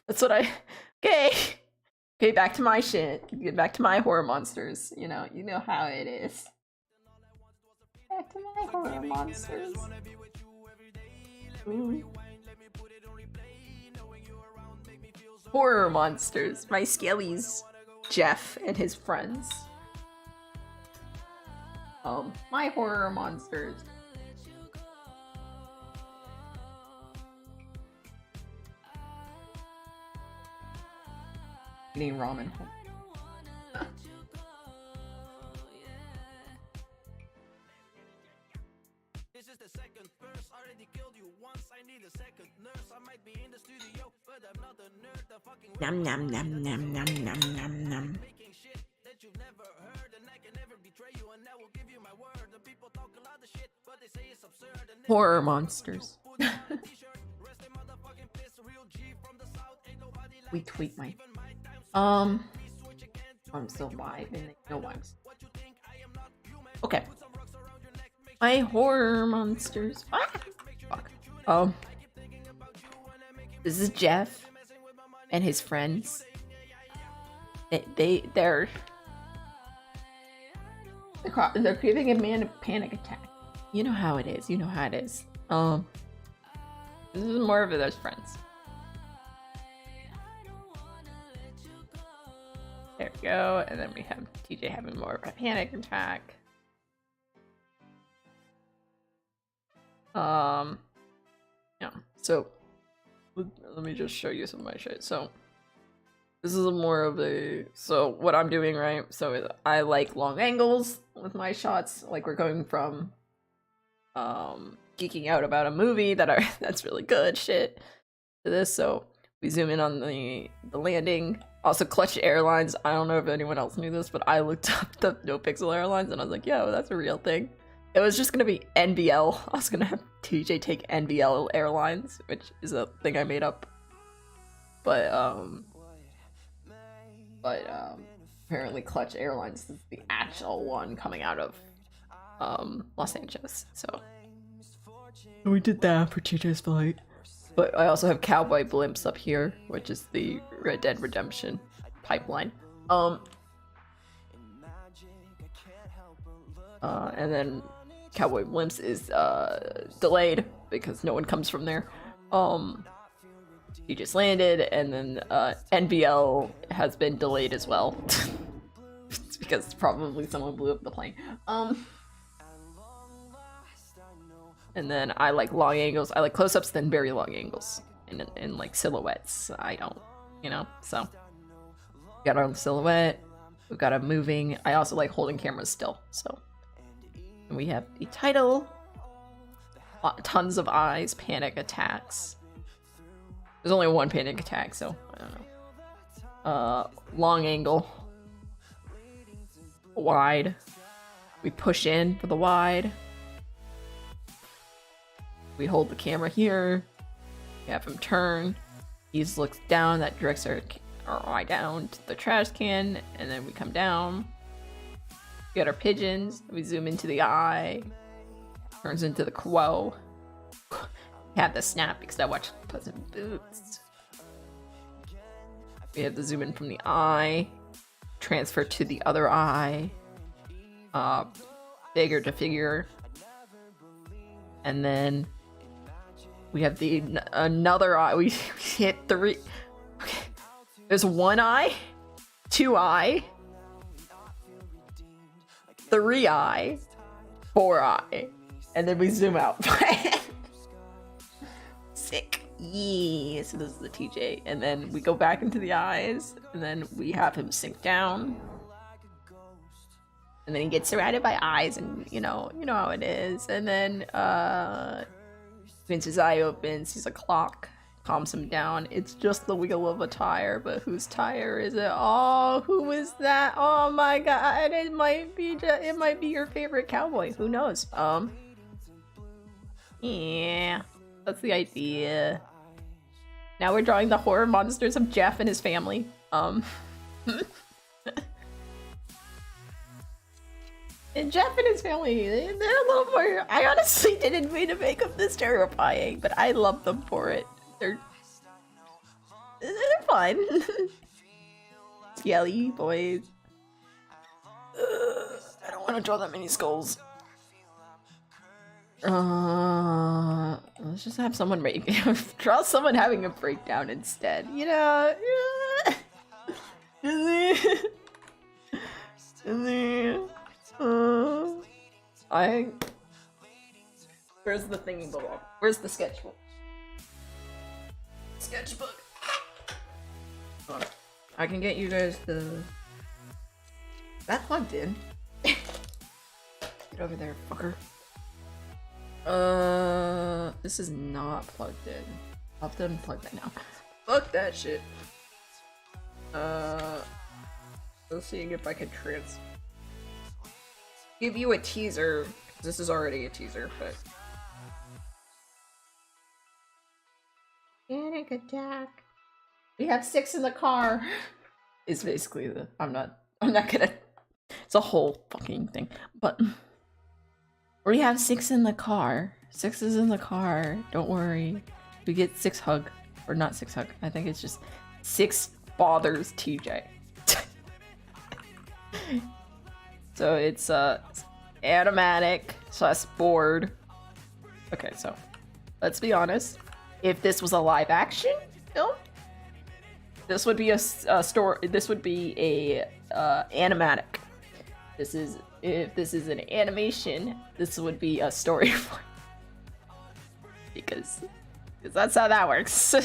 That's what I. Okay. Okay. Back to my shit. Get back to my horror monsters. You know how it is. Back to my horror monsters. Ooh. Horror monsters. My skellies. Jeff and his friends. My horror monsters. Eating ramen. This is the second verse. Already killed you once. I need a second nurse. I might be in the studio, but I'm not a nerd. The fucking Nom nom nom nom nom nom nom nom. making shit that you've never heard, and I can never betray you, and I will give you my word. The people talk a lot of shit, but they say it's absurd. And Horror monsters. We tweet my. I'm still live and no one's. Okay. My horror monsters. Ah! Fuck. This is Jeff and his friends. They're creating a panic attack. You know how it is. You know how it is. This is more of those friends. There we go, and then we have TJ having more of a panic attack. Yeah. So let me just show you some of my shit. So this is more of a, so what I'm doing, right? So I like long angles with my shots. Like we're going from geeking out about a movie that's really good shit to this. So we zoom in on the landing. Also, Clutch Airlines. I don't know if anyone else knew this, but I looked up the No Pixel Airlines and I was like, yo, that's a real thing. It was just gonna be NBL. I was gonna have TJ take NBL Airlines, which is a thing I made up. But apparently Clutch Airlines is the actual one coming out of Los Angeles. So we did that for TJ's flight. But I also have Cowboy Blimps up here, which is the Red Dead Redemption pipeline. And then Cowboy Blimps is delayed because no one comes from there. He just landed, and then NBL has been delayed as well. It's because probably someone blew up the plane. And then I like long angles. I like close-ups, then very long angles. And like silhouettes. I don't, you know, so. We got our silhouette. We've got a moving. I also like holding cameras still, so. And we have the title. Tons of eyes, panic attacks. There's only one panic attack, so I don't know. Long angle. Wide. We push in for the wide. We hold the camera here. We have him turn. He looks down. That directs our eye down to the trash can, and then we come down. We got our pigeons. We zoom into the eye. Turns into the quo. Have the snap because I watch Puss in Boots. We have the zoom in from the eye. Transfer to the other eye. Figure to figure. And then we have the another eye. We hit 3. Okay. There's 1 eye, 2 eye, 3 eye, 4 eye, and then we zoom out. Sick. Yeah. So this is the TJ, and then we go back into the eyes, and then we have him sink down, and then he gets surrounded by eyes, and you know how it is, and then once his eye opens, he's a clock, calms him down. It's just the wheel of a tire, but whose tire is it? Oh, who is that? Oh my god, it might be your favorite cowboy. Who knows? Yeah, that's the idea. Now we're drawing the horror monsters of Jeff and his family. And Jeff and his family, they're a little more. I honestly didn't mean to make them this terrifying, but I love them for it. They're fun. Skelly boys. I don't want to draw that many skulls. Let's just have someone draw someone having a breakdown instead. You know. Where's the thingy belong? Where's the sketchbook? Sketchbook. Hold on. I can get you guys the. Is that plugged in? Get over there, fucker. This is not plugged in. I'll have to unplug that now. Fuck that shit. Let's see if I can give you a teaser. This is already a teaser, but. Panic attack. We have 6 in the car. Is basically the. I'm not gonna. It's a whole fucking thing, but. We have 6 in the car. 6 is in the car. Don't worry. We get 6 hug. Or not 6 hug. I think it's just 6 bothers TJ. So it's animatic / board. Okay, so let's be honest. If this was a live action film, this would be a story. This would be a animatic. If this is an animation, this would be a storyboard. Because that's how that works. So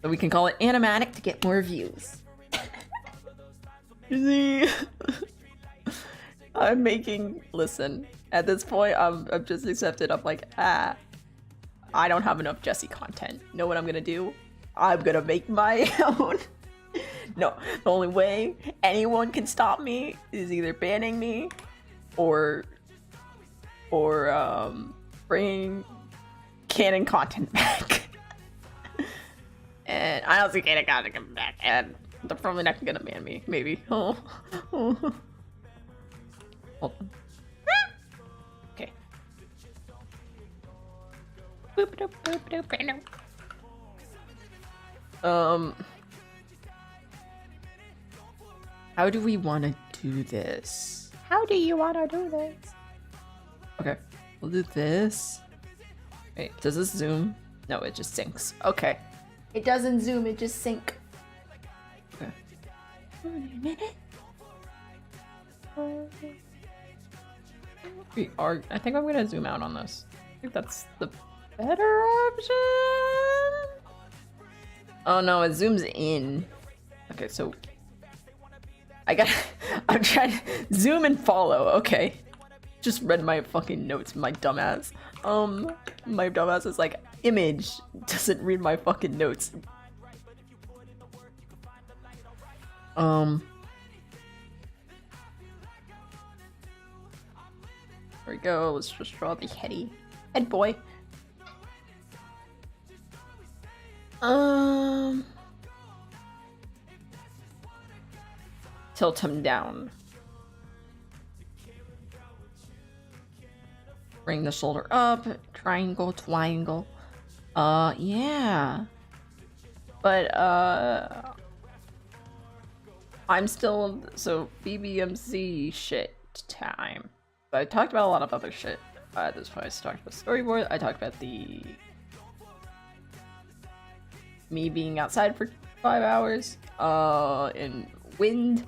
we can call it animatic to get more views. Listen, At this point, I'm just accepted. I'm like, I don't have enough Jesse content. You know what I'm gonna do? I'm gonna make my own. No, the only way anyone can stop me is either banning me or bringing canon content back. And I don't see canon content coming back, and they're probably not gonna ban me. Maybe. Oh. Hold on. Okay. How do we want to do this? How do you want to do this? Okay, we'll do this. Wait, does this zoom? No, it just syncs. Okay. It doesn't zoom, it just sync. Okay. Wait a minute. I think I'm gonna zoom out on this. I think that's the better option. Oh no, it zooms in. Okay, so I'm trying to zoom and follow. Okay, just read my fucking notes, my dumbass. My dumbass is like, image doesn't read my fucking notes. There we go. Let's just draw the head boy. Tilt him down. Bring the shoulder up. Triangle. Yeah. But I'm still BBMC shit time. So I talked about a lot of other shit at this point. I talked about storyboard. I talked about me being outside for 5 hours. In wind.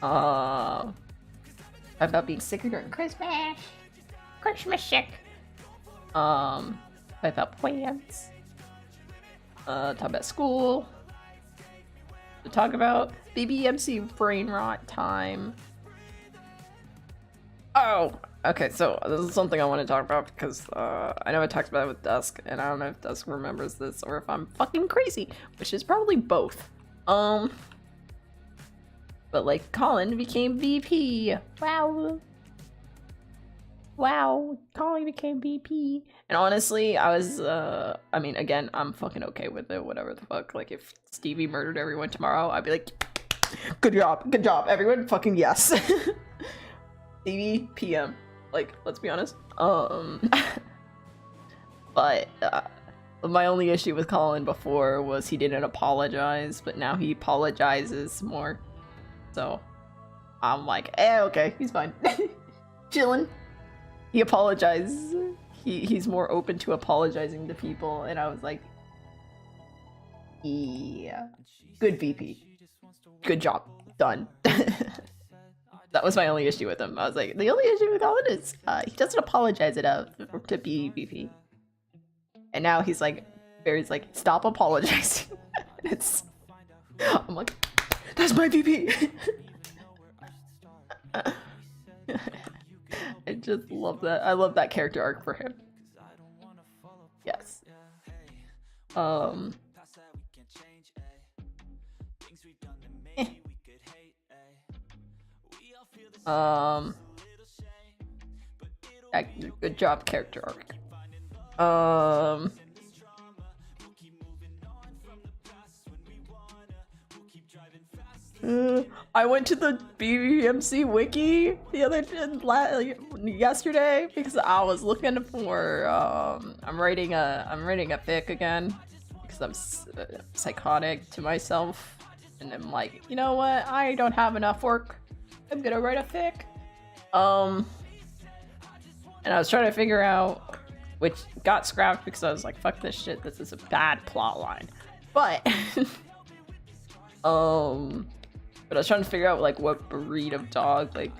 About being sick during Christmas sick. About plans. Talk about school. To talk about BBMC brain rot time. Oh, okay, so this is something I want to talk about because I know I talked about it with Dusk, and I don't know if Dusk remembers this or if I'm fucking crazy, which is probably both. But like, Colin became VP. Wow, Colin became VP. And honestly, I was, I mean, again, I'm fucking okay with it, whatever the fuck. Like, if Stevie murdered everyone tomorrow, I'd be like, good job, everyone, fucking yes. Stevie, PM. Like, let's be honest. But, my only issue with Colin before was he didn't apologize, but now he apologizes more. So, I'm like, okay, he's fine. Chillin'. He apologizes. He's more open to apologizing to people, and I was like, yeah, good VP, good job, done. That was my only issue with him. I was like, the only issue with Colin is he doesn't apologize enough to be VP, and now he's like, Barry's like, stop apologizing. I'm like, that's my VP. I just love that. I love that character arc for him. Yes. Good job, character arc. I went to the BBMC wiki yesterday because I was looking for I'm writing a fic again because I'm psychotic to myself, and I'm like, you know what, I don't have enough work, I'm gonna write a fic. And I was trying to figure out, which got scrapped because I was like, fuck this shit, this is a bad plot line. But but I was trying to figure out like what breed of dog like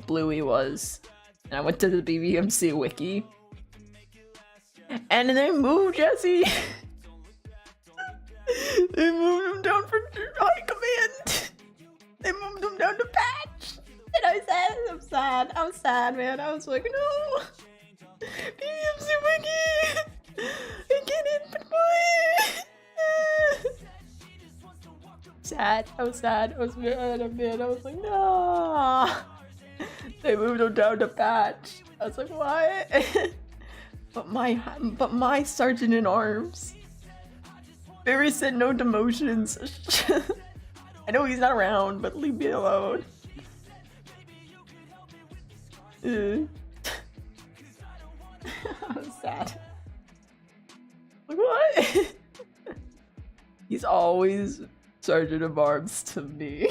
Bluey was, and I went to the BBMC wiki, and they moved Jesse. They moved him down for high command. moved him down the patch. And I said, I'm sad, man. I was like, no. BBMC Wiki. I can't input sad. I was sad. I was mad. I was like, no. They moved him down to patch. I was like, what? but my sergeant in arms. Barry said no demotions. I know he's not around, but leave me alone. I was sad. Like, what? He's always Sergeant of Arms to me.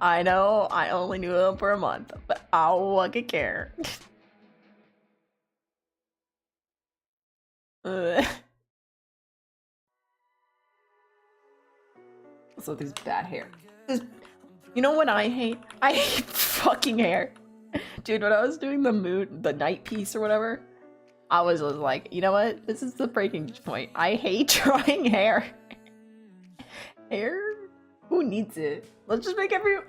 I know I only knew him for a month, but I don't fucking care. So there's bad hair. You know what I hate? I hate fucking hair. Dude, when I was doing the night piece or whatever, I was like, you know what? This is the breaking point. I hate drawing hair. Hair? Who needs it? Let's just make you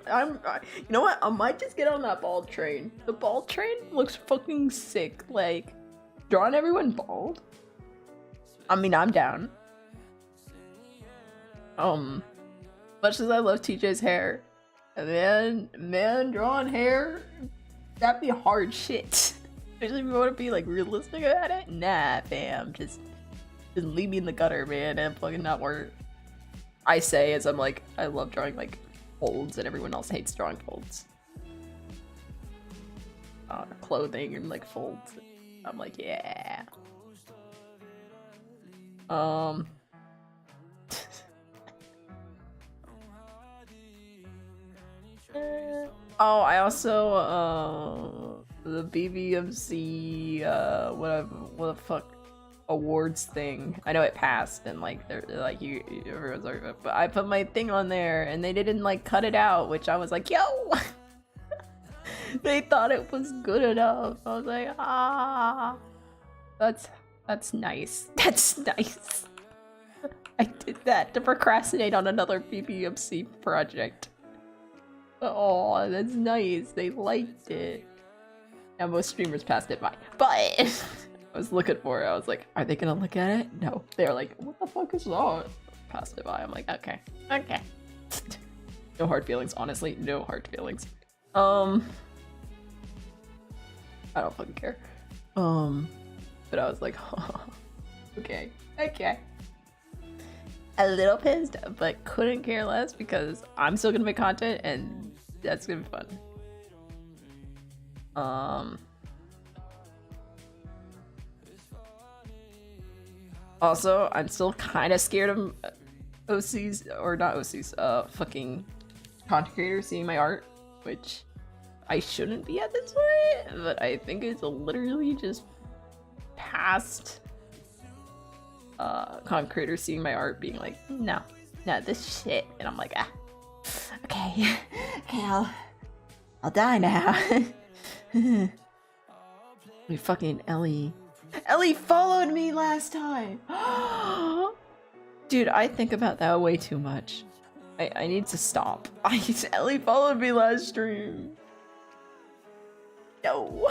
know what? I might just get on that bald train. The bald train looks fucking sick. Like, drawing everyone bald? I mean, I'm down. Much as I love TJ's hair, man, drawing hair, that'd be hard shit. Especially if you want to be like realistic about it. Nah, fam, just leave me in the gutter, man, and fucking not work. I say as I'm like, I love drawing like folds, and everyone else hates drawing folds. Clothing and like folds. I'm like, yeah. Oh, I also the BBMC what the fuck awards thing. I know it passed and like they're like everyone's like, but I put my thing on there and they didn't like cut it out, which I was like, yo. They thought it was good enough. I was like, that's nice. That's nice. I did that to procrastinate on another BBMC project. Oh, that's nice. They liked it. And most streamers passed it by. But I was looking for it. I was like, are they gonna look at it? No. They're like, what the fuck is that? Passed it by. I'm like, okay. Okay. No hard feelings, honestly. No hard feelings. I don't fucking care. But I was like, oh, okay. Okay. A little pissed, but couldn't care less because I'm still gonna make content and that's gonna be fun. Also, I'm still kind of scared of OCs, or not OCs, fucking content creators seeing my art, which I shouldn't be at this point, but I think it's literally just past content creators seeing my art being like, no, this shit, and I'm like, okay, I'll die now. We fucking Ellie followed me last time. Dude, I think about that way too much. I need to stop. Ellie followed me last stream. No.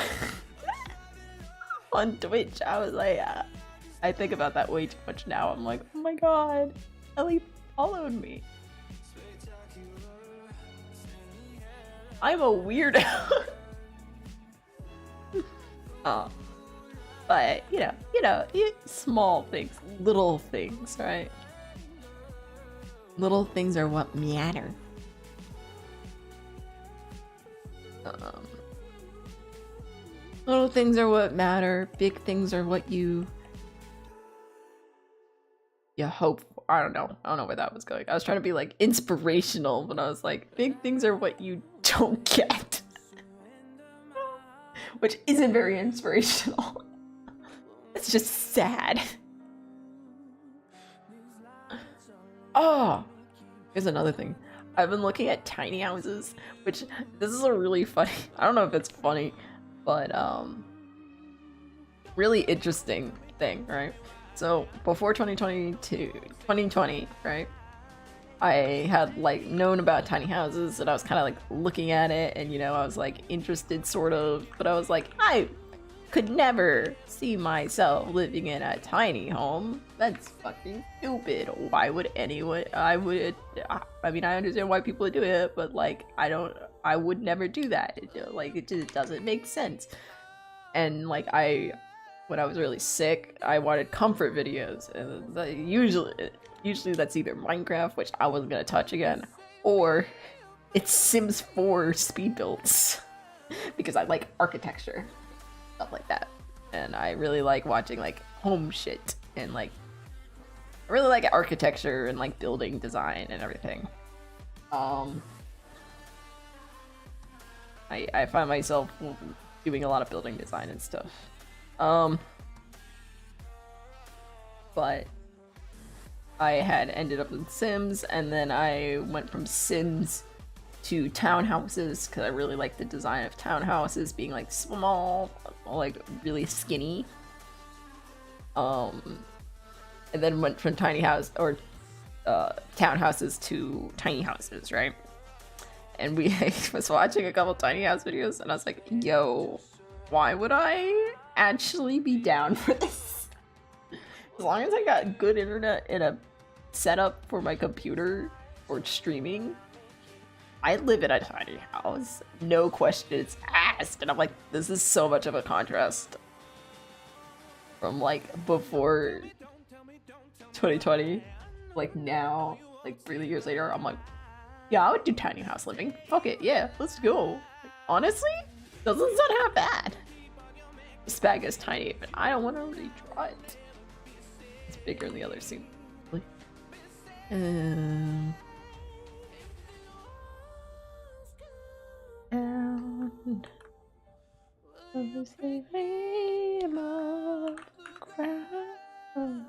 On Twitch, I was like, I think about that way too much now. I'm like, oh my god, Ellie followed me. I'm a weirdo. But you know, small things, little things, right? Little things are what matter. Little things are what matter. Big things are what you hope for. I don't know where that was going. I was trying to be like inspirational, but I was like, big things are what you don't get. Which isn't very inspirational. It's just sad. Oh, here's another thing. I've been looking at tiny houses, which this is a really funny, I don't know if it's funny, but really interesting thing, right? So before 2020, right? I had like known about tiny houses and I was kind of like looking at it and I was like interested sort of, but I was like, I could never see myself living in a tiny home. That's fucking stupid. Why would anyone? I mean, I understand why people do it, but like, I would never do that. It just doesn't make sense. And like, when I was really sick, I wanted comfort videos, and usually that's either Minecraft, which I wasn't gonna touch again, or it's Sims 4 speed builds because I like architecture, stuff like that, and I really like watching like home shit and like I really like architecture and like building design and everything. I find myself doing a lot of building design and stuff. But I had ended up in Sims, and then I went from Sims to townhouses because I really like the design of townhouses being like small, like really skinny. And then went from tiny house or townhouses to tiny houses, right? And I was watching a couple tiny house videos, and I was like, yo, why would I actually be down for this? As long as I got good internet and a setup for my computer for streaming, I live in a tiny house, no questions asked. And I'm like, this is so much of a contrast from like before 2020, like now, like 3 years later. I'm like, yeah, I would do tiny house living. Fuck it, yeah, let's go. Like, honestly, doesn't sound half bad. This bag is tiny, but I don't want to redraw it. It's bigger than the other suit. And over the rim of the ground.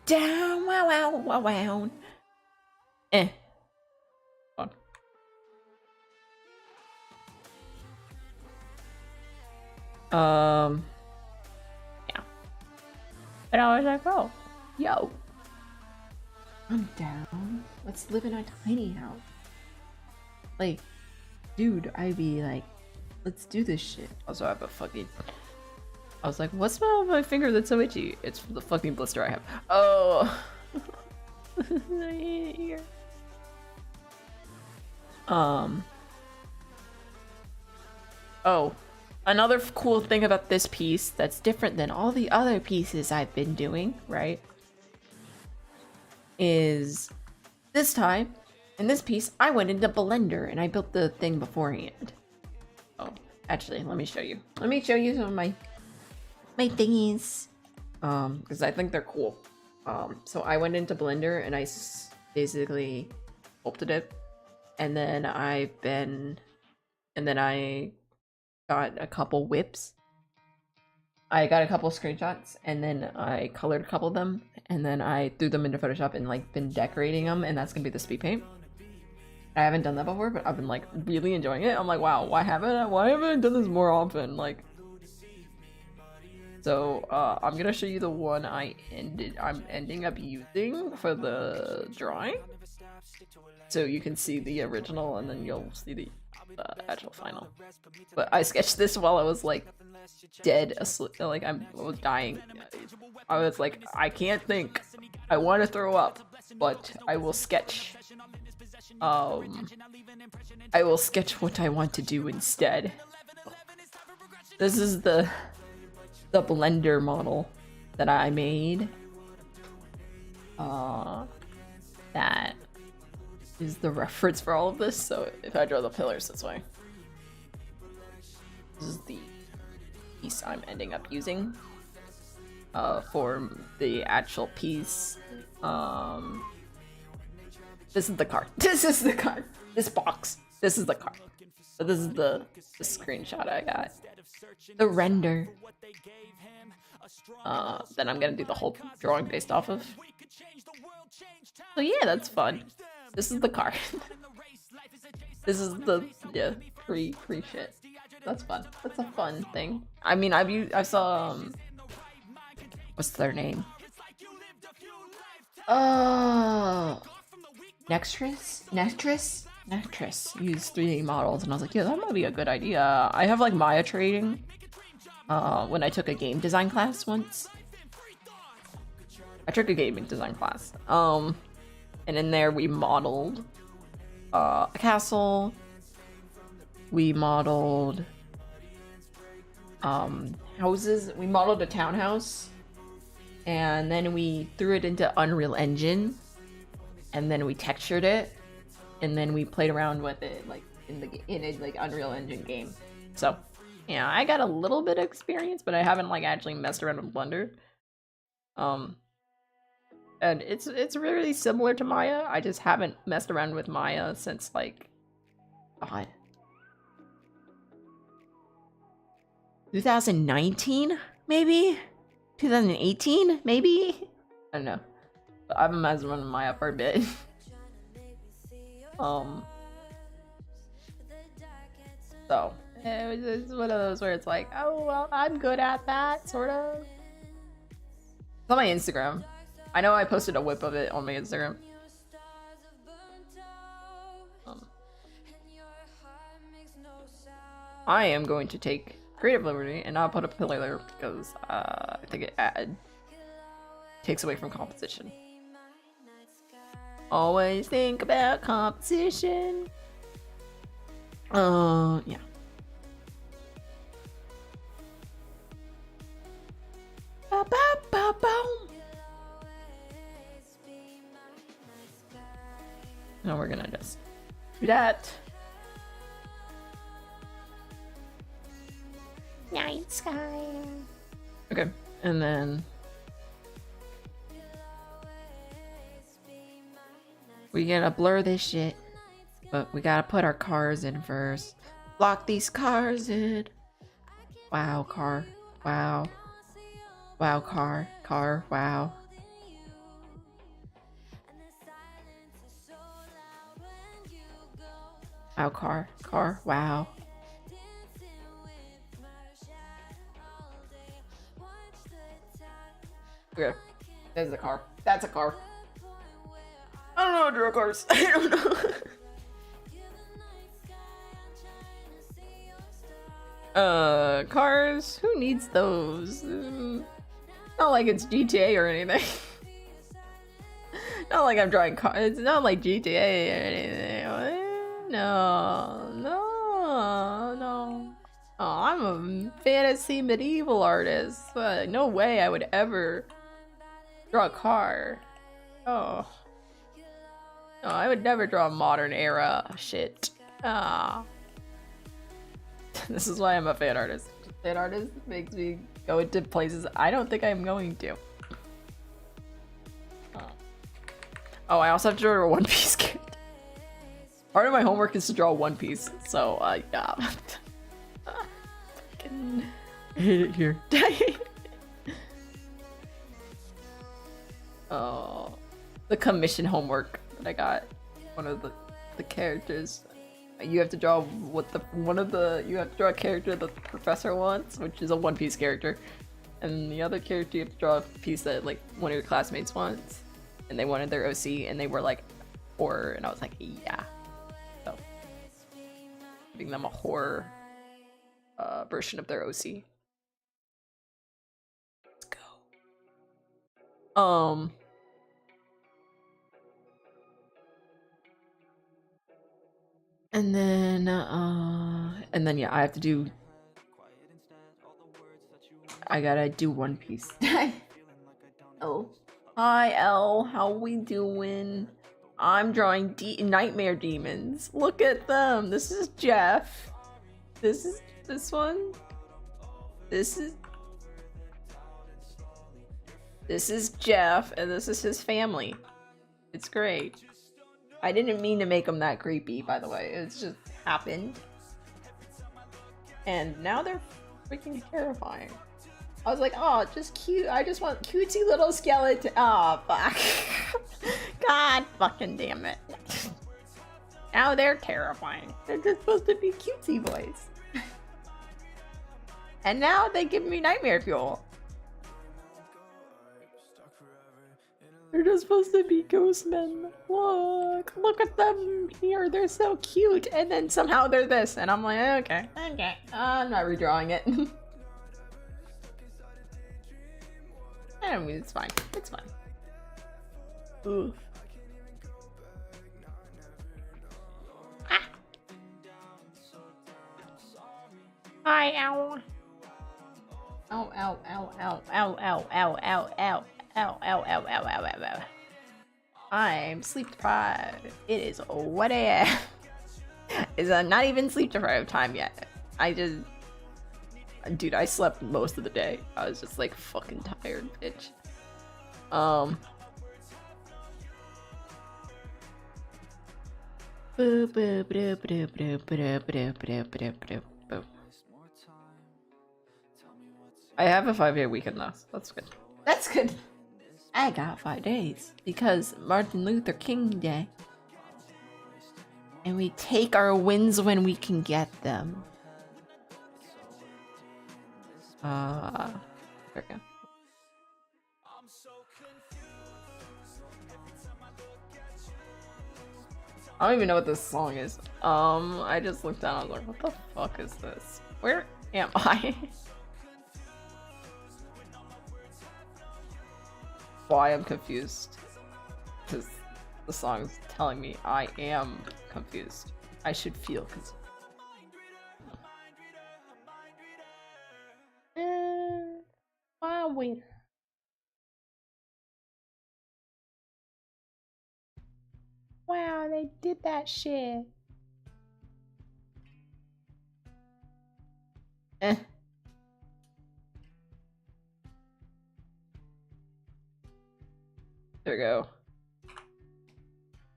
Down, wow, wow, wow, wow. On. Yeah. And I was like, oh, yo, I'm down. Let's live in a tiny house. Like, dude, I'd be like, let's do this shit. Also, I have a fucking... I was like, what's wrong with my finger that's so itchy? It's the fucking blister I have. Oh. I hate it here. Oh. Another cool thing about this piece that's different than all the other pieces I've been doing, right? Is this time, in this piece, I went into Blender and I built the thing beforehand. Oh, actually, let me show you. Let me show you some of my thingies, because I think they're cool. So I went into Blender and I basically sculpted it, and then I got a couple whips. I got a couple screenshots, and then I colored a couple of them, and then I threw them into Photoshop and like been decorating them, and that's gonna be the speed paint. I haven't done that before, but I've been like really enjoying it. I'm like, wow, why haven't I done this more often? Like. So, I'm gonna show you the one I'm ending up using for the drawing. So you can see the original and then you'll see the actual final. But I sketched this while I was like dead asleep, like I was dying. I was like, I can't think. I want to throw up, but I will sketch. I will sketch what I want to do instead. This is the Blender model that I made. That is the reference for all of this, so if I draw the pillars this way. This is the piece I'm ending up using for the actual piece. This is the card. This is the card. This box. This is the card. So this is the screenshot I got. The render. Then I'm gonna do the whole drawing based off of. So yeah, that's fun. This is the card. This is the pre shit. That's fun. That's a fun thing. I mean, I saw what's their name? Nextris use 3D models, and I was like, yeah, that might be a good idea. I have like Maya trading. When I took a game design class once. I took a gaming design class. And in there we modeled a castle. We modeled houses. We modeled a townhouse. And then we threw it into Unreal Engine. And then we textured it. And then we played around with it like in a like Unreal Engine game. So yeah, I got a little bit of experience, but I haven't like actually messed around with Blender. And it's really similar to Maya. I just haven't messed around with Maya since like God, 2019 maybe, 2018 maybe. I don't know. But I've been messing around with Maya for a bit. So it's one of those where it's like, oh well, I'm good at that, sort of. It's on my Instagram. I know I posted a whip of it on my Instagram. I am going to take creative liberty and not put a pillar there because I think it takes away from composition. Always think about composition. Yeah. Bow, bow, bow, bow. Now we're gonna just do that. Night sky. Okay, and then we gotta blur this shit, but we gotta put our cars in first. Lock these cars in. Wow, car. Wow. Wow, car. Car. Wow. Wow, car. Car. Wow. Okay. There's a car. That's a car. I don't know how to draw cars. I don't know. Cars? Who needs those? Not like it's GTA or anything. Not like I'm drawing cars. It's not like GTA or anything. No. Oh, I'm a fantasy medieval artist. No way I would ever draw a car. Oh. No, I would never draw a modern era shit. Ah. This is why I'm a fan artist. Fan artist makes me go into places I don't think I'm going to. Oh, I also have to draw a One Piece character. Part of my homework is to draw One Piece, so yeah. Fucking hate it here. Oh, the commission homework that I got. One of the characters. You have to draw you have to draw a character that the professor wants, which is a One Piece character, and the other character you have to draw a piece that like one of your classmates wants, and they wanted their OC, and they were like horror, and I was like, yeah. So giving them a horror version of their OC. Let's go. And then yeah, I have to do. I gotta do One Piece. Oh, hi L, how we doing? I'm drawing nightmare demons. Look at them. This is Jeff. This is this one. This is Jeff, and this is his family. It's great. I didn't mean to make them that creepy, by the way. It's just happened. And now they're freaking terrifying. I was like, oh, just cute. I just want cutesy little skeleton. Oh, fuck. God fucking damn it. Now they're terrifying. They're just supposed to be cutesy boys. And now they give me nightmare fuel. They're just supposed to be ghost men. Look at them here. They're so cute. And then somehow they're this. And I'm like, okay. I'm not redrawing it. I mean, it's fine. It's fine. Oof. Ah. Hi, ow. Ow, ow, ow, ow, ow, ow, ow, ow, ow. Ow, ow, ow, ow, ow, ow, ow. I'm sleep deprived. It is 1 a.m. It's not even sleep deprived time yet. Dude, I slept most of the day. I was just like fucking tired, bitch. I have a 5-day weekend though. That's good. That's good. I got 5 days because Martin Luther King Day. And we take our wins when we can get them. There we go. I don't even know what this song is. I just looked down, I was like, what the fuck is this? Where am I? Why I'm confused. Because the song's telling me I am confused. I should feel confused. Wait. Wow, they did that shit. There we go.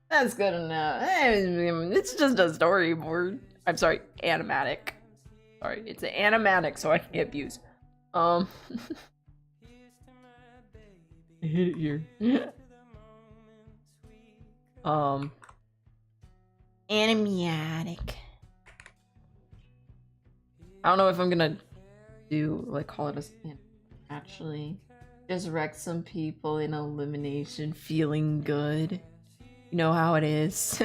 That's good enough. It's just a storyboard. I'm sorry, animatic. Sorry, it's an animatic, so I can get views. I hit it here. Animatic. I don't know if I'm gonna do like call it a actually just wreck some people in elimination feeling good. You know how it is.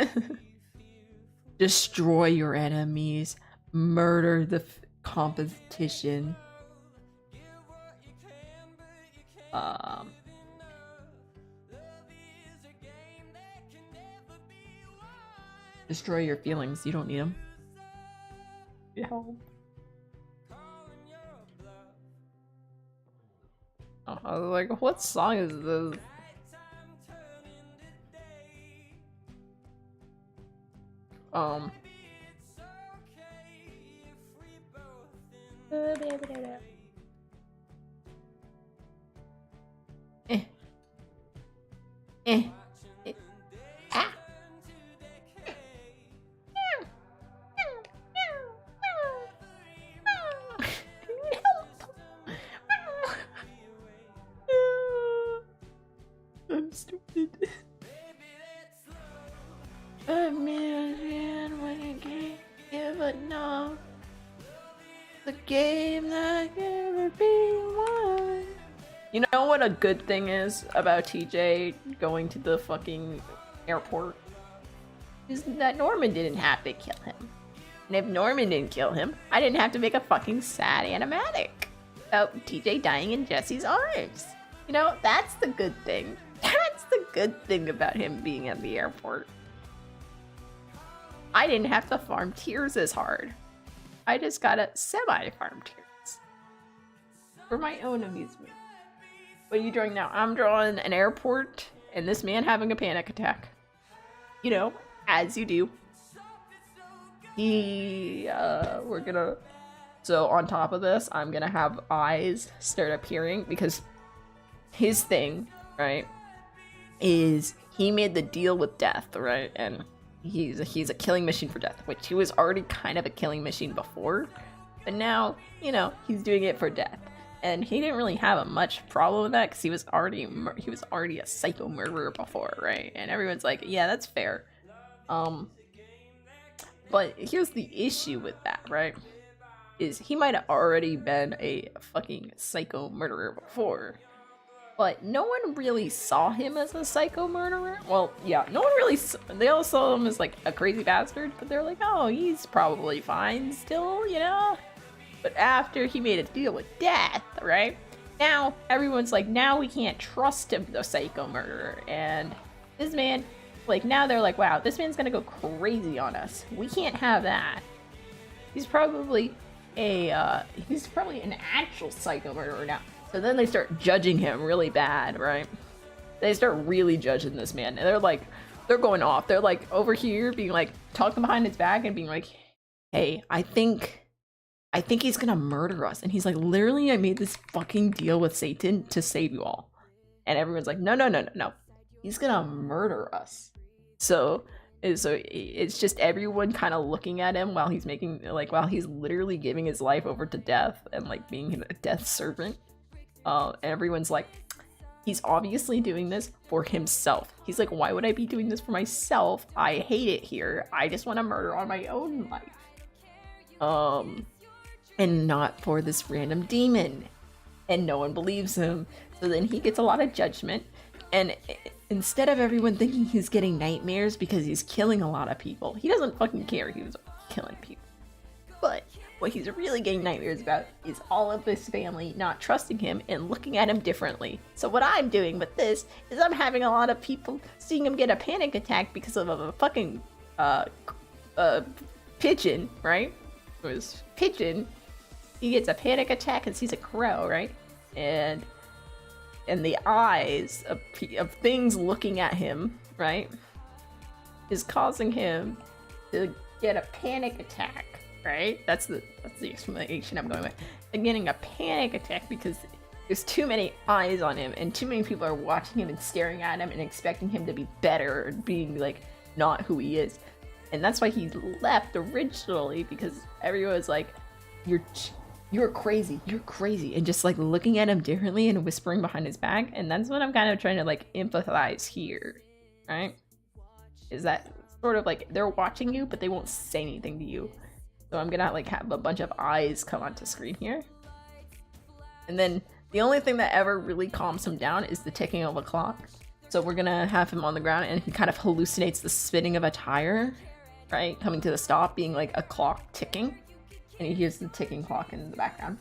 Destroy your enemies, murder the competition. Destroy your feelings. You don't need them. Yeah. Oh, I was like, what song is this? Ah. I'm stupid. A man when you can't give enough. The game that never be won. You know what a good thing is about TJ going to the fucking airport? Is that Norman didn't have to kill him. And if Norman didn't kill him, I didn't have to make a fucking sad animatic about TJ dying in Jesse's arms. You know, that's the good thing. That's the good thing about him being at the airport. I didn't have to farm tears as hard. I just gotta semi-farm tears. For my own amusement. What are you drawing now? I'm drawing an airport and this man having a panic attack. You know, as you do. We're gonna... So on top of this, I'm gonna have eyes start appearing because his thing, right, is he made the deal with death, right? And he's a killing machine for death, which he was already kind of a killing machine before, but now, you know, he's doing it for death. And he didn't really have a much problem with that because he was already a psycho murderer before, right? And everyone's like, yeah, that's fair. But here's the issue with that, right? is he might have already been a fucking psycho murderer before, but no one really saw him as a psycho murderer. Well, yeah, no one really. They all saw him as like a crazy bastard, but they're like, oh, he's probably fine still, you know? But after he made a deal with death, right? Now everyone's like, now we can't trust him, the psycho murderer. And this man, like, now they're like, wow, this man's gonna go crazy on us. We can't have that. He's probably an actual psycho murderer now. So then they start judging him really bad, right? They start really judging this man. And they're going off. They're like over here being like, talking behind his back and being like, hey, I think he's gonna murder us. And he's like, literally, I made this fucking deal with Satan to save you all. And everyone's like, no. He's gonna murder us. So it's just everyone kind of looking at him while he's while he's literally giving his life over to death and like being a death servant. And everyone's like, he's obviously doing this for himself. He's like, why would I be doing this for myself? I hate it here. I just want to murder on my own life. And not for this random demon. And no one believes him. So then he gets a lot of judgment. And instead of everyone thinking he's getting nightmares because he's killing a lot of people, he doesn't fucking care he was killing people. But what he's really getting nightmares about is all of his family not trusting him and looking at him differently. So what I'm doing with this is I'm having a lot of people seeing him get a panic attack because of a fucking pigeon, right? It was pigeon. He gets a panic attack and sees a crow, right? And the eyes of things looking at him, right, is causing him to get a panic attack, right? That's the explanation I'm going with. And getting a panic attack because there's too many eyes on him and too many people are watching him and staring at him and expecting him to be better and being like not who he is. And that's why he left originally, because everyone was like, you're crazy, and just like looking at him differently and whispering behind his back. And that's what I'm kind of trying to like empathize here, right? Is that sort of like they're watching you but they won't say anything to you. So I'm gonna like have a bunch of eyes come onto screen here. And then the only thing that ever really calms him down is the ticking of a clock. So we're gonna have him on the ground and he kind of hallucinates the spinning of a tire, right? Coming to the stop, being like a clock ticking. And he hears the ticking clock in the background.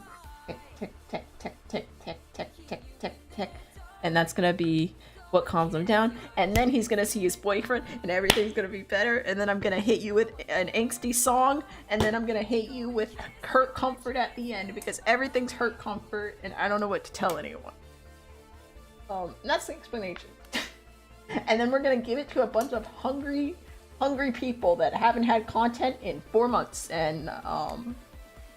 Tick, tick, tick, tick, tick, tick, tick, tick, tick, tick. And that's gonna be what calms him down. And then he's gonna see his boyfriend and everything's gonna be better. And then I'm gonna hit you with an angsty song. And then I'm gonna hit you with hurt comfort at the end, because everything's hurt comfort and I don't know what to tell anyone. That's the explanation. And then we're gonna give it to a bunch of hungry people that haven't had content in 4 months and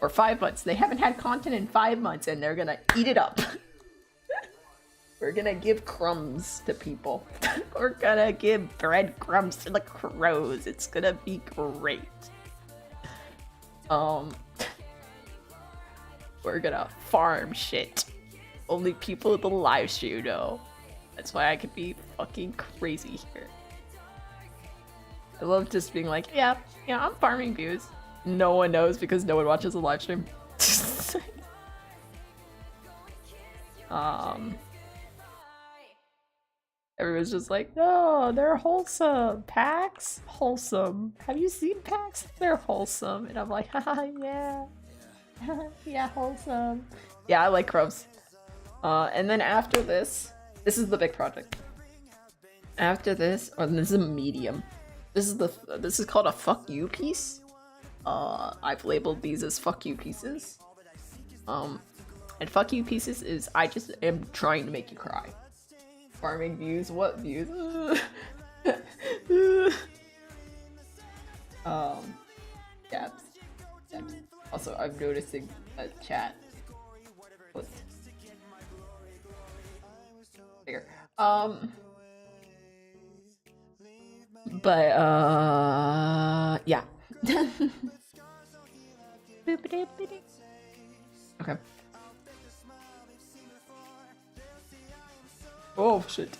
or 5 months. They haven't had content in 5 months and they're gonna eat it up. We're gonna give crumbs to people. We're gonna give breadcrumbs to the crows. It's gonna be great. We're gonna farm shit. Only people with the live stream know. That's why I could be fucking crazy here. I love just being like, yeah, I'm farming views. No one knows because no one watches the live stream. Everyone's just like, no, they're wholesome. Packs? Wholesome. Have you seen packs? They're wholesome. And I'm like, haha, yeah. Yeah, wholesome. Yeah, I like crows. And then after this is the big project. After this, or this is a medium. This is called a fuck you piece. I've labeled these as fuck you pieces. And fuck you pieces is I just am trying to make you cry. Farming views? What views? Dabs. Also, I'm noticing a chat. What's bigger? But yeah. Okay. Oh shit.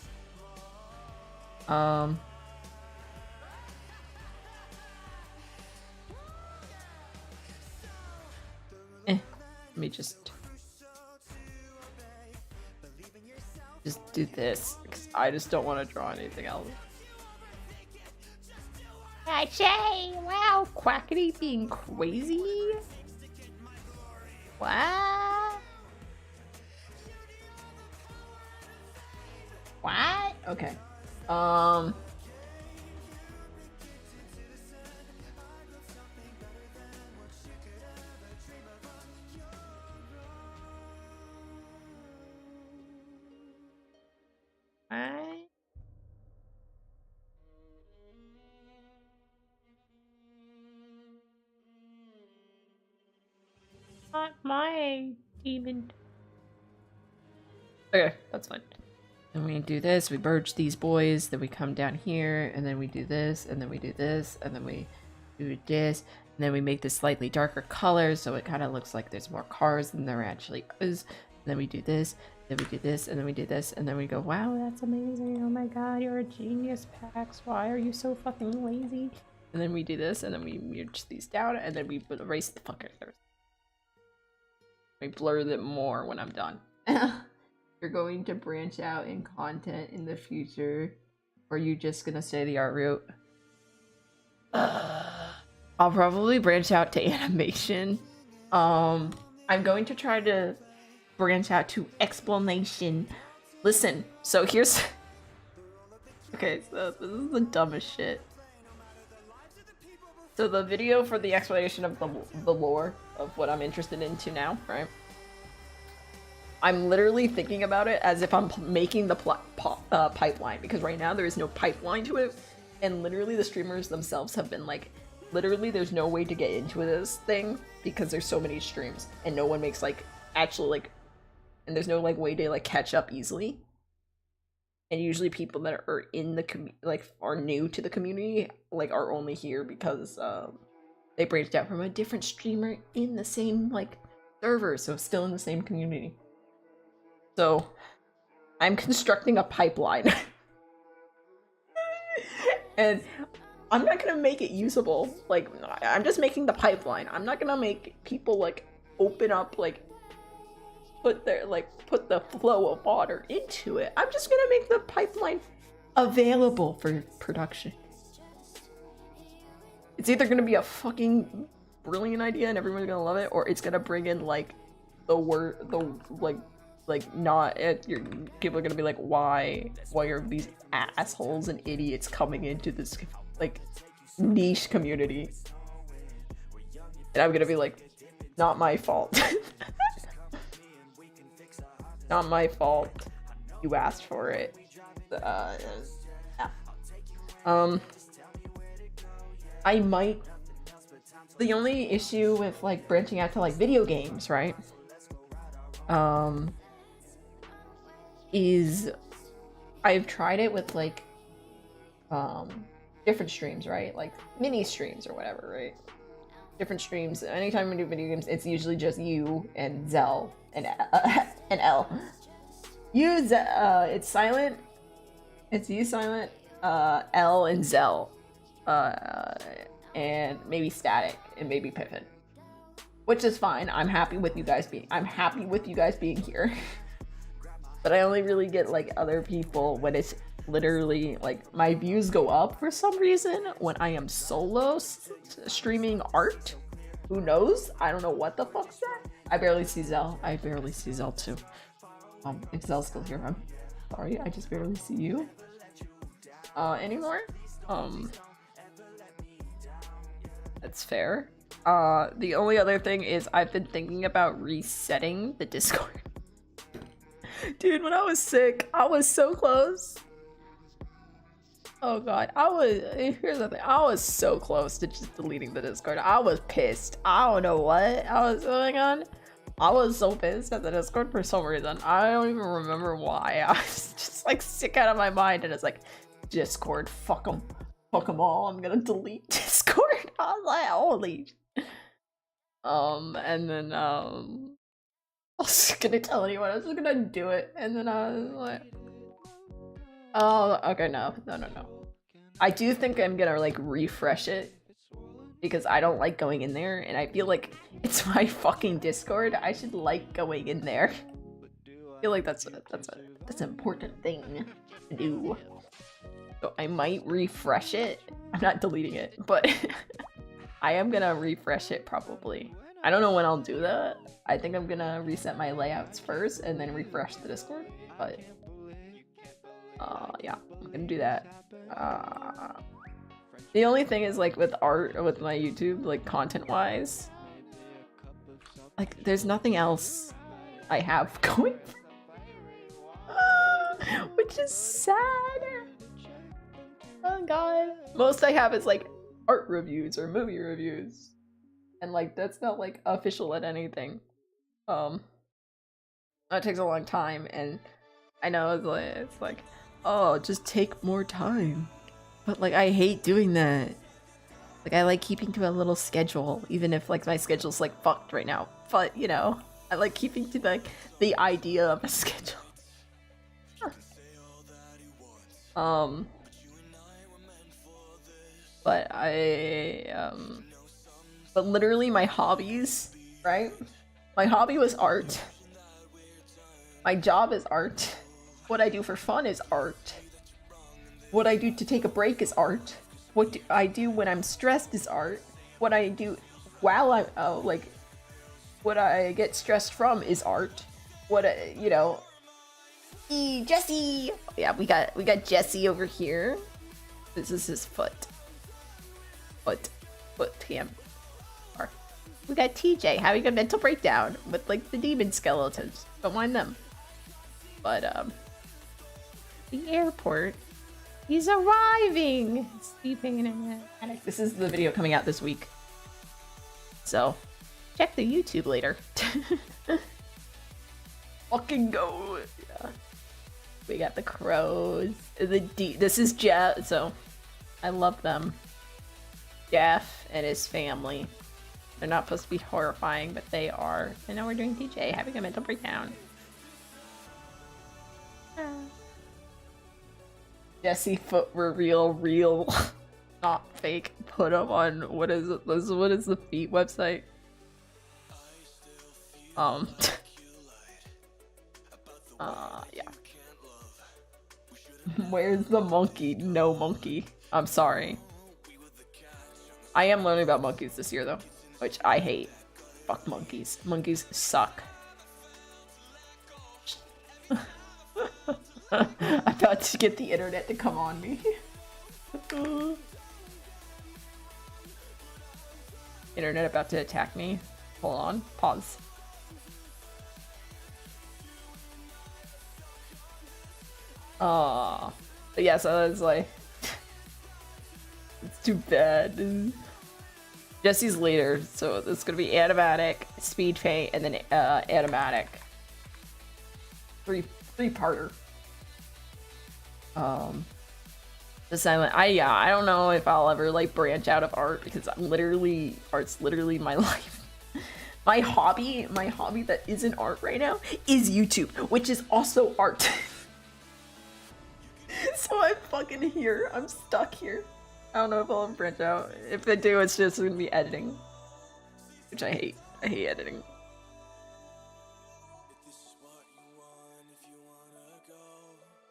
Let me just do this because I just don't want to draw anything else. Say, wow, Quackity being crazy. What? What? Okay. Not my demon. Okay, that's fine. And we do this, we merge these boys, then we come down here, and then we do this, and then we do this, and then we do this, and then we make this slightly darker color so it kind of looks like there's more cars than there actually is. And then we do this, then we do this, and then we do this, and then we go, wow, that's amazing. Oh my god, you're a genius, Pax. Why are you so fucking lazy? And then we do this, and then we merge these down, and then we erase the fucking colors. We blur them more when I'm done. You're going to branch out in content in the future, or are you just gonna stay the art route? I'll probably branch out to animation. I'm going to try to branch out to explanation. Listen, so here's okay, so this is the dumbest shit. So the video for the explanation of the lore of what I'm interested into now, right? I'm literally thinking about it as if I'm making the pipeline, because right now there is no pipeline to it, and literally the streamers themselves have been like, literally there's no way to get into this thing because there's so many streams and no one makes like actually like, and there's no like way to like catch up easily. And usually people that are in the like are new to the community like are only here because they branched out from a different streamer in the same like server, so still in the same community. So I'm constructing a pipeline. And I'm not gonna make it usable. Like, I'm just making the pipeline. I'm not gonna make people like open up, like put the flow of water into it. I'm just gonna make the pipeline available for production. It's either gonna be a fucking brilliant idea and everyone's gonna love it, or it's gonna bring in like your people are gonna be like, why are these assholes and idiots coming into this like niche community? And I'm gonna be like, not my fault. Not my fault. You asked for it. Yeah. I might. The only issue with like branching out to like video games, right? Is I've tried it with like different streams, right? Like mini streams or whatever, right? Different streams. Anytime we do video games, it's usually just you and Zell and L. It's silent. It's you, silent. L and Zell. And maybe Static and maybe Pippin. Which is fine. I'm happy with you guys being here. But I only really get like other people when it's literally like my views go up for some reason when I am solo streaming art. Who knows? I don't know what the fuck's that. I barely see Zell. I barely see Zell too. If Zell's still here, I'm sorry. I just barely see you anymore. That's fair. The only other thing is I've been thinking about resetting the Discord. Dude, when I was sick, I was so close. Oh god, here's the thing, I was so close to just deleting the Discord. I was pissed. I don't know what I was going on. I was so pissed at the Discord for some reason. I don't even remember why. I was just like sick out of my mind, and it's like, Discord, fuck them all. I'm gonna delete Discord. I was like, holy. And then I was gonna tell anyone. I was just gonna do it, and then I was like, oh, okay, no. I do think I'm gonna like refresh it because I don't like going in there, and I feel like it's my fucking Discord. I should like going in there. I feel like that's an important thing to do. So I might refresh it. I'm not deleting it, but I am gonna refresh it probably. I don't know when I'll do that. I think I'm gonna reset my layouts first and then refresh the Discord. But yeah, I'm gonna do that. The only thing is, like, with art, with my YouTube, like, content-wise, like, there's nothing else I have going, which is sad. Oh god. Most I have is, like, art reviews or movie reviews, and, like, that's not, like, official at anything. That takes a long time, and I know it's like, oh, just take more time. But, like, I hate doing that. Like, I like keeping to a little schedule, even if, like, my schedule's, like, fucked right now. But, you know, I like keeping to, like, the idea of a schedule. But but literally my hobbies, right? My hobby was art. My job is art. What I do for fun is art. What I do to take a break is art. What I do when I'm stressed is art. What I do while I'm like, what I get stressed from is art. What you know, Jesse. Yeah, we got Jesse over here. This is his foot cam. Or we got TJ having a mental breakdown with, like, the demon skeletons. Don't mind them. But the airport. He's arriving! Sleeping in an attic. This is the video coming out this week. So, check the YouTube later. Fucking go! Yeah. We got the crows. This is Jeff, so I love them. Jeff and his family. They're not supposed to be horrifying, but they are. And now we're doing DJ, having a mental breakdown. Jesse foot reveal, real, not fake. Put them on, what is it? What is the feet website? Yeah. Where's the monkey? No monkey. I'm sorry. I am learning about monkeys this year, though, which I hate. Fuck monkeys. Monkeys suck. I'm about to get the internet to come on me. Internet about to attack me. Hold on. Pause. But yeah, so it's like, it's too bad. Jesse's later, so it's gonna be animatic, speed paint, and then animatic. Three-parter. The silent. I don't know if I'll ever, like, branch out of art, because art's literally my life. My hobby that isn't art right now is YouTube, which is also art. So I'm fucking here. I'm stuck here. I don't know if I'll ever branch out. If I do, it's just gonna be editing, which I hate. I hate editing.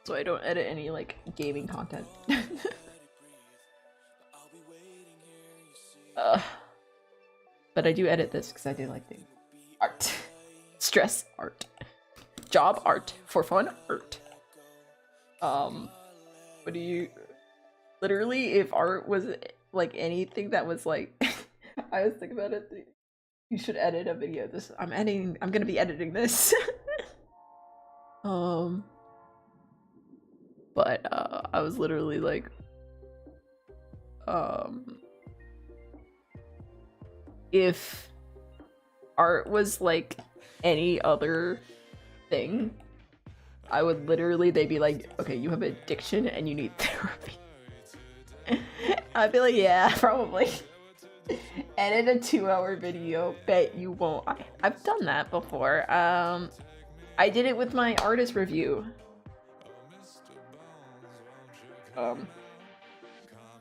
So I don't edit any, like, gaming content. But I do edit this because I do like the art. Stress art. Job art. For fun art. What do you... Literally, if art was, like, anything that was, like... I was thinking about it. You should edit a video. I'm gonna be editing this. But, I was literally like, if art was like any other thing, I would literally, they'd be like, okay, you have addiction and you need therapy. I'd be like, yeah, probably. Edit a 2-hour video, bet you won't. I've done that before. I did it with my artist review.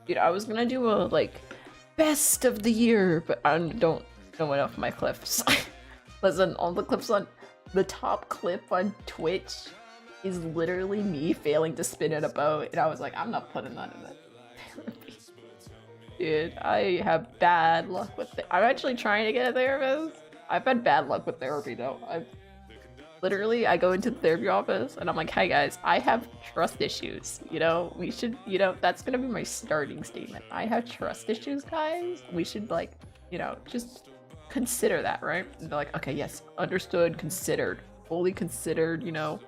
Dude, I was gonna do a, like, best of the year, but I don't know enough of my clips. Listen, all the clips on the top clip on Twitch is literally me failing to spin in a boat, and I was like, I'm not putting that in that therapy. Dude, I have bad luck with it. I'm actually trying to get a therapist. I've had bad luck with therapy though. I go into the therapy office and I'm like, hey guys, I have trust issues. You know, we should, you know, that's gonna be my starting statement. I have trust issues, guys. We should, like, you know, just consider that, right? And they're like, okay, yes, understood, considered, fully considered, you know,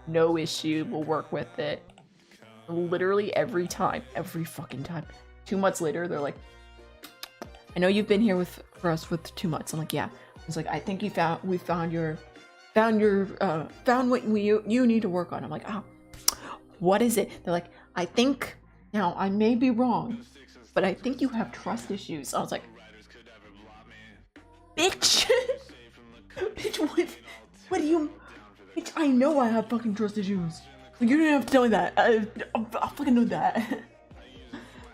no issue, we'll work with it. Literally every time, every fucking time. 2 months later, they're like, I know you've been here for us with 2 months. I'm like, yeah. It's like, I think we found what you need to work on. I'm like, oh, what is it? They're like, I think, now I may be wrong, but I think you have trust issues. I was like, bitch, bitch, what do you, bitch, I know I have fucking trust issues. Like, you didn't have to tell me that. I fucking know that.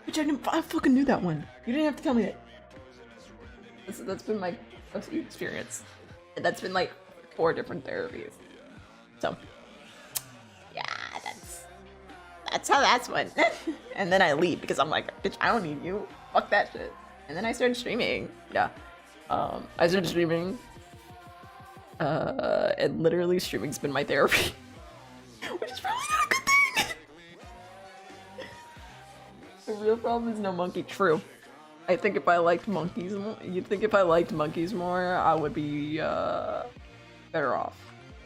Bitch, I fucking knew that one. You didn't have to tell me that. That's been my experience. And that's been like 4 different therapies. So, yeah, that's how that's went. And then I leave because I'm like, bitch, I don't need you. Fuck that shit. And then I started streaming. Yeah. I started streaming. And literally streaming's been my therapy. Which is probably not a good thing. The real problem is no monkey. True. I think if I liked monkeys more, you'd think if I liked monkeys more, I would be better off.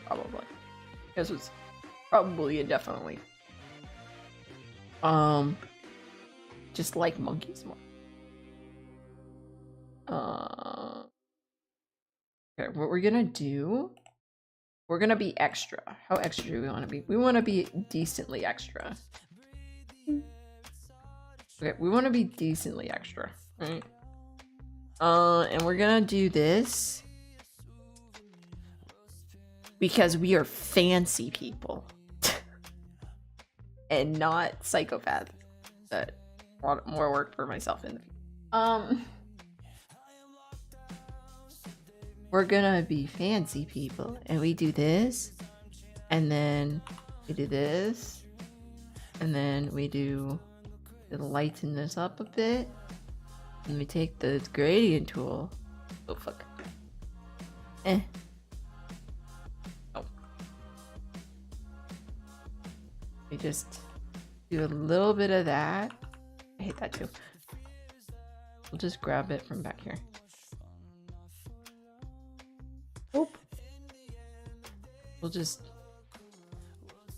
Probably. This was probably and definitely. Just like monkeys more. Okay, what we're gonna do, we're gonna be extra. How extra do we want to be? We want to be decently extra. Okay, we want to be decently extra, right? And we're gonna do this because we are fancy people and not psychopaths that want more work for myself in the we're gonna be fancy people, and we do this, and then we do this, and then we do lighten this up a bit, and we take the gradient tool. Oh fuck. Oh. We just do a little bit of that. I hate that too. We'll just grab it from back here. Oop. We'll just.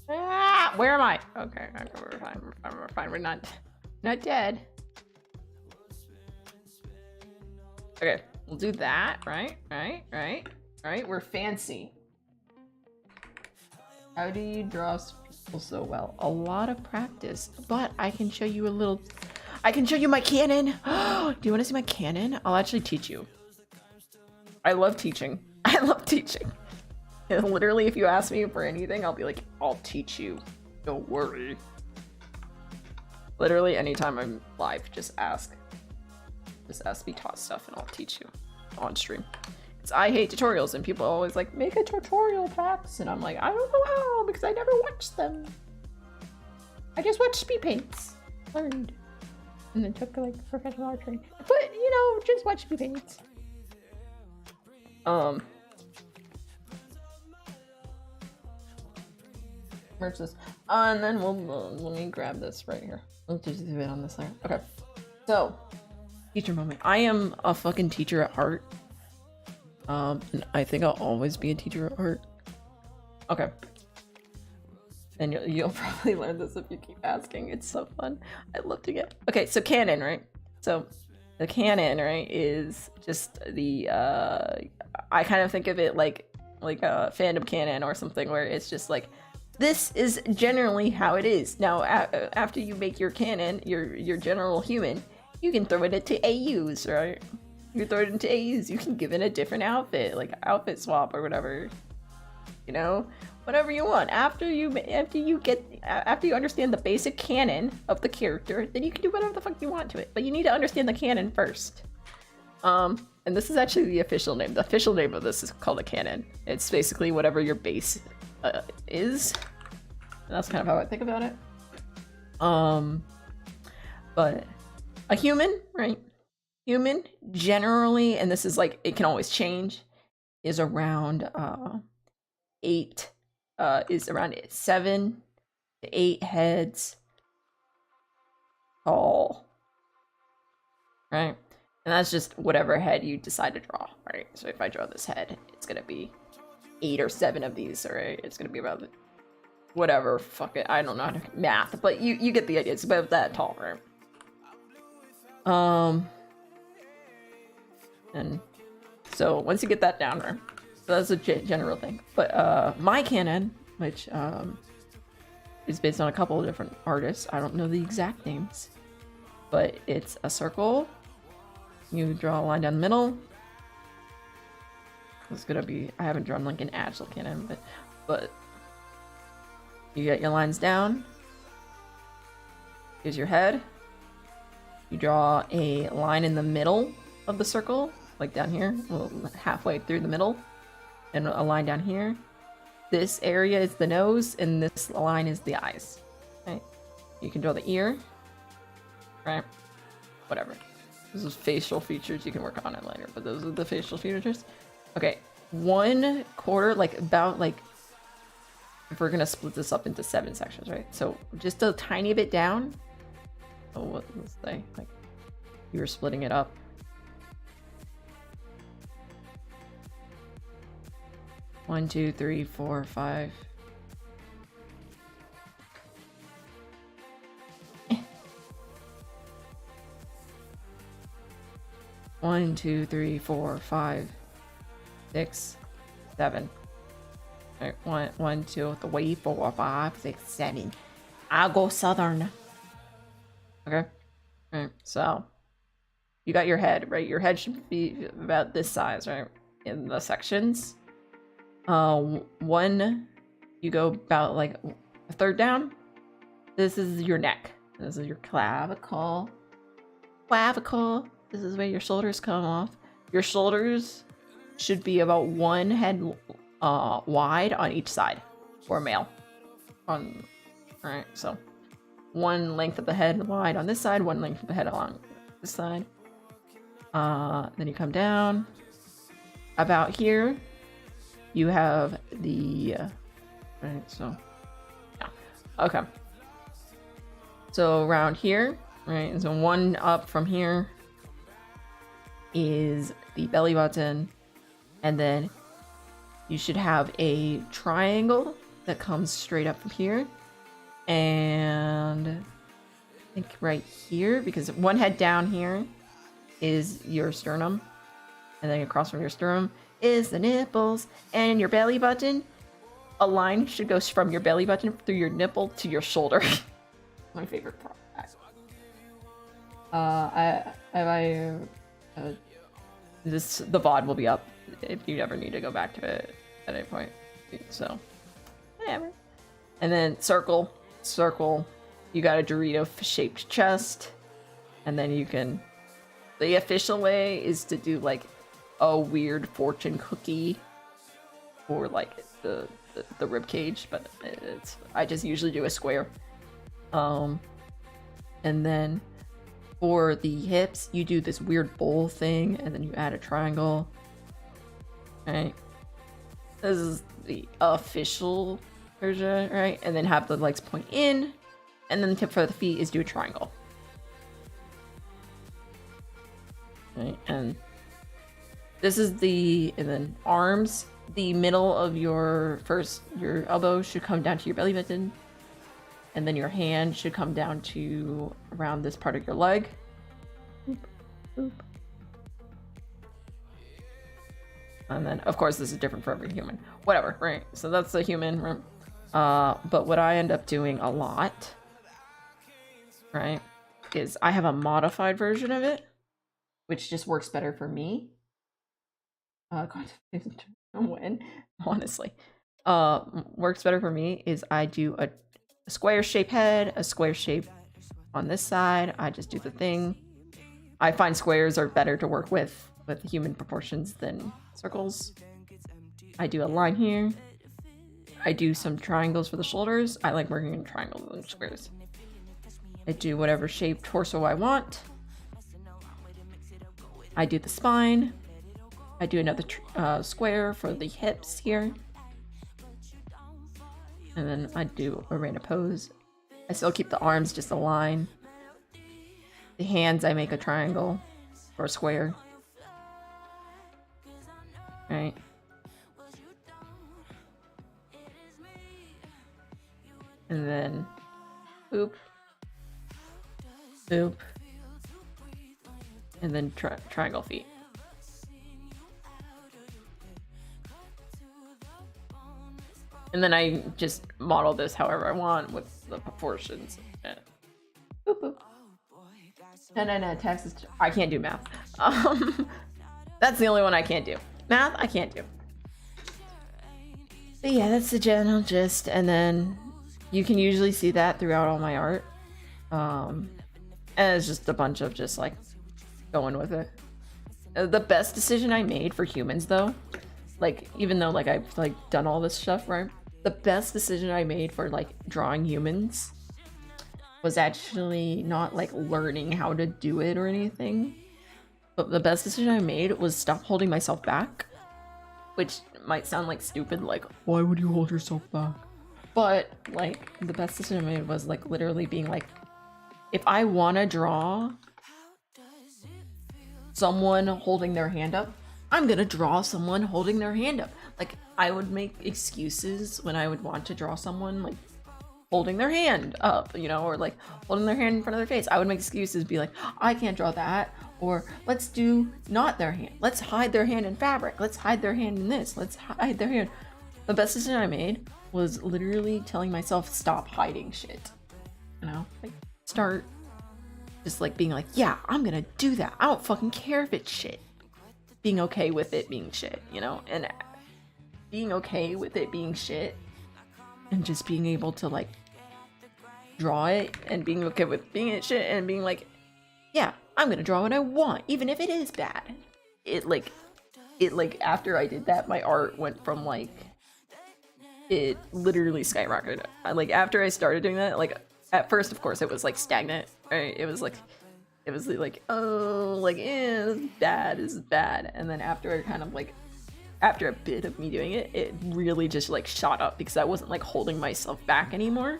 Ah, where am I? Okay, we're fine. We're fine. We're not dead. Okay, we'll do that. Right. We're fancy. How do you draw people so well? A lot of practice, but I can show you a little. I can show you my cannon. Do you want to see my cannon? I'll actually teach you. I love teaching. I love teaching. And literally, if you ask me for anything, I'll be like, I'll teach you. Don't worry. Literally, anytime I'm live, just ask. Just ask me taught stuff and I'll teach you on stream. Because I hate tutorials and people are always like, make a tutorial, Pax. And I'm like, I don't know how because I never watched them. I just watched speed paints. Learned. And then took like professional art training. But, you know, just watch speed paints. Merge this, and then we'll let me grab this right here. Let's just do it on this layer. Okay, so teacher moment. I am a fucking teacher at heart. And I think I'll always be a teacher at heart. Okay, and you'll probably learn this if you keep asking. It's so fun. I love to get. Okay, so canon, right? So the canon, right, is just the I kind of think of it like a fandom canon or something where it's just like, this is generally how it is. Now, after you make your canon, your general human, you can throw it into AUs, right? You throw it into AUs, you can give it a different outfit, like outfit swap or whatever. you know, whatever you want. After you understand the basic canon of the character, then you can do whatever the fuck you want to it. But you need to understand the canon first. And this is actually the official name. The official name of this is called a canon. It's basically whatever your base is. And that's kind of how I think about it. But a human, right? Human generally, and this is like, it can always change, is around 7 to 8 heads tall, right? And that's just whatever head you decide to draw, right? So if I draw this head, it's gonna be 8 or 7 of these, right? It's gonna be about whatever, fuck it, I don't know how to math, but you get the idea. It's about that tall, right? And so once you get that down, right? So that's a general thing. But my canon, which is based on a couple of different artists, I don't know the exact names, but it's a circle. You draw a line down the middle. It's gonna be, I haven't drawn like an actual canon, but you get your lines down. Here's your head. You draw a line in the middle of the circle, like down here, well, halfway through the middle, and a line down here. This area is the nose, and this line is the eyes. Right? You can draw the ear, right? Whatever. This is facial features. You can work on it later, but those are the facial features. Okay, 1/4, like about like, if we're gonna split this up into 7 sections, right? So just a tiny bit down. Oh, what was they like? You were splitting it up. One, 2, 3, 4, 5. One, 2, 3, 4, 5, 6, 7. All right, 1, 2, 3, 4, 5, 6, 7. I'll go southern. Okay. All right. So you got your head, right? Your head should be about this size, right? In the sections. One, you go about like a third down. This is your neck. This is your clavicle. This is where your shoulders come off. Your shoulders should be about 1 head wide on each side for a male. Alright, so 1 length of the head wide on this side, 1 length of the head along this side. Then you come down. About here, you have the right, so yeah. Okay. So around here, right? So 1 up from here is the belly button, and then you should have a triangle that comes straight up from here, and I think right here, because 1 head down here is your sternum, and then across from your sternum is the nipples, and your belly button, a line should go from your belly button through your nipple to your shoulder. My favorite part. The VOD will be up if you ever need to go back to it at any point. So, whatever. And then circle. You got a Dorito-shaped chest, and then you can. The official way is to do like a weird fortune cookie, or like the rib cage, but I just usually do a square. And then for the hips, you do this weird bowl thing, and then you add a triangle. Right? This is the official version, right? And then have the legs point in, and then the tip for the feet is do a triangle. Right? And this is and then arms, the middle of your elbow should come down to your belly button, and then your hand should come down to around this part of your leg. Boop, boop. And then, of course, this is different for every human. Whatever, right? So that's the human, right? But what I end up doing a lot, right, is I have a modified version of it, which just works better for me. God, when, honestly. works better for me is I do a square shape head, a square shape on this side. I just do the thing. I find squares are better to work with human proportions than circles. I do a line here. I do some triangles for the shoulders. I like working in triangles and squares. I do whatever shape torso I want. I do the spine. I do another square for the hips here. And then I do a random pose. I still keep the arms just a line. The hands, I make a triangle or a square. Right. And then boop, boop, and then triangle feet. And then I just model this however I want with the proportions. Yeah. Boop, boop. No, Texas. I can't do math. That's the only one I can't do. Math, I can't do. But yeah, that's the general gist. And then you can usually see that throughout all my art. And it's just a bunch of just like going with it. The best decision I made for humans though, like even though like I've like done all this stuff, right? The best decision I made for like drawing humans was actually not like learning how to do it or anything. But the best decision I made was stop holding myself back. Which might sound like stupid, like, why would you hold yourself back? But like the best decision I made was like literally being like, if I want to draw someone holding their hand up, I'm gonna draw someone holding their hand up. Like I would make excuses when I would want to draw someone like holding their hand up, you know, or like holding their hand in front of their face. I would make excuses, be like, I can't draw that, or let's do not their hand. Let's hide their hand in fabric. Let's hide their hand in this. Let's hide their hand. The best decision I made was literally telling myself, stop hiding shit. You know, like start just like being like, yeah, I'm gonna do that. I don't fucking care if it's shit. Being okay with it being shit, you know, and being okay with it being shit and just being able to like draw it and being okay with being it shit and being like, yeah, I'm gonna draw what I want, even if it is bad. It like after I did that, my art went from like, it literally skyrocketed. Like after I started doing that, like at first, of course, it was like stagnant, right? It was like, oh, like, this is bad. And then after I kind of like, after a bit of me doing it, it really just like shot up because I wasn't like holding myself back anymore.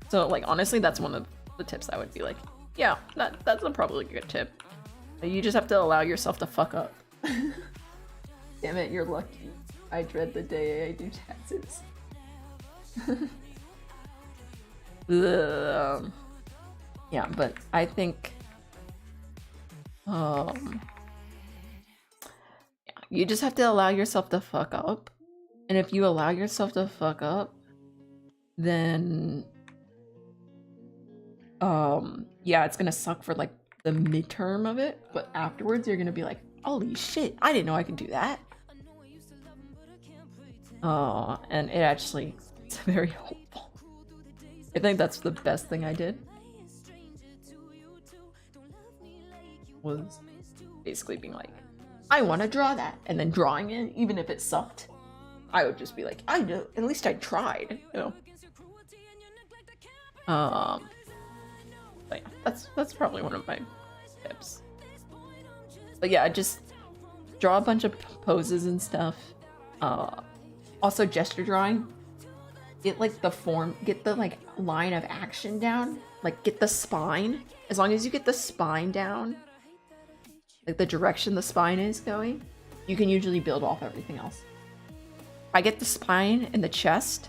So like, honestly, that's one of the tips I would be like, yeah, that's probably a good tip. You just have to allow yourself to fuck up. Damn it, you're lucky. I dread the day I do taxes. Yeah, but I think yeah, you just have to allow yourself to fuck up. And if you allow yourself to fuck up, then yeah, it's gonna suck for like the midterm of it, but afterwards you're gonna be like, holy shit, I didn't know I could do that. And it actually, it's very helpful. I think that's the best thing I did. Was basically being like, I want to draw that, and then drawing it, even if it sucked, I would just be like, I know, at least I tried, you know. But yeah, that's probably one of my tips. But yeah, just draw a bunch of poses and stuff. Also gesture drawing. Get like the form, get the like line of action down, like get the spine. As long as you get the spine down, like the direction the spine is going, you can usually build off everything else. I get the spine and the chest,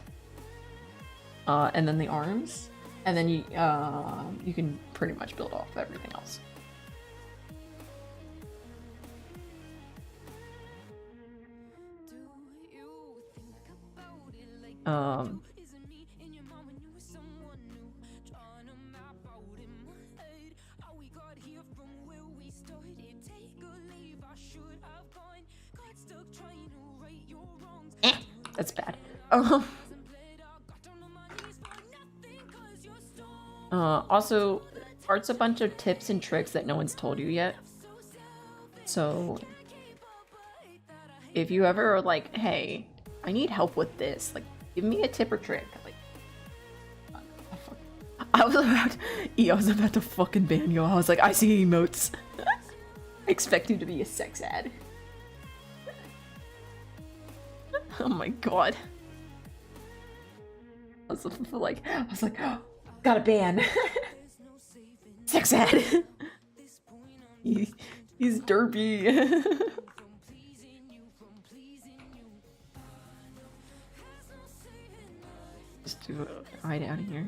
and then the arms, and then you can pretty much build off everything else. That's bad. Also, art's a bunch of tips and tricks that no one's told you yet. So, if you ever are like, hey, I need help with this, like, give me a tip or trick. Like, I was about to fucking ban you. I was like, I see emotes. I expect you to be a sex ad. Oh my god. I was like, oh, got a ban. Sex ad. He's derpy. Just do a hide out of here.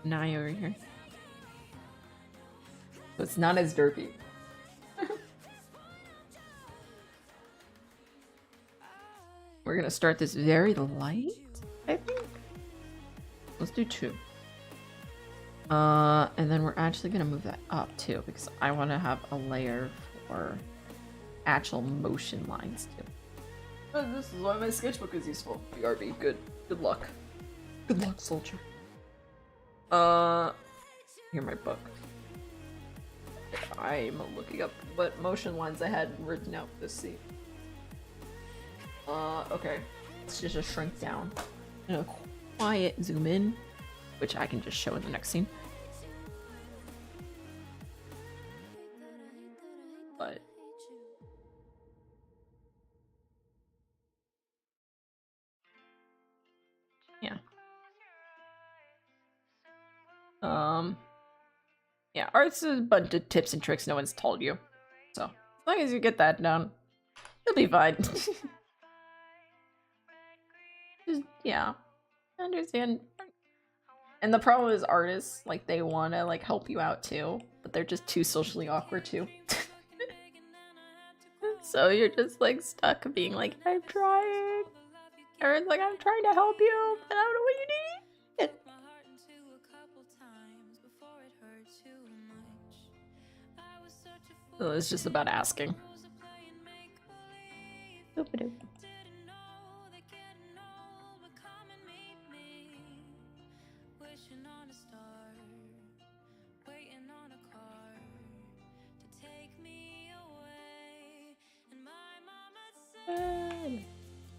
Nye over here. So it's not as derpy. We're gonna start this very light, I think. Let's do 2. And then we're actually gonna move that up too, because I want to have a layer for actual motion lines too. And this is why my sketchbook is useful. BRB, good luck. Good luck, soldier. Here my book. I'm looking up what motion lines I had written out this scene. Okay. Let's just shrink down. And a quiet zoom in, which I can just show in the next scene. But yeah. Yeah, art's a bunch of tips and tricks no one's told you. So, as long as you get that down, you'll be fine. Just, yeah. I understand. And the problem is artists, like, they want to, like, help you out too, but they're just too socially awkward too. So you're just, like, stuck being like, I'm trying. Everyone's like, I'm trying to help you, but I don't know what you need. So it's just about asking. Doop-a-doop.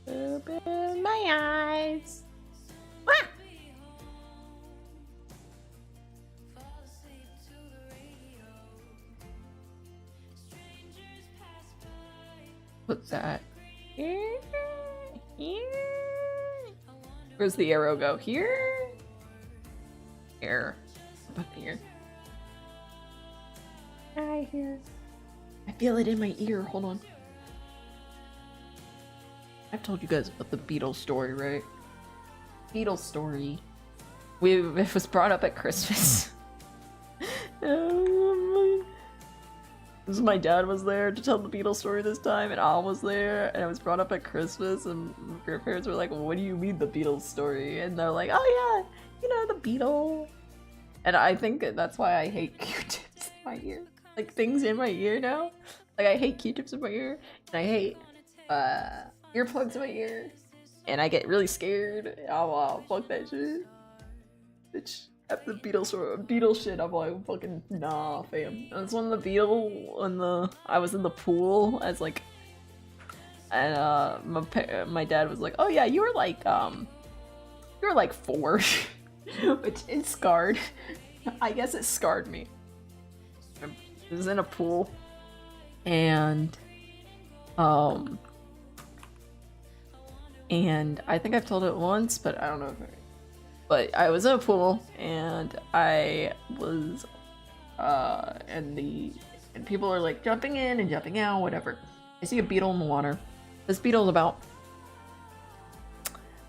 Open my eyes. Ah! What's that? Here. Where's the arrow go? Here? Here. About here. I hear. I feel it in my ear. Hold on. I've told you guys about the Beatles story, right? Beatles story. It was brought up at Christmas. My dad was there to tell the Beatles story this time, and Al was there, and it was brought up at Christmas, and my grandparents were like, well, what do you mean the Beatles story? And they're like, oh yeah, you know, the Beatles. And I think that's why I hate Q-tips in my ear. Like, things in my ear now. Like, I hate Q-tips in my ear, and I hate, earplugs in my ear, and I get really scared. I'll fuck that shit. Bitch, at the Beatles shit, I'm like, fucking nah, fam. And it's when the Beatles, I was in the pool as like, and my dad was like, oh yeah, you were like 4, which it scarred. I guess it scarred me. I was in a pool, and I think I've told it once, but I don't know if but I was in a pool, and I was, and people are like jumping in and jumping out, whatever. I see a beetle in the water. This beetle is about,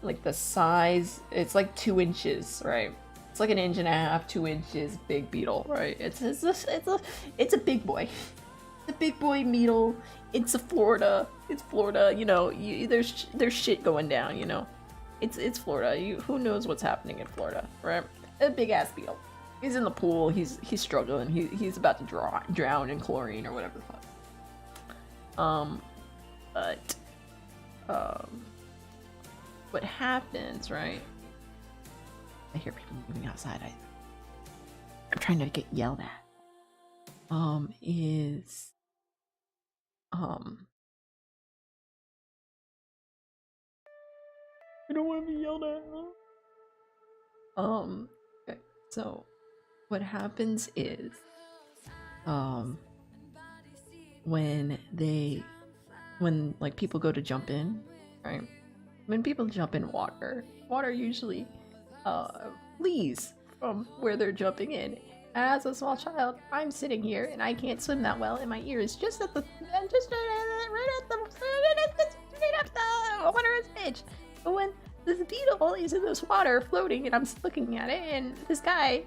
like, the size, it's like 2 inches, right? It's like 1.5 inches, 2 inches, big beetle, right? It's a big boy. It's a big boy beetle. It's Florida. It's Florida. You know, there's shit going down. You know, it's Florida. Who knows what's happening in Florida, right? A big ass beetle. He's in the pool. He's struggling. He's about to drown in chlorine or whatever the fuck. But what happens, right? I hear people moving outside. I'm trying to get yelled at. Is I don't want to be yelled at. Okay, so what happens is when like people go to jump in, right? When people jump in water usually flees from where they're jumping in. As a small child, I'm sitting here and I can't swim that well, and my ear is just at the water's edge. But when this beetle is in this water floating and I'm looking at it, and this guy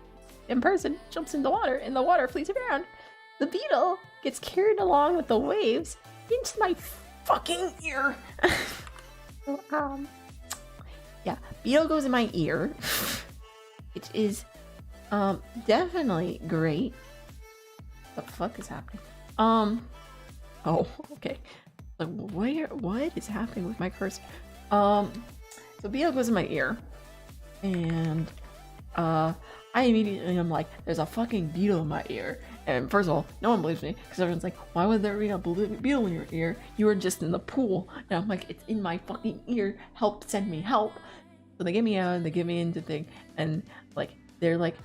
in person jumps in the water and the water flees around, the beetle gets carried along with the waves into my fucking ear. Yeah, beetle goes in my ear, which is definitely great. What the fuck is happening? Oh, okay. Like, what is happening with my cursor? So beetle goes in my ear, and I immediately am like, there's a fucking beetle in my ear. And first of all, no one believes me, because everyone's like, why would there be a beetle in your ear? You were just in the pool. And I'm like, it's in my fucking ear. Help, send me help. So they get me out and they get me into thing, and like they're like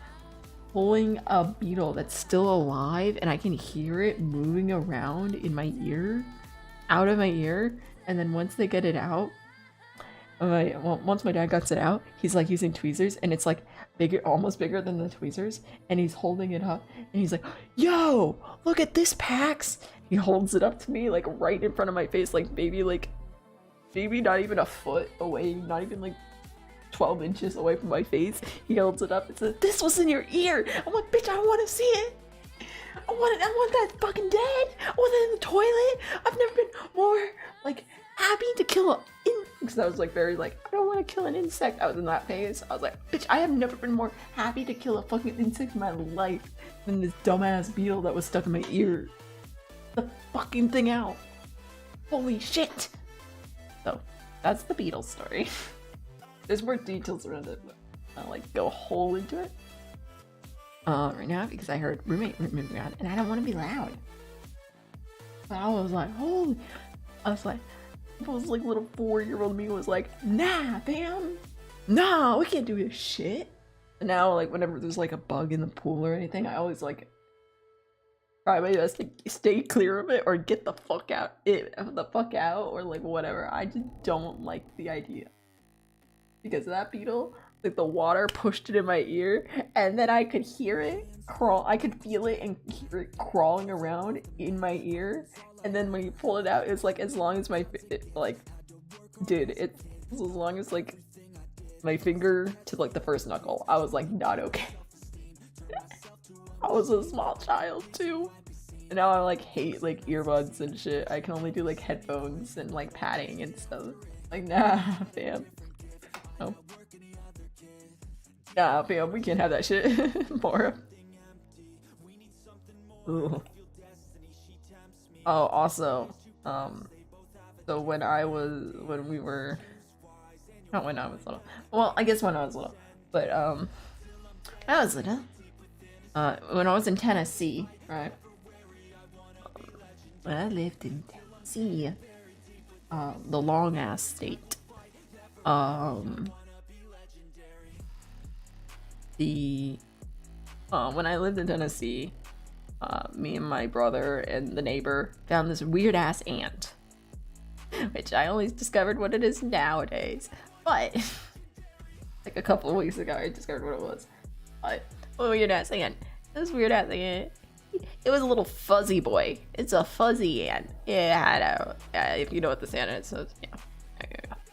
pulling a beetle that's still alive, and I can hear it moving around in my ear, out of my ear. And then once they get it out, once my dad gets it out, he's like using tweezers, and it's like bigger, almost bigger than the tweezers, and he's holding it up, and he's like, yo, look at this, Pax. He holds it up to me like right in front of my face, like maybe not even a foot away, not even like 12 inches away from my face. He holds it up and says, this was in your ear. I'm like, bitch, I want to see it. I want that fucking dead. I want it in the toilet. I've never been more like happy to kill an insect, because I was like very like, I don't want to kill an insect. I was in that phase. I was like, bitch, I have never been more happy to kill a fucking insect in my life than this dumbass beetle that was stuck in my ear. The fucking thing out. Holy shit. So that's the beetle story. There's more details around it, but I'll like go whole into it right now, because I heard roommate moving around and I don't want to be loud. But I was like, holy, I was like little 4-year-old me was like, nah, fam, nah, we can't do this shit. And now, like, whenever there's like a bug in the pool or anything, I always like try my best to stay clear of it or get the fuck out, or like whatever. I just don't like the idea. Because of that beetle, like the water pushed it in my ear, and then I could hear it crawl. I could feel it and hear it crawling around in my ear. And then when you pull it out, it's like as long as it's as long as like my finger to like the first knuckle. I was like not okay. I was a small child too. And now I like hate like earbuds and shit. I can only do like headphones and like padding and stuff. Like, nah, fam. No. Nah, fam, we can't have that shit. More. Ooh. Oh, also, so when I was little, well, I guess when I was little, but, I was little, when I was in Tennessee, right, when I lived in Tennessee, the long-ass state, when I lived in Tennessee, me and my brother and the neighbor found this weird ass ant, which I only discovered what it is nowadays, but like a couple of weeks ago I discovered what it was. But weird ass ant. This weird ass ant. It was a little fuzzy boy. It's a fuzzy ant. It had if you know what this ant is, so yeah.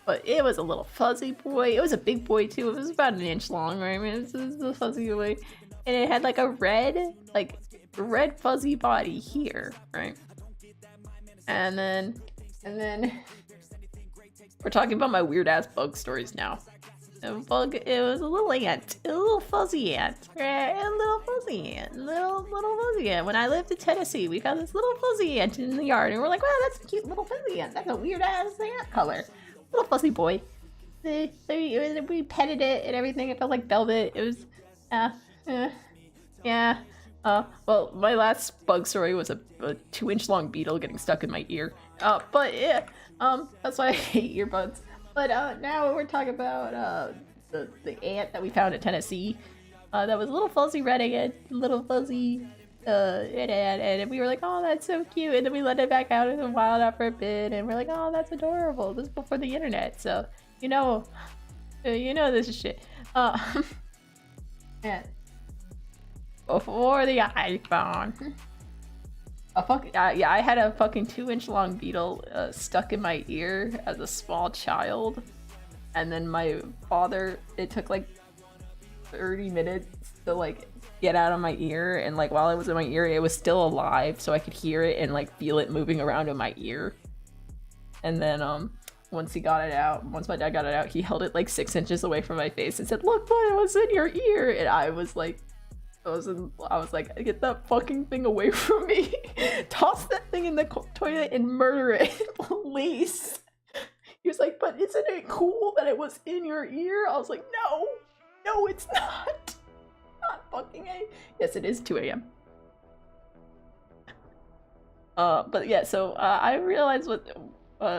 But it was a little fuzzy boy. It was a big boy too. It was about an inch long, right? I mean, it was a fuzzy boy, and it had like a red fuzzy body here, right? And then we're talking about my weird ass bug stories now. bug. It was a little ant, a little fuzzy ant, right? A little fuzzy ant, little fuzzy ant. When I lived in Tennessee, we found this little fuzzy ant in the yard, and we're like, wow, that's a cute little fuzzy ant. That's a weird ass ant color. Little fuzzy boy. We petted it and everything. It felt like velvet. It was, yeah. Well, my last bug story was a 2-inch long beetle getting stuck in my ear. But yeah, that's why I hate earbuds. But now we're talking about the ant that we found in Tennessee. That was a little fuzzy red ant, little fuzzy and we were like, oh, that's so cute. And then we let it back out in the wild after a bit, and we're like, oh, that's adorable. This is before the internet, so you know this is shit. And before the iPhone. I had a fucking 2-inch long beetle stuck in my ear as a small child, and then my father. It took like 30 minutes to like get out of my ear, and like while it was in my ear, it was still alive, so I could hear it and like feel it moving around in my ear. And then once my dad got it out, he held it like 6 inches away from my face and said, "Look, what it was in your ear," and I was like, get that fucking thing away from me. Toss that thing in the toilet and murder it, please. He was like, but isn't it cool that it was in your ear? I was like, no, it's not. Not fucking A. Yes, it is 2 a.m. But yeah, so I realized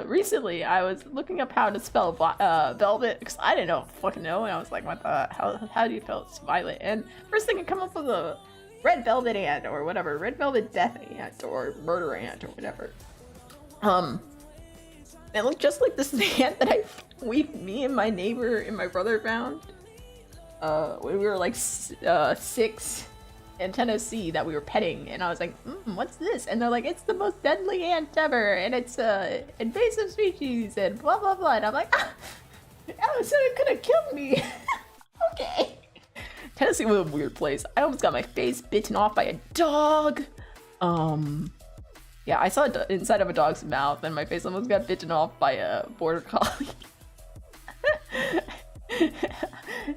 recently I was looking up how to spell velvet, because I didn't fucking know, and I was like, what the hell, how do you spell violet? And first thing I come up with a red velvet ant or whatever, red velvet death ant or murder ant or whatever. It looked just like this ant that me and my neighbor and my brother found when we were like 6 in Tennessee that we were petting, and I was like, what's this? And they're like, it's the most deadly ant ever, and it's invasive species, and blah blah blah. And I'm like, so it could have killed me. Okay. Tennessee was a weird place. I almost got my face bitten off by a dog. Yeah, I saw it inside of a dog's mouth, and my face almost got bitten off by a border collie.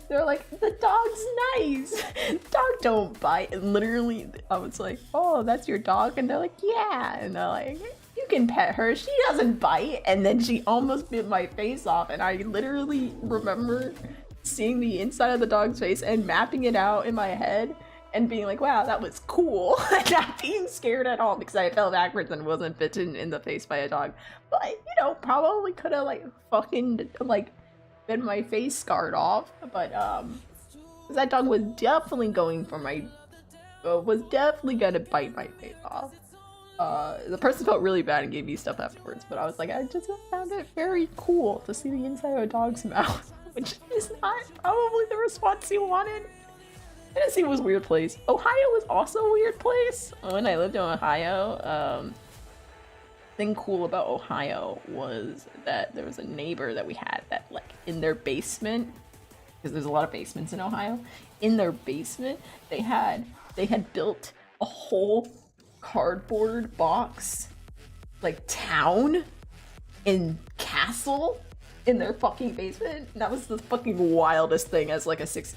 They're like, the dog's nice. Dog don't bite. And literally, I was like, oh, that's your dog? And they're like, yeah. And they're like, you can pet her. She doesn't bite. And then she almost bit my face off. And I literally remember seeing the inside of the dog's face and mapping it out in my head and being like, wow, that was cool. Not being scared at all because I fell backwards and wasn't bitten in the face by a dog. But, probably could have fucking been my face scarred off, but that dog was definitely going for was definitely gonna bite my face off. The person felt really bad and gave me stuff afterwards, but I was like, I just found it very cool to see the inside of a dog's mouth, which is not probably the response you wanted. Tennessee was a weird place. Ohio was also a weird place. When I lived in Ohio, thing cool about Ohio was that there was a neighbor that we had that in their basement, because there's a lot of basements in Ohio, in their basement they had built a whole cardboard box town and castle in their fucking basement. And that was the fucking wildest thing as what was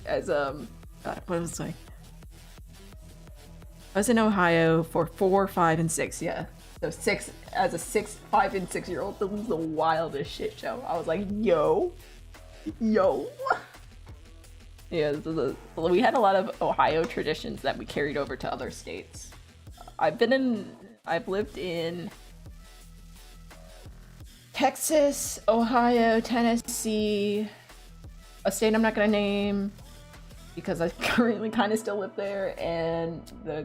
I was in Ohio for 4, 5, and 6, yeah. So 6, as a 6, 5, and 6-year-old, this was the wildest shit show. I was like, yo. Yeah, we had a lot of Ohio traditions that we carried over to other states. I've lived in Texas, Ohio, Tennessee, a state I'm not gonna name because I currently kind of still live there, and the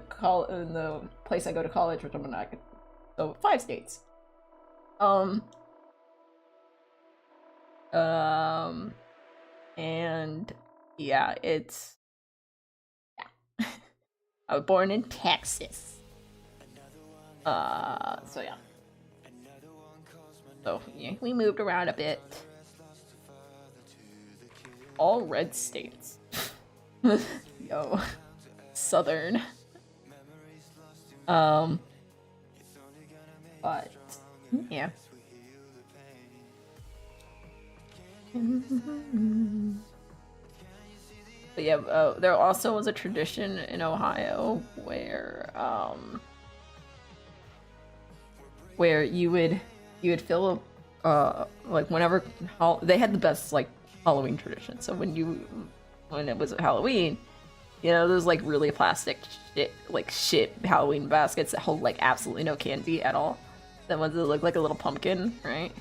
place I go to college, which I'm not gonna. So 5 states. And yeah, I was born in Texas. So yeah. So yeah, we moved around a bit. All red states. Yo. Southern. But yeah. But yeah, there also was a tradition in Ohio where you would fill a like whenever they had the best like Halloween tradition. So when it was Halloween, you know, there's like really plastic shit Halloween baskets that hold like absolutely no candy at all. The ones that look like a little pumpkin, right?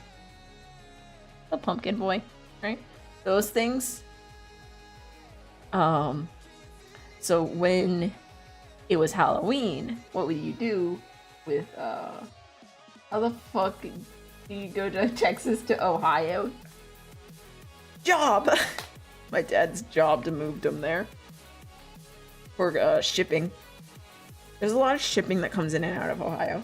A pumpkin boy, right? Those things. So when it was Halloween, what would you do with how the fuck do you go to Texas to Ohio? Job! My dad's job to move them there. For shipping. There's a lot of shipping that comes in and out of Ohio.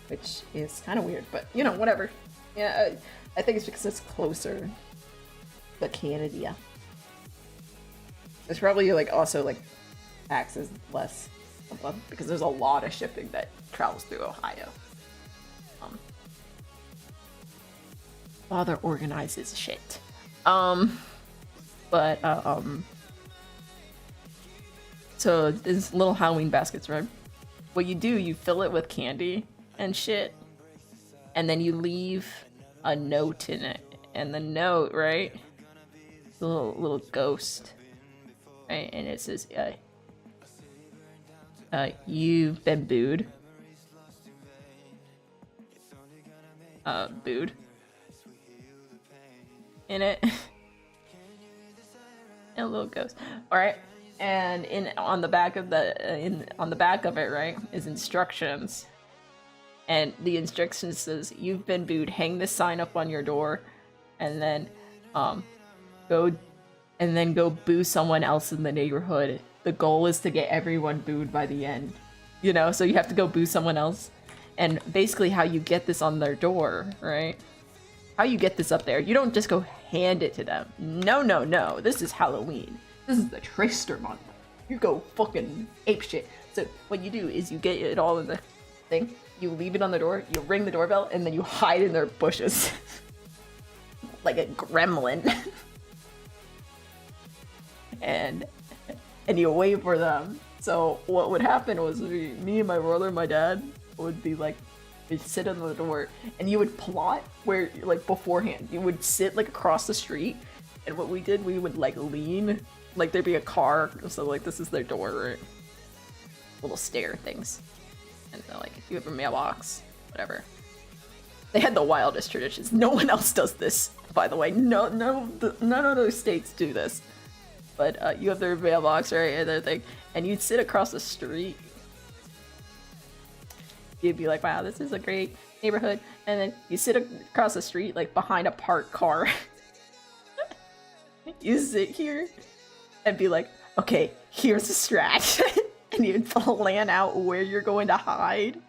Which is kind of weird, but you know, whatever. Yeah, I think it's because it's closer to Canada. There's probably like also like taxes less because there's a lot of shipping that travels through Ohio. Father organizes shit. So these little Halloween baskets, right? What you do, you fill it with candy and shit, and then you leave a note in it, and the note, right? The little ghost, right? And it says, you've been booed. Booed. In it. And a little ghost. Alright. And on the back of it, right, is instructions. And the instructions says, you've been booed, hang this sign up on your door, and then go boo someone else in the neighborhood. The goal is to get everyone booed by the end. You know, so you have to go boo someone else. And basically how you get this on their door, right? How you get this up there, you don't just go hand it to them. No. This is Halloween. This is the trickster month. You go fucking apeshit. So what you do is you get it all in the thing, you leave it on the door, you ring the doorbell, and then you hide in their bushes. Like a gremlin. and you wait for them. So what would happen was me and my brother and my dad would be like, we'd sit on the door, and you would plot where, like, beforehand. You would sit, like, across the street, and what we did, we would, like, lean, like, there'd be a car, so, like, this is their door, right? Little stair things. And, like, if you have a mailbox, whatever. They had the wildest traditions. No one else does this, by the way. None of those states do this. But, you have their mailbox, right, and their thing, and you'd sit across the street. You'd be like, wow, this is a great neighborhood. And then you sit across the street, like behind a parked car. You sit here and be like, okay, here's a strat. And you'd plan out where you're going to hide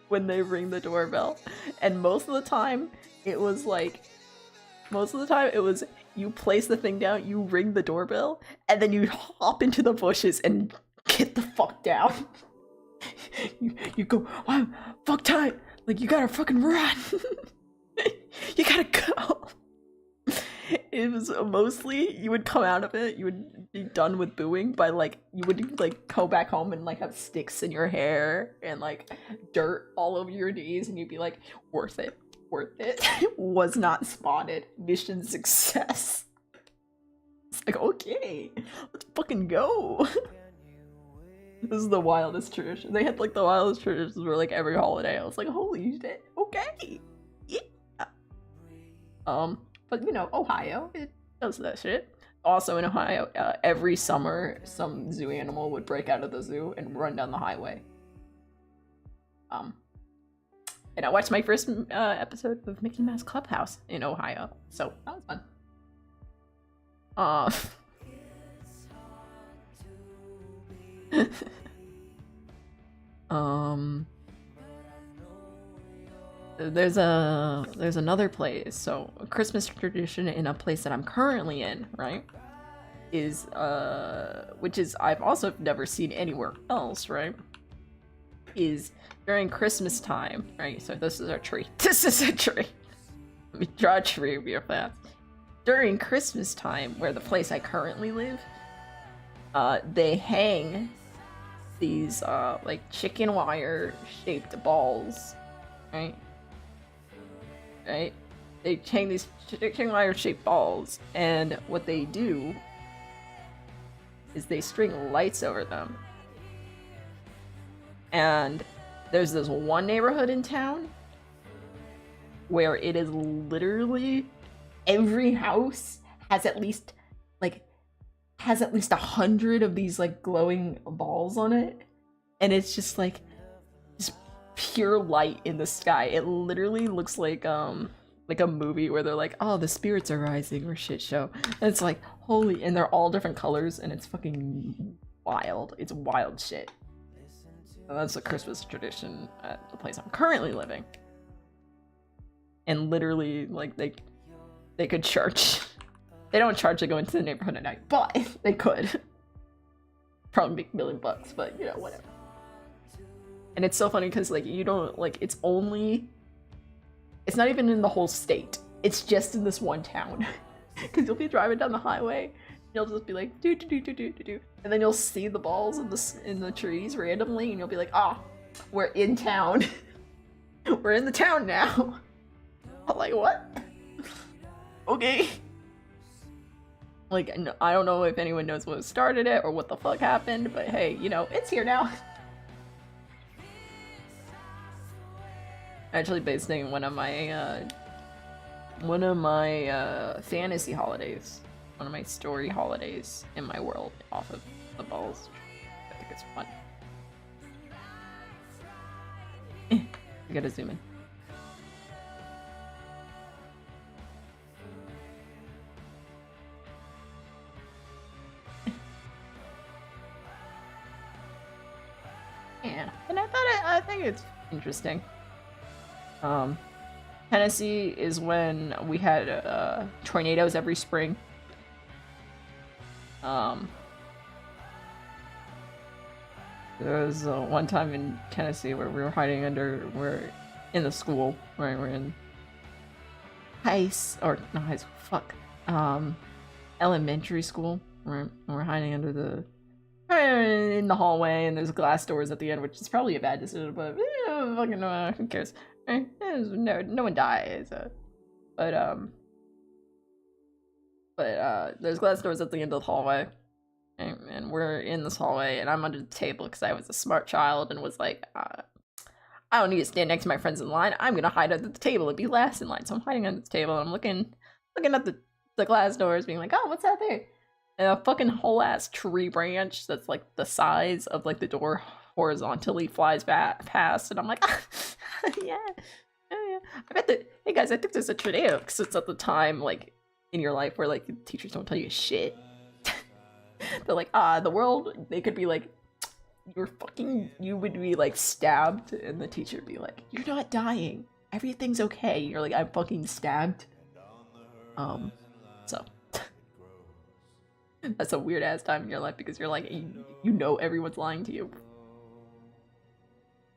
when they ring the doorbell. And most of the time, it was you place the thing down, you ring the doorbell, and then you hop into the bushes and get the fuck down. You go, wow, fuck time. Like, you gotta fucking run. You gotta go. It was mostly, you would come out of it, you would be done with booing by, like, you would, like, go back home and, like, have sticks in your hair and, like, dirt all over your knees, and you'd be like, worth it. Was not spotted. Mission success. It's like, okay, let's fucking go. This is the wildest tradition. They had, like, the wildest traditions for, like, every holiday. I was like, holy shit, okay. Yeah. But, you know, Ohio, it does that shit. Also in Ohio, every summer, some zoo animal would break out of the zoo and run down the highway. And I watched my first episode of Mickey Mouse Clubhouse in Ohio. So, that was fun. There's another place. So a Christmas tradition in a place that I'm currently in, right, is which is I've also never seen anywhere else, right, is during Christmas time, right? So this is our tree. This is a tree. Let me draw a tree real fast. During Christmas time, where the place I currently live, they hang these like chicken wire shaped balls, right? Right? They hang these chicken wire shaped balls, and what they do is they string lights over them. And there's this one neighborhood in town where it is literally every house has at least 100 of these like glowing balls on it, and it's just like this pure light in the sky. It literally looks like a movie where they're like, oh, the spirits are rising or shit show, and it's like holy, and they're all different colors, and it's fucking wild. It's wild shit. So that's a Christmas tradition at the place I'm currently living. And literally, like, they could charge. They don't charge to go into the neighborhood at night, but they could. Probably make $1 million, but you know, whatever. And it's so funny because like you don't like it's not even in the whole state. It's just in this one town. Because you'll be driving down the highway, and you'll just be like do do do do do do, and then you'll see the balls in the trees randomly, and you'll be like, ah, we're in town. We're in the town now. I'm like, what? Okay. Like, I don't know if anyone knows what started it or what the fuck happened, but hey, you know, it's here now. Actually basing one of my fantasy holidays, one of my story holidays in my world off of the balls. I think it's fun. I gotta zoom in. Yeah, and I think it's interesting. Tennessee is when we had tornadoes every spring. There was one time in Tennessee where we were hiding we're in the school, right? We're in elementary school. We're hiding under in the hallway, and there's glass doors at the end, which is probably a bad decision, but fucking who cares? Right? No one dies. But there's glass doors at the end of the hallway, and we're in this hallway, and I'm under the table because I was a smart child and was like, I don't need to stand next to my friends in line. I'm gonna hide under the table and be last in line. So I'm hiding under the table, and I'm looking at the glass doors, being like, oh, what's that there? And a fucking whole ass tree branch that's like the size of like the door horizontally flies past, and I'm like, yeah. I bet hey guys, I think there's a tornado, because it's at the time like in your life where like teachers don't tell you shit. They're like, the world, they could be like, you would be like stabbed, and the teacher would be like, you're not dying, everything's okay. You're like, I'm fucking stabbed. So that's a weird ass time in your life, because you're like, you know everyone's lying to you.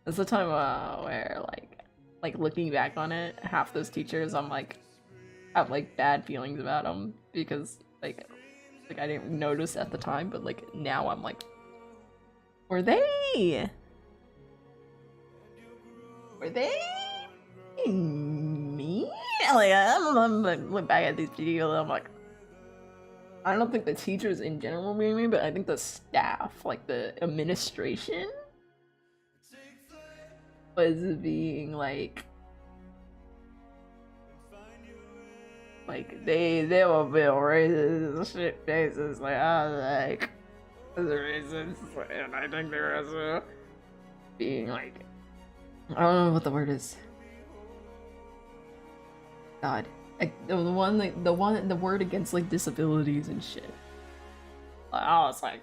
That's the time where like looking back on it, half those teachers I have like bad feelings about them, because like I didn't notice at the time, but like now I'm like, were they me? Like I'm look back at these videos, I'm like, I don't think the teachers in general being me, but I think the staff, like the administration, was being like they were being racist shit faces, like I was like, there's a reason, and I think there was being like, I don't know what the word is. God, the word against like disabilities and shit. I was like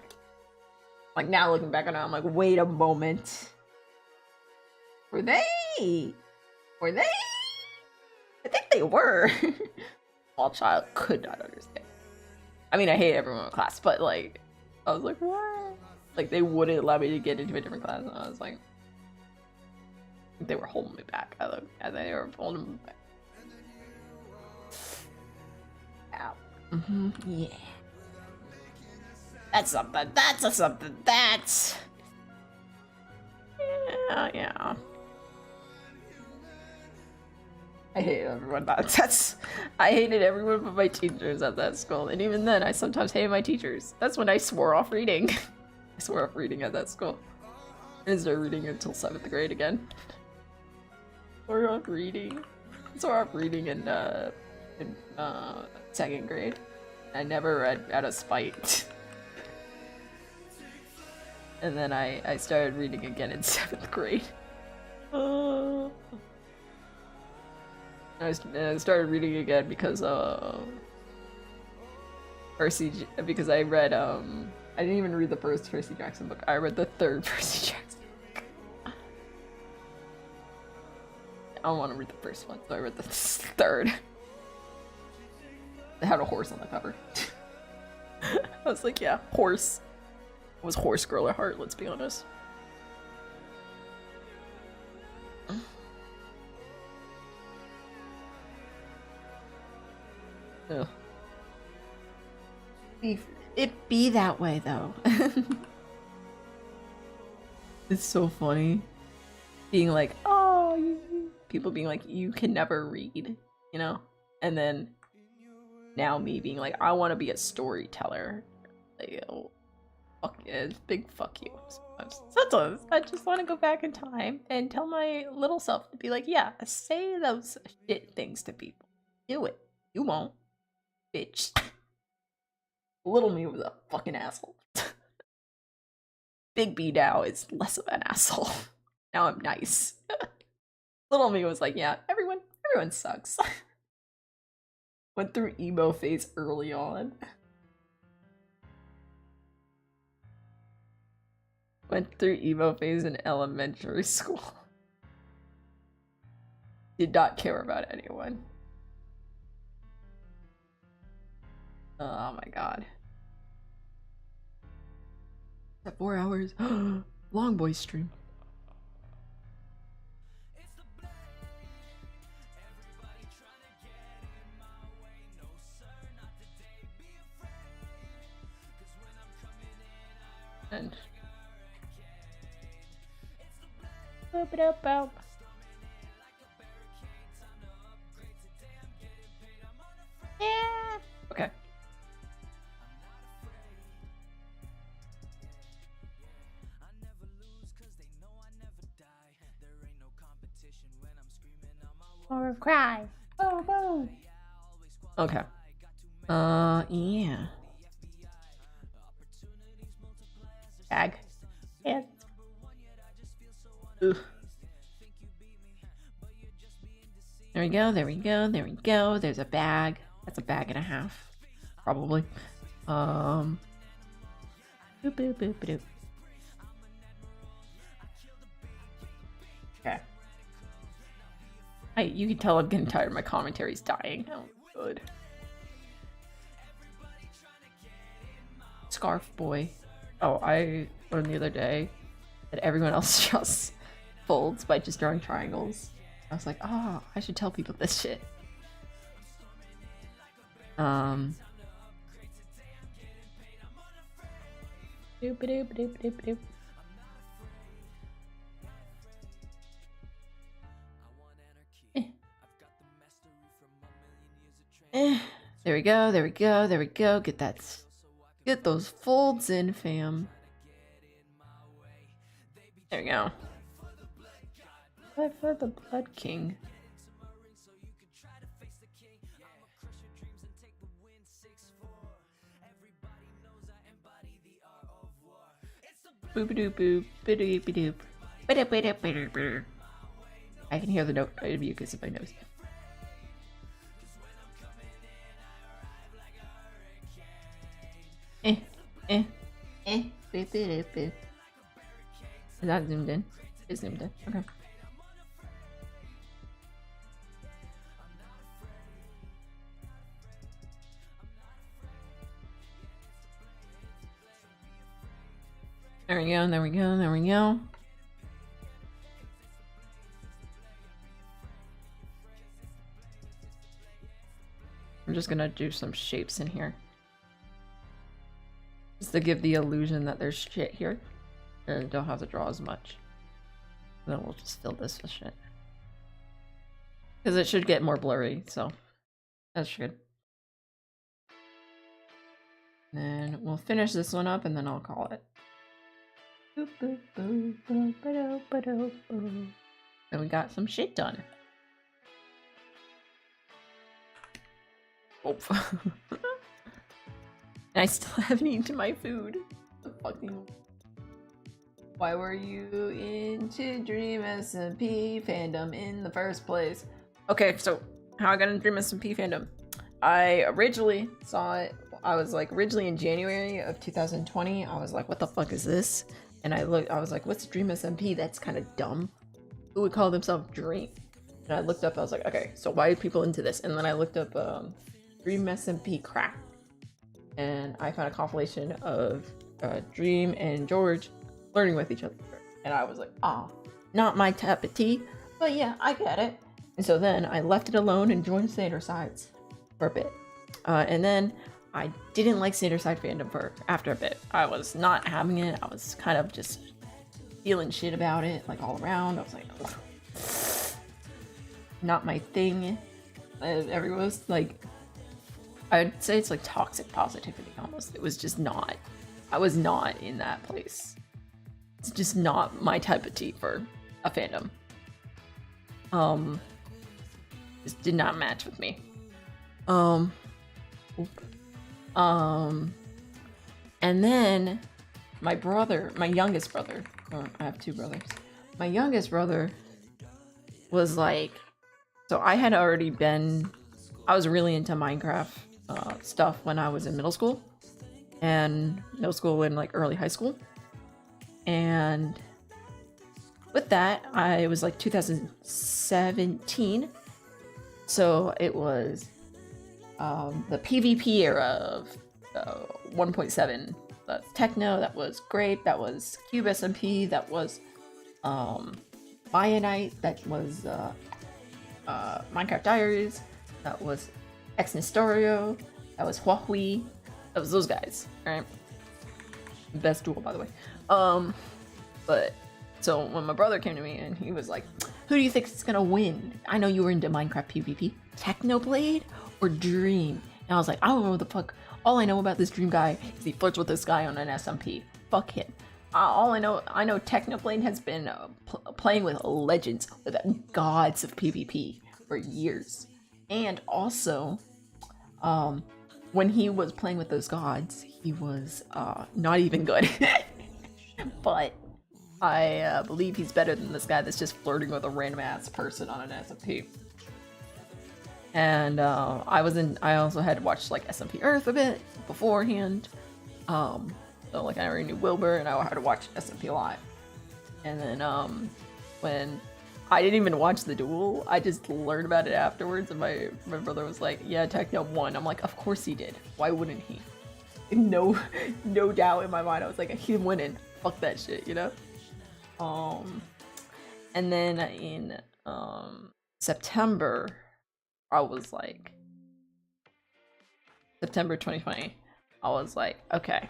now looking back on it, I'm like, wait a moment. Were they? I think they were. Small child could not understand. I mean, I hate everyone in class, but like, I was like, what? Like, they wouldn't allow me to get into a different class, and I was like, I think they were holding me back. I think they were holding me back. Ow. Yeah. That's something. That's a something. That's... Yeah. I hate everyone. I hated everyone but my teachers at that school. And even then, I sometimes hated my teachers. That's when I swore off reading. I swore off reading at that school. I didn't start reading until 7th grade again. Swore off reading. Swore off reading in 2nd grade. I never read out of spite. And then I started reading again in 7th grade. I started reading again because because I read I didn't even read the first Percy Jackson book. I read the 3rd Percy Jackson book. I don't want to read the first one, so I read the 3rd. They had a horse on the cover. I was like, yeah, horse. It was horse girl at heart, let's be honest. Ugh. It be that way though. It's so funny. Being like, oh, people being like, you can never read, you know? And then now me being like, I want to be a storyteller. Like, oh, fuck yeah, big fuck you. Sometimes I just want to go back in time and tell my little self to be like, yeah, say those shit things to people. Do it. You won't. Bitch. Little me was a fucking asshole. Big B now is less of an asshole. Now I'm nice. Little me was like, yeah, everyone sucks. Went through emo phase early on. Went through emo phase in elementary school. Did not care about anyone. Oh my god. At 4 hours. Long boy stream. And boop it up out. Yeah. Okay. Or cry. Oh, oh. Okay. Yeah. Bag. Yeah. Ugh. There we go, there we go, there we go. There's a bag. That's a bag and a half. Probably. Boop, boop, boop, boop. Okay. You can tell I'm getting tired. My commentary's dying. Oh, good. Scarf boy. Oh, I learned the other day that everyone else just folds by just drawing triangles. I was like, oh, I should tell people this shit. Doop doop doop doop doop. There we go, there we go, there we go. Get those folds in, fam. There we go. Fight for the Blood King. Boop-a-doop boop, ba-doop-a-doop. Ba-da-ba-da-ba-da-ba. I can hear the note of mucus in my nose. Boop, boop, boop. Is that zoomed in? It's zoomed in. Okay. There we go, there we go, there we go. I'm just gonna do some shapes in here. Just to give the illusion that there's shit here. And don't have to draw as much. And then we'll just fill this with shit. Because it should get more blurry, so that should. And then we'll finish this one up and then I'll call it. And we got some shit done. Oh. I still haven't eaten my food. The fucking. Why were you into Dream SMP fandom in the first place? Okay, so how I got into Dream SMP fandom. I originally saw it. I was like originally in January of 2020. I was like, what the fuck is this? And I was like, what's Dream SMP? That's kind of dumb. Who would call themselves Dream? And I looked up, I was like, okay, so why are people into this? And then I looked up Dream SMP crack. And I found a compilation of Dream and George flirting with each other. And I was like, ah, not my cup of tea. But yeah, I get it. And so then I left it alone and joined Sander Sides for a bit. And then I didn't like Sander Side fandom for after a bit. I was not having it. I was kind of just feeling shit about it, like all around. I was like, ugh. Not my thing. Everyone was like, I'd say it's like toxic positivity almost. It was just not. I was not in that place. It's just not my type of tea for a fandom. Just did not match with me. And then my brother, my youngest brother, I have two brothers. My youngest brother was like, so I had already been, I was really into Minecraft stuff when I was in middle school and like early high school. And with that, I was like 2017. So it was the PvP era of 1.7. That's Techno, that was great. That was Cube SMP, that was Bionite, that was Minecraft Diaries, that was Ex Nestorio, that was Huahui, that was those guys, right? Best duel, by the way. But so when my brother came to me and he was like, who do you think is gonna win? I know you were into Minecraft PvP. Technoblade or Dream? And I was like, I don't know what the fuck. All I know about this Dream guy is he flirts with this guy on an SMP. Fuck him. All I know Technoblade has been playing with legends, with gods of PvP for years. And also, when he was playing with those gods, he was not even good. But I believe he's better than this guy that's just flirting with a random ass person on an SMP. And I also had to watch like SMP Earth a bit beforehand. So like I already knew Wilbur and I had to watch SMP Live. And then when I didn't even watch the duel, I just learned about it afterwards. And my brother was like, yeah, Techno won. I'm like, of course he did. Why wouldn't he? No doubt in my mind. I was like, he's winning. Fuck that shit, you know? And then in September, I was like, September 2020, I was like, okay.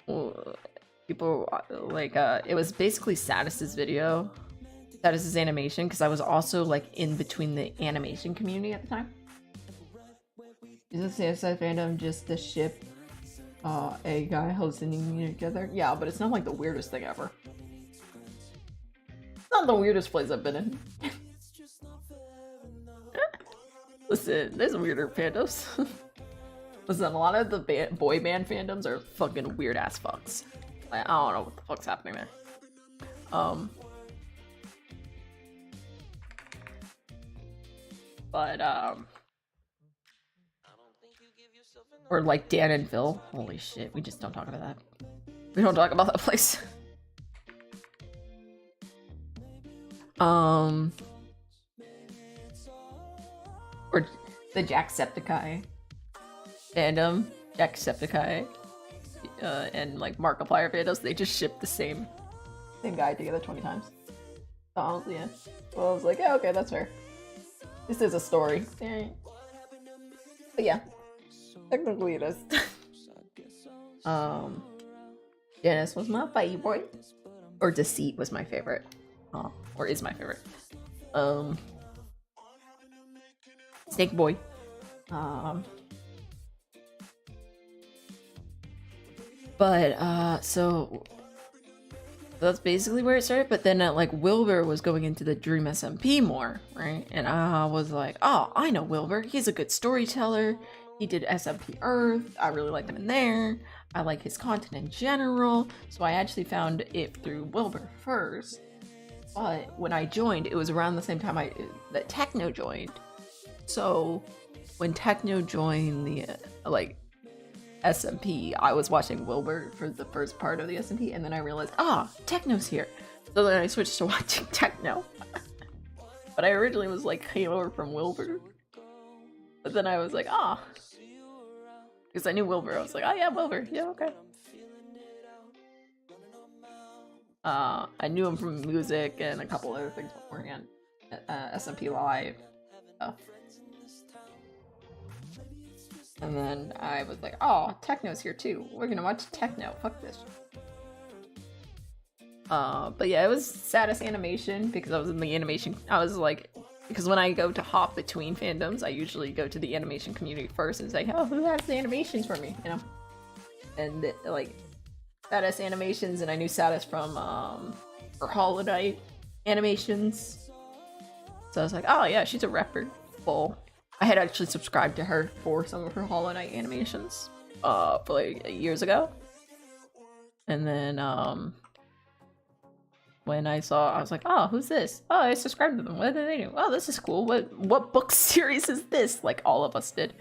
Well, people like, it was basically Satis's video, Satis's animation, because I was also like in between the animation community at the time. Is this Satis's fandom just the ship a guy hosting together? Yeah, but it's not like the weirdest thing ever. It's not the weirdest place I've been in. Listen, there's weirder fandoms. Listen, a lot of the boy band fandoms are fucking weird ass fucks. Like, I don't know what the fuck's happening there. Or like Dan and Phil. Holy shit, we just don't talk about that. We don't talk about that place. Or the Jacksepticeye fandom, Jacksepticeye, and like Markiplier fandoms, they just ship the same guy together 20 times. Oh yeah. Well, I was like, yeah, okay, that's fair. This is a story. But yeah, technically it is. Janice was my favorite. Or Deceit was my favorite. Or is my favorite. Snake Boy. So that's basically where it started. But then like Wilbur was going into the Dream SMP more, right? And I was like, oh, I know Wilbur. He's a good storyteller. He did SMP Earth. I really liked him in there. I like his content in general. So I actually found it through Wilbur first. But when I joined, it was around the same time that Techno joined. So when Techno joined the SMP, I was watching Wilbur for the first part of the SMP, and then I realized, Techno's here. So then I switched to watching Techno. But I originally was like came over from Wilbur. But then I was like, because I knew Wilbur. I was like, oh yeah, Wilbur. Yeah, okay. I knew him from music and a couple other things beforehand. SMP Live stuff. And then I was like, oh, Techno's here too. We're gonna watch Techno. Fuck this. But yeah, it was saddest animation because I was in the animation. I was like, because when I go to hop between fandoms, I usually go to the animation community first and say, oh, who has the animations for me? You know? And like, saddest animations, and I knew saddest from her Hollow Knight animations. So I was like, oh yeah, she's a reputable. I had actually subscribed to her for some of her Hollow Knight animations for like years ago. And then when I saw, I was like, oh, who's this? Oh, I subscribed to them. What do they do? Oh, this is cool. What book series is this? Like all of us did.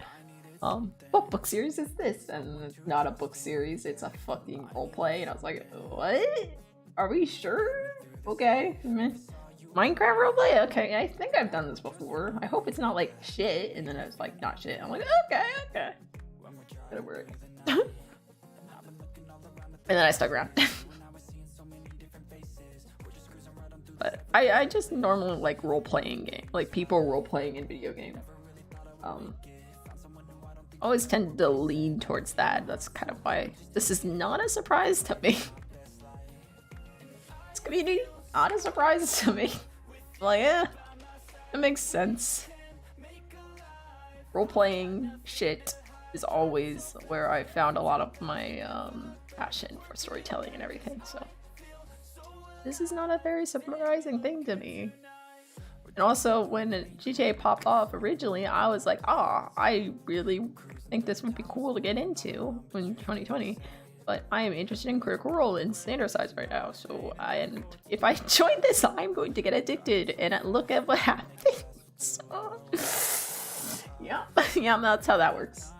What book series is this? And it's not a book series, it's a fucking roleplay. And I was like, what? Are we sure? Okay. Minecraft roleplay? Okay, I think I've done this before. I hope it's not like shit. And then I was like, not shit. I'm like, okay. Gotta work. And then I stuck around. But I just normally like role-playing game. Like people role-playing in video games. Always tend to lean towards that. That's kind of why this is not a surprise to me. It's gonna be not a surprise to me. Like, yeah, it makes sense. Role-playing shit is always where I found a lot of my passion for storytelling and everything, so this is not a very surprising thing to me. And also, when GTA popped off originally, I was like, I really think this would be cool to get into in 2020. But I am interested in Critical Role and Standard Size right now. So, if I join this, I'm going to get addicted. And look at what happens. Yeah, that's how that works.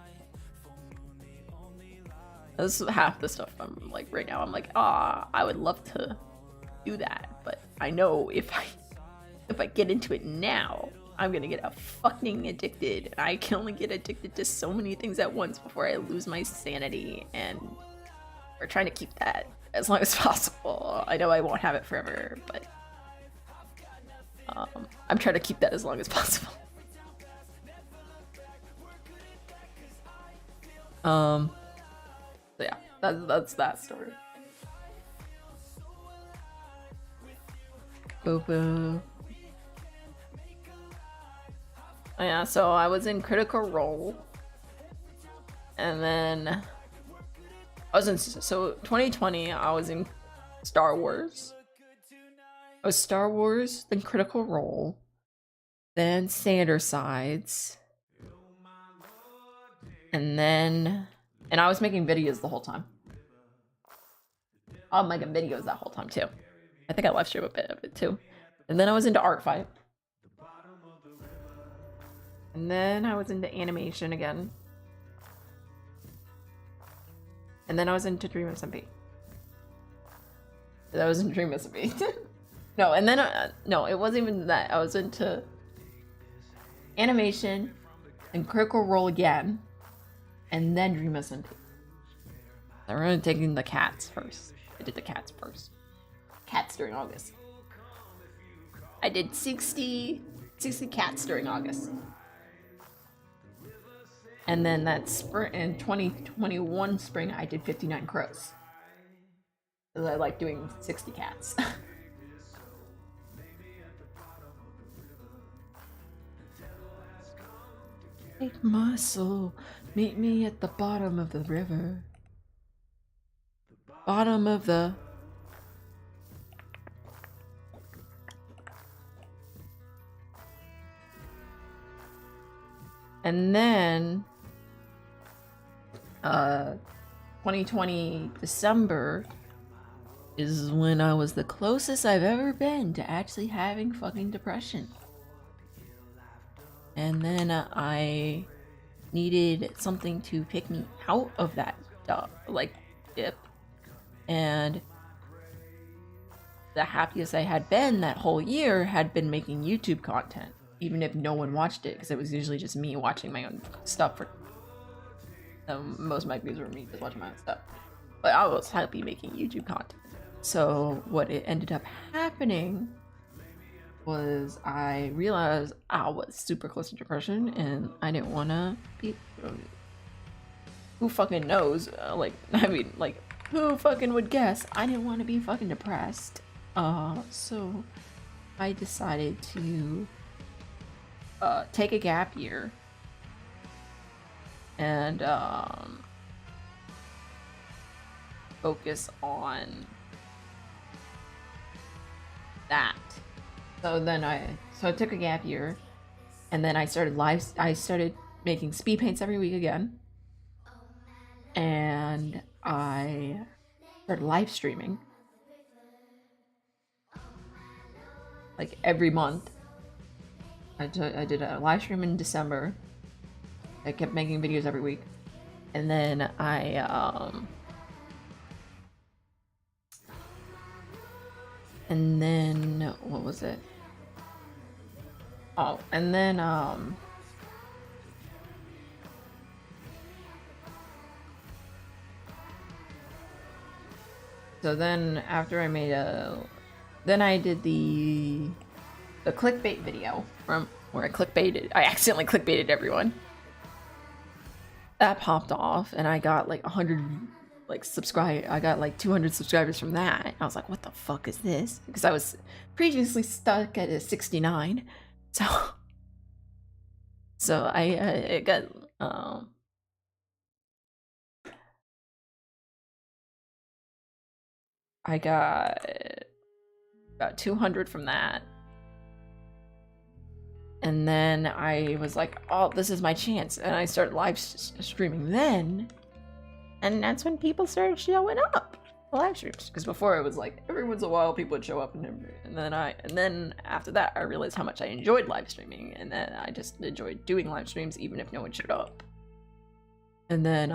This is half the stuff I'm like right now. I'm like, I would love to do that. But I know if I get into it now, I'm gonna get fucking addicted, and I can only get addicted to so many things at once before I lose my sanity, and we're trying to keep that as long as possible. I know I won't have it forever, but I'm trying to keep that as long as possible. So yeah, that's that story. Boo. Yeah, so I was in Critical Role, and then I was in, so 2020 I was in Star Wars. I was Star Wars, then Critical Role, then Standard Sides, and I was making videos the whole time. I was making videos that whole time too. I think I live streamed a bit of it too. And then I was into Art Fight. And then I was into animation again. And then I was into Dream SMP. I was in Dream SMP. No, and then, no, it wasn't even that. I was into animation and Critical Role again. And then Dream SMP. I'm really taking the cats first. I did the cats first. Cats during August. I did 60 cats during August. And then that spring in 2021 spring, I did 59 crows. Because I like doing 60 cats. Take my soul, meet me at the bottom of the river. Bottom of the... And then 2020 December is when I was the closest I've ever been to actually having fucking depression. And then I needed something to pick me out of that dip. And the happiest I had been that whole year had been making YouTube content, even if no one watched it, because it was usually just me watching my own stuff. For most of my views were me just watching my own stuff, but I was happy making YouTube content. So what it ended up happening was I realized I was super close to depression, and I didn't want to be. Who fucking knows? Who fucking would guess? I didn't want to be fucking depressed. So I decided to take a gap year and focus on that. So I took a gap year, and then I started making speed paints every week again, and I started live streaming like every month. I did a live stream in December. I kept making videos every week, and then what was it? Oh, and then so then after I made then I did the clickbait video from where I accidentally clickbaited everyone. That popped off, and I got like 100 I got like 200 subscribers from that. I was like, what the fuck is this? Because I was previously stuck at a 69. So I got I got about 200 from that. And then I was like, oh, this is my chance. And I started live streaming then. And that's when people started showing up for live streams. Because before it was like every once in a while people would show up, and then after that I realized how much I enjoyed live streaming, and then I just enjoyed doing live streams even if no one showed up. And then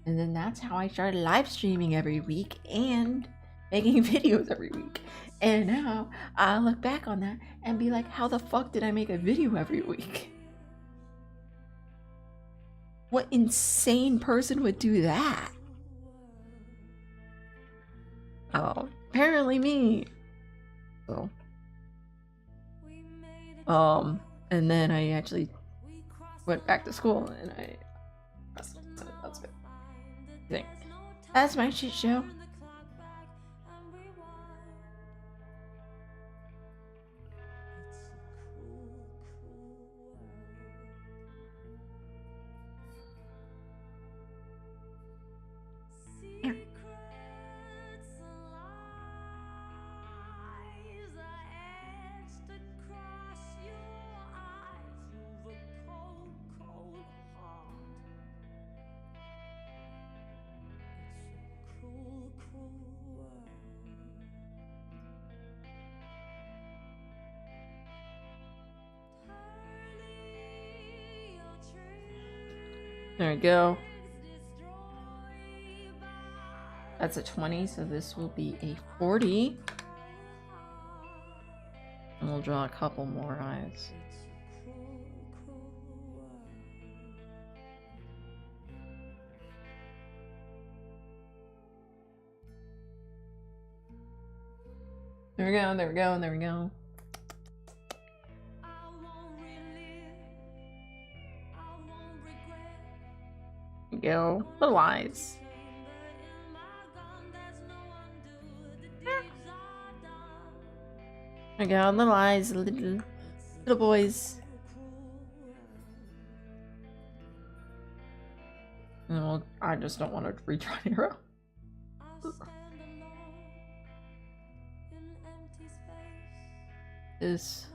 that's how I started live streaming every week and making videos every week. And now I look back on that and be like, how the fuck did I make a video every week? What insane person would do that? Oh, apparently me. So, and then I actually went back to school, and that's good. I think that's my shit show. There we go. That's a 20, so this will be a 40. And we'll draw a couple more eyes. There we go, there we go, there we go. you go. Little eyes. There we go. Little eyes. Little boys. No, I just don't want to retry Nero. This.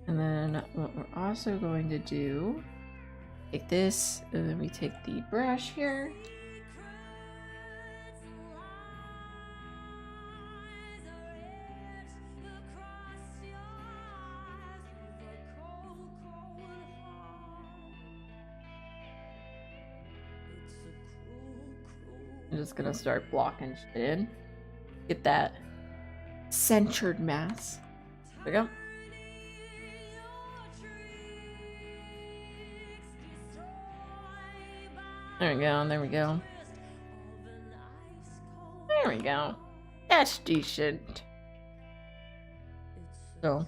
And then what we're also going to do, take this, and then we take the brush here. I'm just gonna start blocking shit in. Get that centered mass. There we go. There we go, there we go. There we go. That's decent. So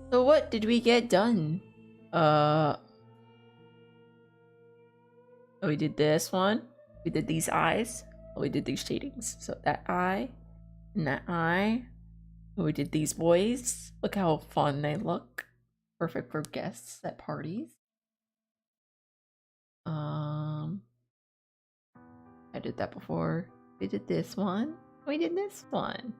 what did we get done? We did this one. We did these eyes. We did these shadings. So that eye and that eye. We did these boys. Look how fun they look. Perfect for guests at parties. I did that before. We did this one. We did this one.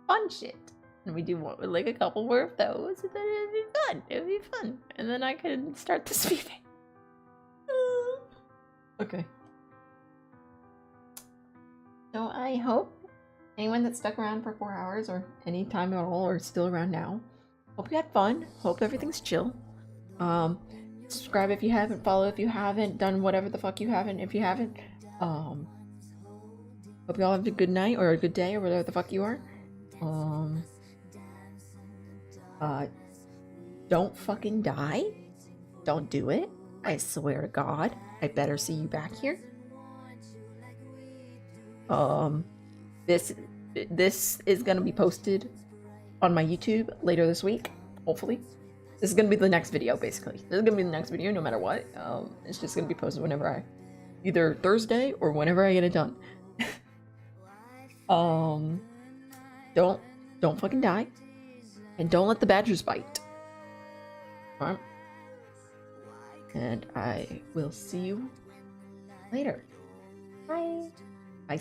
Fun shit. And we do like a couple more of those, and then it'd be fun. It'd be fun. And then I could start the speeding. Okay. So I hope anyone that stuck around for 4 hours or any time at all or still around now, hope you had fun. Hope everything's chill. Subscribe if you haven't, follow if you haven't, done whatever the fuck you haven't if you haven't. Hope you all have a good night or a good day or whatever the fuck you are. Don't fucking die. Don't do it. I swear to God. I better see you back here. This is gonna be posted on my YouTube later this week, hopefully. This is gonna be the next video, basically. This is gonna be the next video, no matter what. It's just gonna be posted whenever either Thursday or whenever I get it done. Don't fucking die, and don't let the badgers bite. Alright? And I will see you later. Bye.